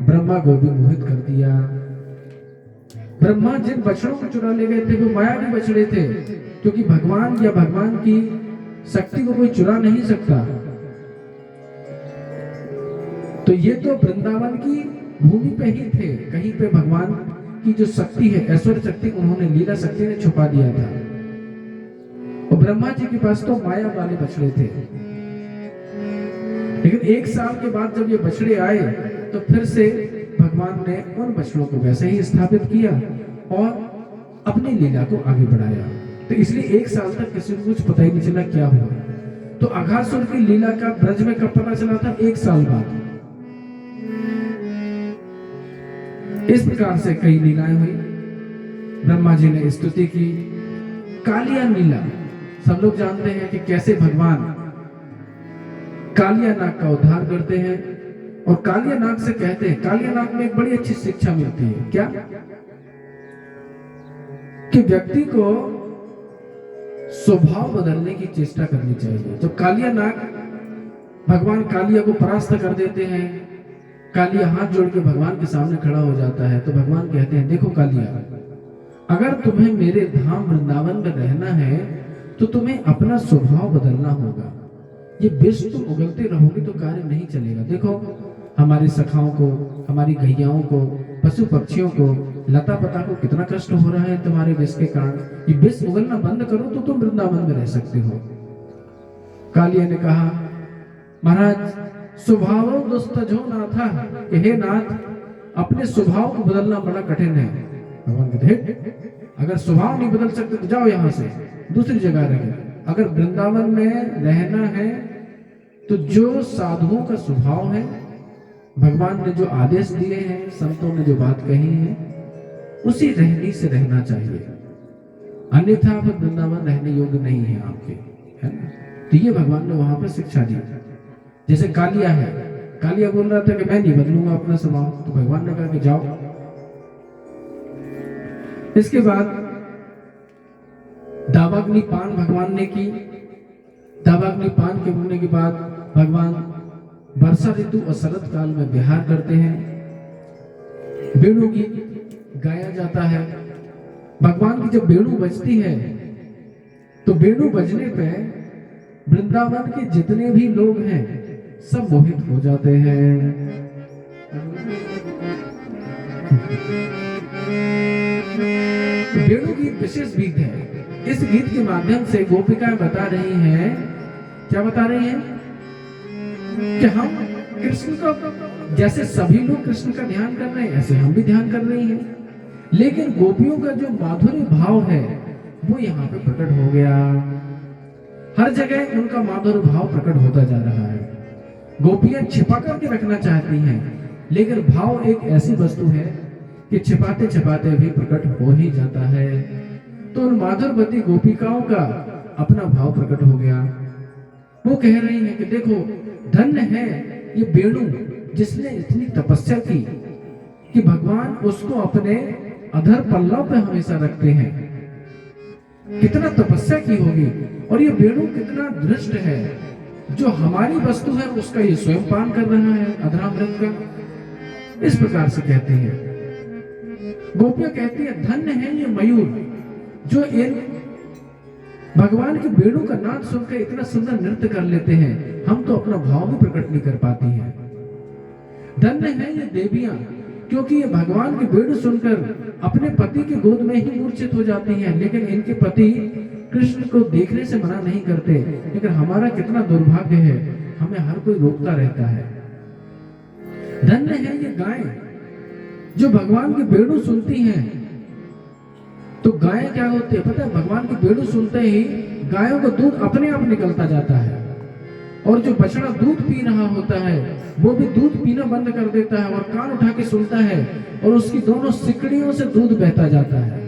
ब्रह्मा को भी मोहित कर दिया। ब्रह्मा जिन बछड़ों को चुरा ले गए थे वो मायावी बछड़े थे, क्योंकि भगवान या भगवान की शक्ति को कोई चुरा नहीं सकता। तो ये तो वृंदावन की भूमि पे ही थे, कहीं पे भगवान की जो शक्ति है, ऐश्वर्य शक्ति, उन्होंने लीला शक्ति ने छुपा दिया था। और ब्रह्मा जी के पास तो माया वाले बछड़े थे। लेकिन 1 साल के बाद जब ये बछड़े आए तो फिर से भगवान ने उन बछड़ों को वैसे ही स्थापित किया और अपनी लीला को आगे बढ़ाया। तो इसलिए 1 साल तक किसी को कुछ पता ही नहीं चला क्या हुआ। तो अघासुर की लीला का ब्रज में कब पता चला था? 1 साल बाद। इस प्रकार से कई लीलाएं हुई। ब्रह्मा जी ने स्तुति की। कालिया लीला सब लोग जानते हैं कि कैसे भगवान कालिया नाग का उद्धार करते हैं और कालिया नाग से कहते हैं, कालिया नाग में एक बड़ी अच्छी शिक्षा मिलती है। क्या? कि व्यक्ति को स्वभाव बदलने की चेष्टा करनी चाहिए। जब कालिया नाग भगवान कालिया को परास्त कर देते हैं, कालिया हाथ जोड़ के भगवान के सामने खड़ा हो जाता है, तो भगवान कहते हैं, देखो कालिया, अगर तुम्हें मेरे धाम वृंदावन में रहना है तो तुम्हें अपना स्वभाव बदलना होगा। ये विष तुम उगलते रहोगे तो कार्य नहीं चलेगा। देखो हमारे सखाओं को, हमारी गैयाओं को, पशु पक्षियों को, लता पता को कितना कष्ट हो रहा है तुम्हारे विष के कारण। ये विष उगलना बंद करो तो तुम वृंदावन में रह सकते हो। कालिया ने कहा, महाराज स्वभाव दुस्तजो नाथा, कि हे नाथ, अपने स्वभाव को बदलना बड़ा कठिन है। भगवान कहते, अगर स्वभाव नहीं बदल सकते तो जाओ यहां से, दूसरी जगह रहे। अगर वृंदावन में रहना है तो जो साधुओं का स्वभाव है, भगवान ने जो आदेश दिए हैं, संतों ने जो बात कही है, उसी रहनी से रहना चाहिए, अन्यथा फिर वृंदावन रहने योग्य नहीं है आपके, है ना। तो ये भगवान ने वहां पर शिक्षा दी। जैसे कालिया है, कालिया बोल रहा था कि मैं नहीं बदलूंगा अपना स्वभाव, तो भगवान ने कहा कि जाओ। इसके बाद दावाग्नि पान भगवान ने की। तब अग्निपान के होने के बाद भगवान वर्षा ऋतु और शरद काल में विहार करते हैं। वेणु गीत गाया जाता है। भगवान की जब वेणु बजती है तो वेणु बजने पे वृंदावन के जितने भी लोग हैं सब मोहित हो जाते हैं। वेणु गीत विशेष गीत है। इस गीत के माध्यम से गोपिकाएं बता रही हैं, क्या बता रही हैं कि हम कृष्ण का, जैसे सभी लोग कृष्ण का ध्यान कर रहे हैं ऐसे हम भी ध्यान कर रही हैं, लेकिन गोपियों का जो माधुर्य भाव है वो यहाँ पे प्रकट हो गया। हर जगह उनका माधुर्य भाव प्रकट होता जा रहा है। गोपियां छिपा करके रखना चाहती हैं, लेकिन भाव एक ऐसी वस्तु है कि छिपाते छिपाते भी प्रकट हो ही जाता है। तो उन माधुरवती गोपिकाओं का अपना भाव प्रकट हो गया। वो कह रही हैं कि देखो धन्य है ये वेणु जिसने इतनी तपस्या की कि भगवान उसको अपने अधर पल्लव पे हमेशा रखते हैं। कितना तपस्या की होगी, और ये वेणु कितना दृष्ट है, जो हमारी वस्तु है उसका ये स्वयं पान कर रहा है अधरामृत का। इस प्रकार से कहती है गोपियां, कहती है धन्य है ये मयूर जो इन भगवान की वेणु का नाद सुनकर इतना सुंदर नृत्य कर लेते हैं, हम तो अपना भाव भी प्रकट नहीं कर पाती हैं। धन्य है ये देवियां क्योंकि ये भगवान की वेणु सुनकर अपने पति की गोद में ही मूर्छित हो जाती हैं, लेकिन इनके पति कृष्ण को देखने से मना नहीं करते। लेकिन हमारा कितना दुर्भाग्य है, हमें हर कोई रोकता रहता है। धन्य है ये गाय जो भगवान की वेणु सुनती हैं। तो गाय क्या होती है पता है, भगवान की वेणु सुनते ही गायों का दूध अपने आप निकलता जाता है, और जो बछड़ा दूध पी रहा होता है वो भी दूध पीना बंद कर देता है और कान उठा के सुनता है, और उसकी दोनों सिकड़ियों से दूध बहता जाता है।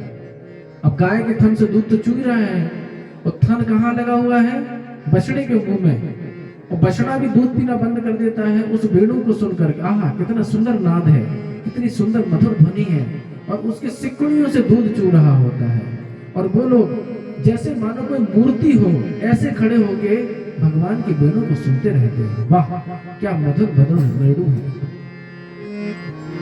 अब गाय के थन से दूध तो चूई रहा है, और थन कहाँ लगा हुआ है, बछड़े के मुंह में, और बछड़ा भी दूध पीना बंद कर देता है उस वेणु को सुनकर। आहा कितना सुंदर नाद है, कितनी सुंदर मधुर ध्वनि है, और उसके सिकड़ियों से दूध चू रहा होता है। और वो लोग जैसे मानो कोई मूर्ति हो ऐसे खड़े होके भगवान की वेणु को सुनते रहते हैं। वाह क्या मधुर मधुर वेणु है।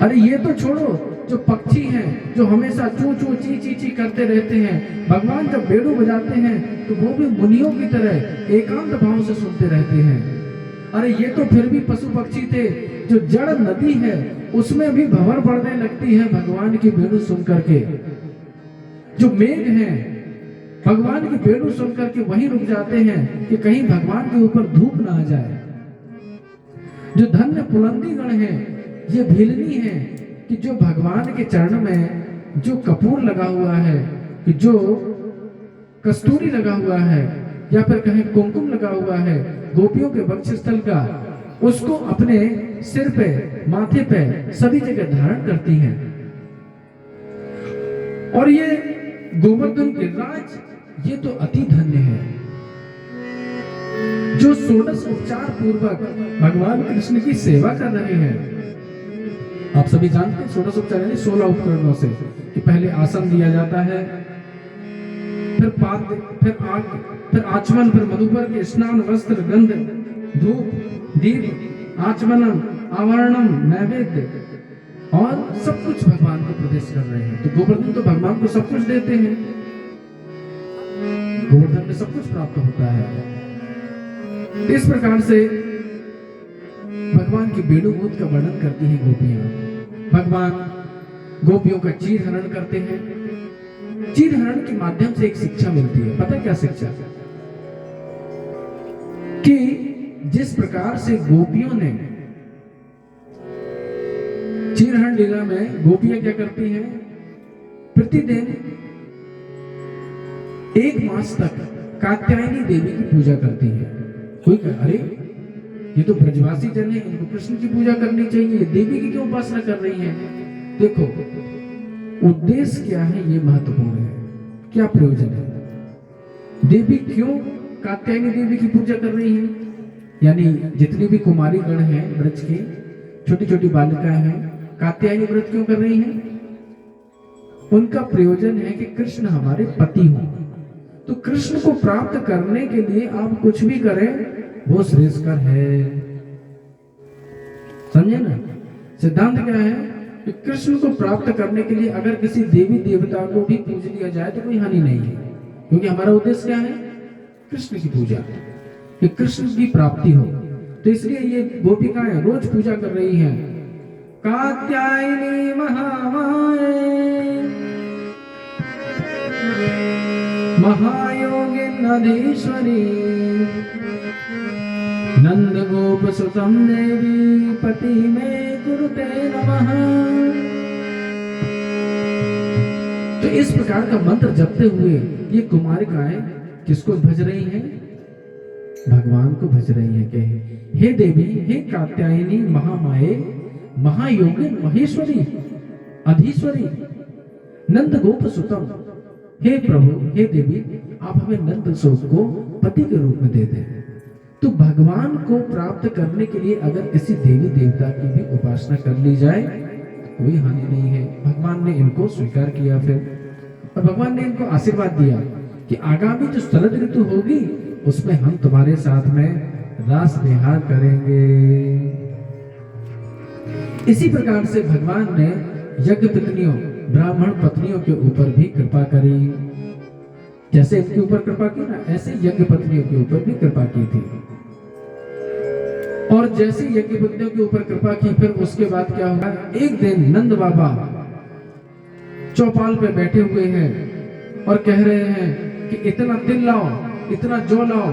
अरे ये तो छोड़ो, जो पक्षी हैं जो हमेशा चू चू ची ची ची करते रहते हैं, भगवान जब वेणु बजाते हैं तो वो भी मुनियों की तरह एकांत भाव से सुनते रहते हैं। अरे ये तो फिर भी पशु पक्षी थे, जो जड़ नदी है उसमें भी भंवर पड़ने लगती है भगवान की वेणु सुन करके। जो मेघ हैं भगवान की वेणु सुन करके वहीं रुक जाते हैं कि कहीं भगवान के ऊपर धूप ना आ जाए। जो धन्य पुलंदी गण है ये भीलनी है कि जो भगवान के चरण में जो कपूर लगा हुआ है, कि जो कस्तूरी लगा हुआ है, या फिर कहीं कुमकुम लगा हुआ है गोपियों के वक्षस्थल का, उसको अपने सिर पे माथे पे सभी जगह धारण करती हैं। और ये गोवर्धन गिरिराज ये तो अति धन्य है, जो 16 उपचार पूर्वक भगवान कृष्ण की सेवा कर रहे हैं। आप सभी जानते हैं 16 उपचार यानी 16 उपकरणों से, कि पहले आसन दिया जाता है, फिर पाद, फिर आग, फिर आचमन, फिर मधुपर के स्नान, वस्त्र, गंध, धूप, दीप, आचमनम, आवरणम, नैवेद्य, और सब कुछ भगवान को प्रदेश कर रहे हैं। तो गोवर्धन तो भगवान को सब कुछ देते हैं, गोवर्धन में सब कुछ प्राप्त होता है। इस प्रकार से भगवान की वेणुगूत का वर्णन करती हैं गोपियां। भगवान गोपियों का चीर हरण करते हैं। चीर हरण के माध्यम से एक शिक्षा मिलती है। पता क्या शिक्षा? कि जिस प्रकार से गोपियों ने चीर हरण लीला में गोपियां क्या करती हैं, प्रतिदिन 1 मास तक कात्यायनी देवी की पूजा करती है। कोई कहे अरे ये तो ब्रजवासी जन है, इनको कृष्ण की पूजा करनी चाहिए, देवी की क्यों उपासना कर रही हैं? देखो उद्देश्य क्या है ये महत्वपूर्ण है, क्या प्रयोजन है। देवी क्यों कात्यायनी देवी की पूजा कर रही है? यानी जितनी भी कुमारी गण हैं ब्रज की, छोटी छोटी बालिकाएं हैं, कात्यायनी व्रत क्यों कर रही हैं? उनका प्रयोजन है कि कृष्ण हमारे पति हों, तो कृष्ण को प्राप्त करने के लिए आप कुछ भी करें वो श्रेष्ठकर है। समझे ना? सिद्धांत क्या है कि कृष्ण को प्राप्त करने के लिए अगर किसी देवी देवता को भी पूज लिया जाए तो कोई हानि नहीं है, क्योंकि हमारा उद्देश्य क्या है? कृष्ण की पूजा, कि कृष्ण की प्राप्ति हो। तो इसलिए ये गोपिकाएं रोज पूजा कर रही हैं। कात्यायनी महामाये महायोगिन अधीश्वरी नंद गोप सुतम देवी पति में कुरुते नमः। तो इस प्रकार का मंत्र जपते हुए ये कुमारिकाएं किसको भज रही हैं? भगवान को भज रही हैं। कहे हे देवी, हे कात्यायनी महामाये महायोगिन महेश्वरी अधीश्वरी नंद गोप सुतम, हे प्रभु, हे देवी, आप हमें नंद गोप को पति के रूप में दे दें। तो भगवान को प्राप्त करने के लिए अगर किसी देवी देवता की भी उपासना कर ली जाए कोई हानि नहीं है। भगवान ने इनको स्वीकार किया फिर, और भगवान ने इनको आशीर्वाद दिया कि आगामी जो शरद ऋतु होगी उसमें हम तुम्हारे साथ में रास विहार करेंगे। इसी प्रकार से भगवान ने यज्ञ पत्नियों, ब्राह्मण पत्नियों के ऊपर भी कृपा करी। जैसे इनके ऊपर कृपा की ना, ऐसे यज्ञ पत्नियों के ऊपर भी कृपा की थी। और जैसे यज्ञ पत्नियों के ऊपर कृपा की, फिर उसके बाद क्या हुआ? एक दिन नंद बाबा चौपाल पे बैठे हुए हैं और कह रहे हैं कि इतना तिल लाओ, इतना जौ लाओ,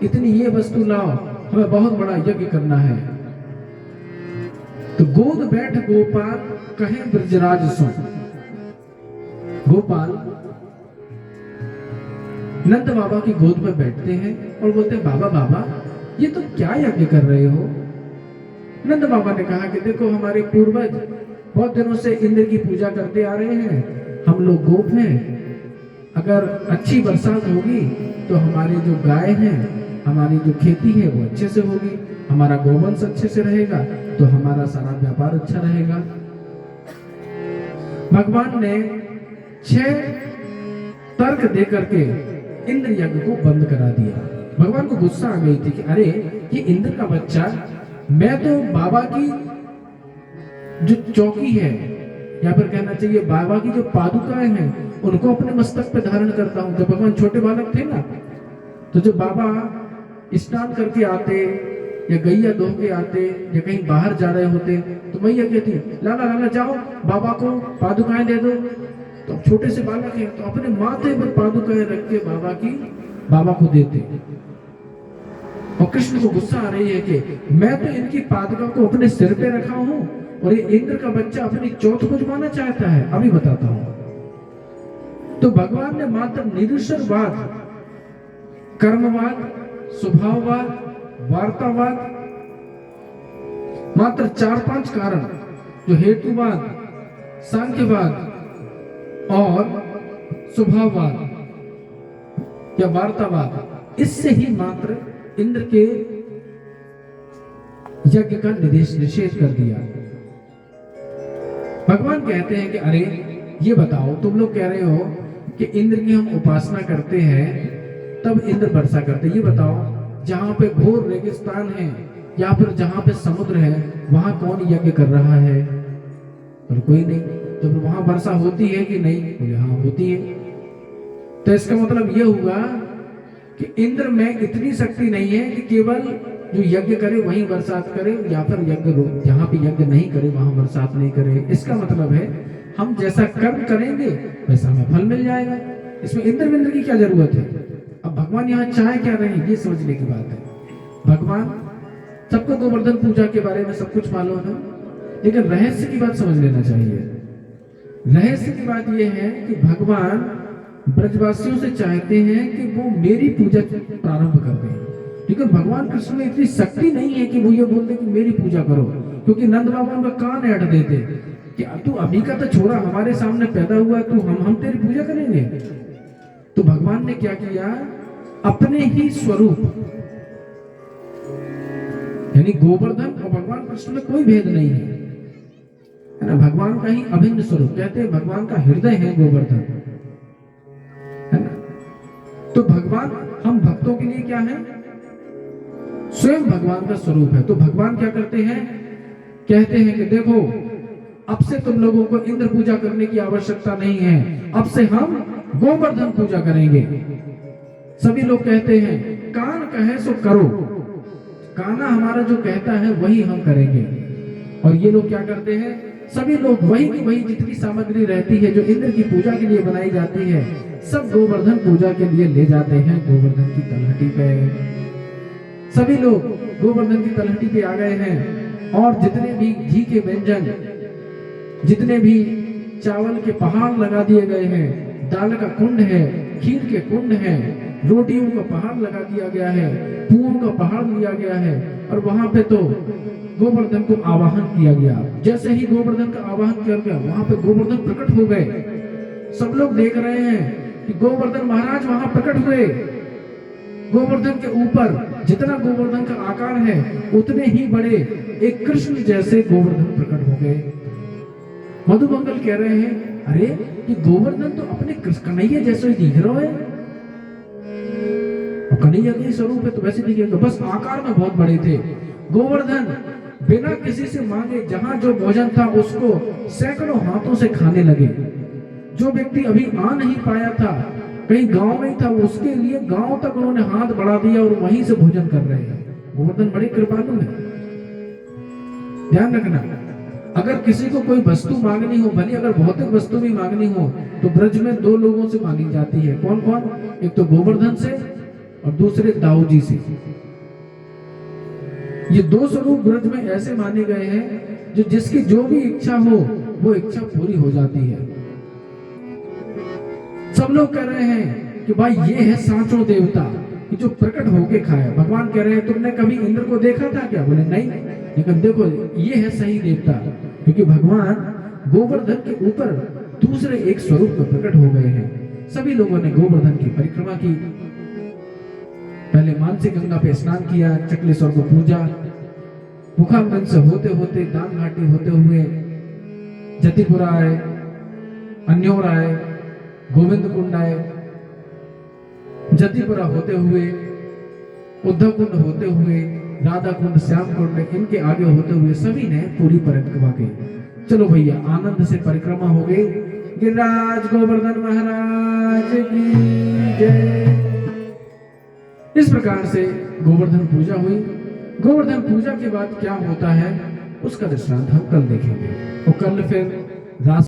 इतनी ये वस्तु लाओ, हमें बहुत बड़ा यज्ञ करना है। तो गोद बैठ गोपाल कहे ब्रजराज सो। गोपाल नंद बाबा की गोद में बैठते हैं और बोलते हैं बाबा बाबा ये तो क्या यज्ञ कर रहे हो? नंद बाबा ने कहा कि देखो हमारे पूर्वज बहुत दिनों से इंद्र की पूजा करते आ रहे हैं, हम लोग गोप हैं, अगर अच्छी बरसात होगी तो हमारी जो गाय हैं, हमारी जो खेती है वो अच्छे से होगी, हमारा गोवंश अच्छे से रहेगा, तो हमारा सारा व्यापार अच्छा रहेगा। भगवान ने 6 तर्क दे करके इंद्र यज्ञ को बंद करा दिया। भगवान को गुस्सा आ गई थी कि अरे ये इंद्र का बच्चा, मैं तो बाबा की जो चौकी है, या फिर कहना चाहिए बाबा की जो पादुकाएं हैं उनको अपने मस्तक पे धारण करता हूं। जब भगवान छोटे बालक थे ना, तो जब बाबा स्नान करके आते या गैया धो के आते या कहीं बाहर जा रहे होते तो मैया कहती लाला लाला जाओ बाबा को पादुकाएं दे दो। तो छोटे से बालक है तो अपने माथे पर पादुकाएं रख के बाबा को देते। और कृष्ण को गुस्सा आ रही है कि मैं तो इनकी पादुका को अपने सिर पे रखा हूं और ये इंद्र का बच्चा अपनी चौथ को जमाना चाहता है, अभी बताता हूं। तो भगवान ने मात्र निरीश्वरवाद, कर्मवाद, स्वभाववाद, वार्तावाद, मात्र 4-5 कारण जो हेतुवाद, सांख्यवाद और स्वभाववाद या वार्तावाद, इससे ही मात्र इंद्र के यज्ञ का निषेध कर दिया। भगवान कहते हैं कि अरे ये बताओ, तुम लोग कह रहे हो कि इंद्र की हम उपासना करते हैं तब इंद्र वर्षा करते, ये बताओ जहां पे घोर रेगिस्तान है या फिर जहां पे समुद्र है वहां कौन यज्ञ कर रहा है? और कोई नहीं। तो वहां वर्षा होती है कि नहीं? बोले हाँ होती है। तो इसका मतलब यह हुआ कि इंद्र में इतनी शक्ति नहीं है कि केवल जो यज्ञ करे वहीं बरसात करे, या फिर यज्ञ जहां पे यज्ञ नहीं करे वहां बरसात नहीं करे। इसका मतलब है हम जैसा कर्म करेंगे वैसा हमें फल मिल जाएगा। इसमें इंद्र की क्या जरूरत है? अब भगवान यहाँ चाहे क्या रहे ये समझने की बात है। भगवान सबको गोवर्धन पूजा के बारे में सब कुछ मालूम है, लेकिन रहस्य की बात समझ लेना चाहिए। रहस्य की बात यह है कि भगवान ब्रजवासियों से चाहते हैं कि वो मेरी पूजा प्रारंभ कर दें, लेकिन भगवान कृष्ण में इतनी शक्ति नहीं है कि वो ये बोलते कि मेरी पूजा करो, क्योंकि नंद बाबा उनका कान ऐड देते कि तू अभी का तो छोड़ा, हमारे सामने पैदा हुआ तू, हम तेरी पूजा करेंगे। तो भगवान ने क्या किया? अपने ही स्वरूप, यानी गोवर्धन और भगवान कृष्ण में कोई भेद नहीं है ना, भगवान का ही अभिन्न स्वरूप। कहते हैं भगवान का हृदय है गोवर्धन, है ना। तो भगवान हम भक्तों के लिए क्या है? स्वयं भगवान का स्वरूप है। तो भगवान क्या करते हैं? कहते हैं कि देखो, अब से तुम लोगों को इंद्र पूजा करने की आवश्यकता नहीं है, अब से हम गोवर्धन पूजा करेंगे। सभी लोग कहते हैं कान कहे सो करो, काना हमारा जो कहता है वही हम करेंगे। और ये लोग क्या करते हैं? सभी लोग वही की वही जितनी सामग्री रहती है जो इंद्र की पूजा के लिए बनाई जाती है, सब गोवर्धन पूजा के लिए ले जाते हैं गोवर्धन की तलहटी पे। सभी लोग गोवर्धन की तलहटी पे आ गए हैं और जितने भी घी के व्यंजन, जितने भी चावल के पहाड़ लगा दिए गए हैं, दाल का कुंड है, खीर के कुंड है, रोटियों का पहाड़ लगा दिया गया है, पुओं का पहाड़ लिया गया है। और वहां पे तो गोवर्धन को आवाहन किया गया। जैसे ही गोवर्धन का आवाहन किया गया, वहां पे गोवर्धन प्रकट हो गए। सब लोग देख रहे हैं कि गोवर्धन महाराज वहां प्रकट हुए। गोवर्धन के ऊपर जितना गोवर्धन का आकार है उतने ही बड़े एक कृष्ण जैसे गोवर्धन प्रकट हो गए। मधुमंगल कह रहे हैं, अरे ये गोवर्धन तो अपने कन्हैया जैसे ही दिख रहा है, और कन्हैया का स्वरूप है तो वैसे दिखेगा, बस आकार में बहुत बड़े थे। गोवर्धन बिना किसी से मांगे जहां जो भोजन था उसको सैकड़ों हाथों से खाने लगे। जो व्यक्ति अभी आ नहीं पाया था, कहीं गांव में था, उसके लिए गांव तक उन्होंने हाथ बढ़ा दिया और वहीं से भोजन कर रहे हैं। गोवर्धन बड़े कृपालु है। ध्यान रखना, अगर किसी को कोई वस्तु मांगनी हो, भले अगर भौतिक वस्तु भी मांगनी हो, तो ब्रज में दो लोगों से मांगी जाती है। कौन कौन? एक तो गोवर्धन से और दूसरे दाऊ जी से। ये दो स्वरूप ब्रज में ऐसे माने गए हैं जो जिसकी जो भी इच्छा हो वो इच्छा पूरी हो जाती है। सब लोग कह रहे हैं कि भाई ये है सांचो देवता कि जो प्रकट होके खाया। भगवान कह रहे हैं तुमने कभी इंद्र को देखा था क्या? बोले नहीं, लेकिन देखो ये है सही देवता, क्योंकि भगवान गोवर्धन के ऊपर दूसरे एक स्वरूप में प्रकट हो गए हैं। सभी लोगों ने गोवर्धन की परिक्रमा की। पहले मानसी गंगा पे स्नान किया, चक्लेश्वर को पूजा, मुखामगंज से होते होते दान घाटी होते हुए जतिपुरा आए, अन्योर आए, गोविंद कुंड आए, जतिपुरा होते हुए, उद्धव कुंड होते हुए, राधा कुंड, श्याम कुंड, इनके आगे होते हुए सभी ने पूरी परिक्रमा की। चलो भैया, आनंद से परिक्रमा हो गई। गिरिराज गोवर्धन महाराज की जय। इस प्रकार से गोवर्धन पूजा हुई। गोवर्धन पूजा के बाद क्या होता है उसका दृष्टांत हम कल देखेंगे। और कल फिर रास